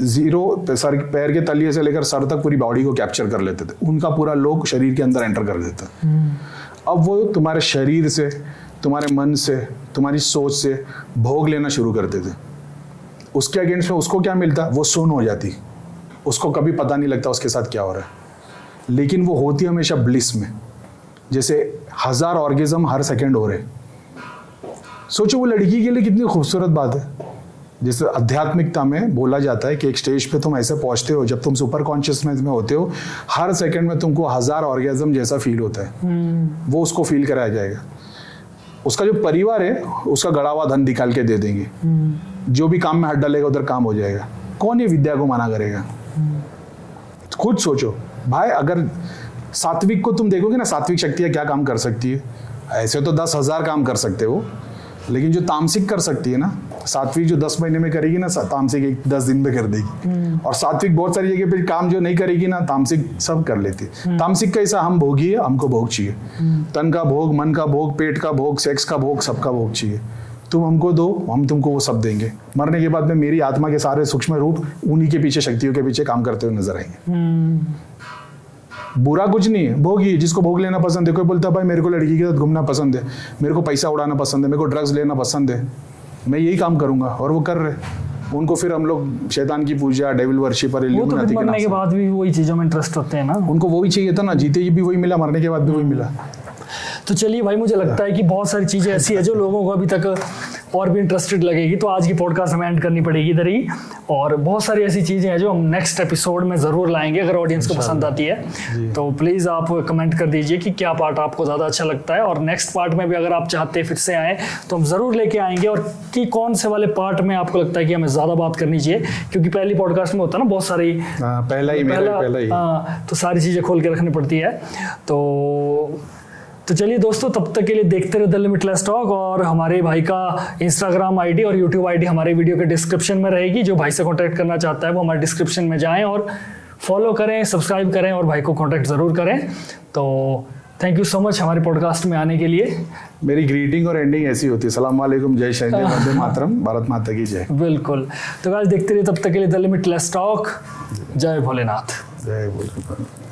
0 सर पैर के तलिए से लेकर सर तक पूरी बॉडी को कैप्चर कर लेते थे, उनका पूरा लोक शरीर के अंदर एंटर कर देता। अब वो तुम्हारे शरीर से, तुम्हारे मन से, तुम्हारी सोच से भोग लेना शुरू करते थे। उसके अगेंस्ट में उसको क्या मिलता, वो सुन हो जाती, उसको कभी पता नहीं लगता उसके साथ क्या हो रहा है, लेकिन वो होती हमेशा ब्लिस में। जैसे 1000 ऑर्गेजम हर सेकंड हो रहे। सोचो वो लड़की के लिए कितनी खूबसूरत बात है। जैसे आध्यात्मिकता में बोला जाता है कि एक स्टेज पे तुम ऐसे पहुंचते हो जब तुम सुपर कॉन्शियसनेस में होते हो, हर सेकंड में तुमको 1000 ऑर्गेजम जैसा फील होता है। वो उसको फील कराया जाएगा। उसका जो परिवार है उसका गड़ा हुआ धन निकाल के दे देंगे। जो भी काम में हाथ डालेगा उधर काम हो जाएगा। कौन ये विद्या को मना करेगा? खुद सोचो भाई, अगर सात्विक को तुम देखोगे ना, सात्विक शक्तियाँ क्या काम कर सकती है। ऐसे तो 10,000 काम कर सकते हो, लेकिन जो तामसिक कर सकती है ना, सात्विक जो 10 महीने में करेगी ना, तामसिक 10 दिन में कर देगी। और सात्विक बहुत सारी जगह पे काम जो नहीं करेगी ना, तामसिक सब कर लेती है। तामसिक कैसा, हम भोगी है, हमको भोग चाहिए। तन का भोग, मन का भोग, पेट का भोग, सेक्स का भोग, सबका भोग चाहिए। तुम हमको दो, हम तुमको वो सब देंगे। मरने के बाद में मेरी आत्मा के सारे सूक्ष्म रूप उन्हीं के पीछे, शक्तियों के पीछे काम करते हुए नजर आएंगे। बुरा कुछ नहीं है, भोगी है। जिसको भोग लेना पसंद है, कोई बोलता है भाई मेरे को लड़की के साथ घूमना पसंद है, मेरे को पैसा उड़ाना पसंद है, मेरे को ड्रग्स लेना पसंद है, मैं यही काम करूंगा, और वो कर रहे। उनको फिर हम लोग शैतान की पूजा, डेविल वर्शिप और इल्यूमिनाती के मरने के बाद भी वही चीजों में इंटरेस्ट होते हैं ना। उनको वही चाहिए था ना, जीते ही भी वही मिला, मरने के बाद भी वही मिला। तो चलिए भाई, मुझे लगता है कि बहुत सारी चीज़ें ऐसी है जो लोगों को अभी तक और भी इंटरेस्टेड लगेगी, तो आज की पॉडकास्ट हमें एंड करनी पड़ेगी इधर ही। और बहुत सारी ऐसी चीज़ें हैं जो हम नेक्स्ट एपिसोड में ज़रूर लाएंगे, अगर ऑडियंस को पसंद आती है तो प्लीज़ आप कमेंट कर दीजिए कि क्या पार्ट आपको ज़्यादा अच्छा लगता है, और नेक्स्ट पार्ट में भी अगर आप चाहते हैं फिर से आएँ तो हम ज़रूर लेके आएंगे। और कि कौन से वाले पार्ट में आपको लगता है कि हमें ज़्यादा बात करनी चाहिए, क्योंकि पहली पॉडकास्ट में होता है ना बहुत सारी पहला ही तो सारी चीज़ें खोल के रखनी पड़ती है। तो चलिए दोस्तों, तब तक के लिए देखते रहे द लिमिटलेस टॉक। और हमारे भाई का इंस्टाग्राम आईडी और यूट्यूब आईडी हमारे वीडियो के डिस्क्रिप्शन में रहेगी। जो भाई से कांटेक्ट करना चाहता है वो हमारे डिस्क्रिप्शन में जाएं और फॉलो करें, सब्सक्राइब करें और भाई को कांटेक्ट ज़रूर करें। तो थैंक यू सो मच हमारे पॉडकास्ट में आने के लिए। मेरी ग्रीटिंग और एंडिंग ऐसी होती है, सलाम वालेकुम, जय श्री राम, वंदे मातरम, भारत माता की जय। बिल्कुल। तो गाइस देखते रहिए तब तक के लिए द लिमिटलेस टॉक। जय भोलेनाथ। जय भोलेनाथ।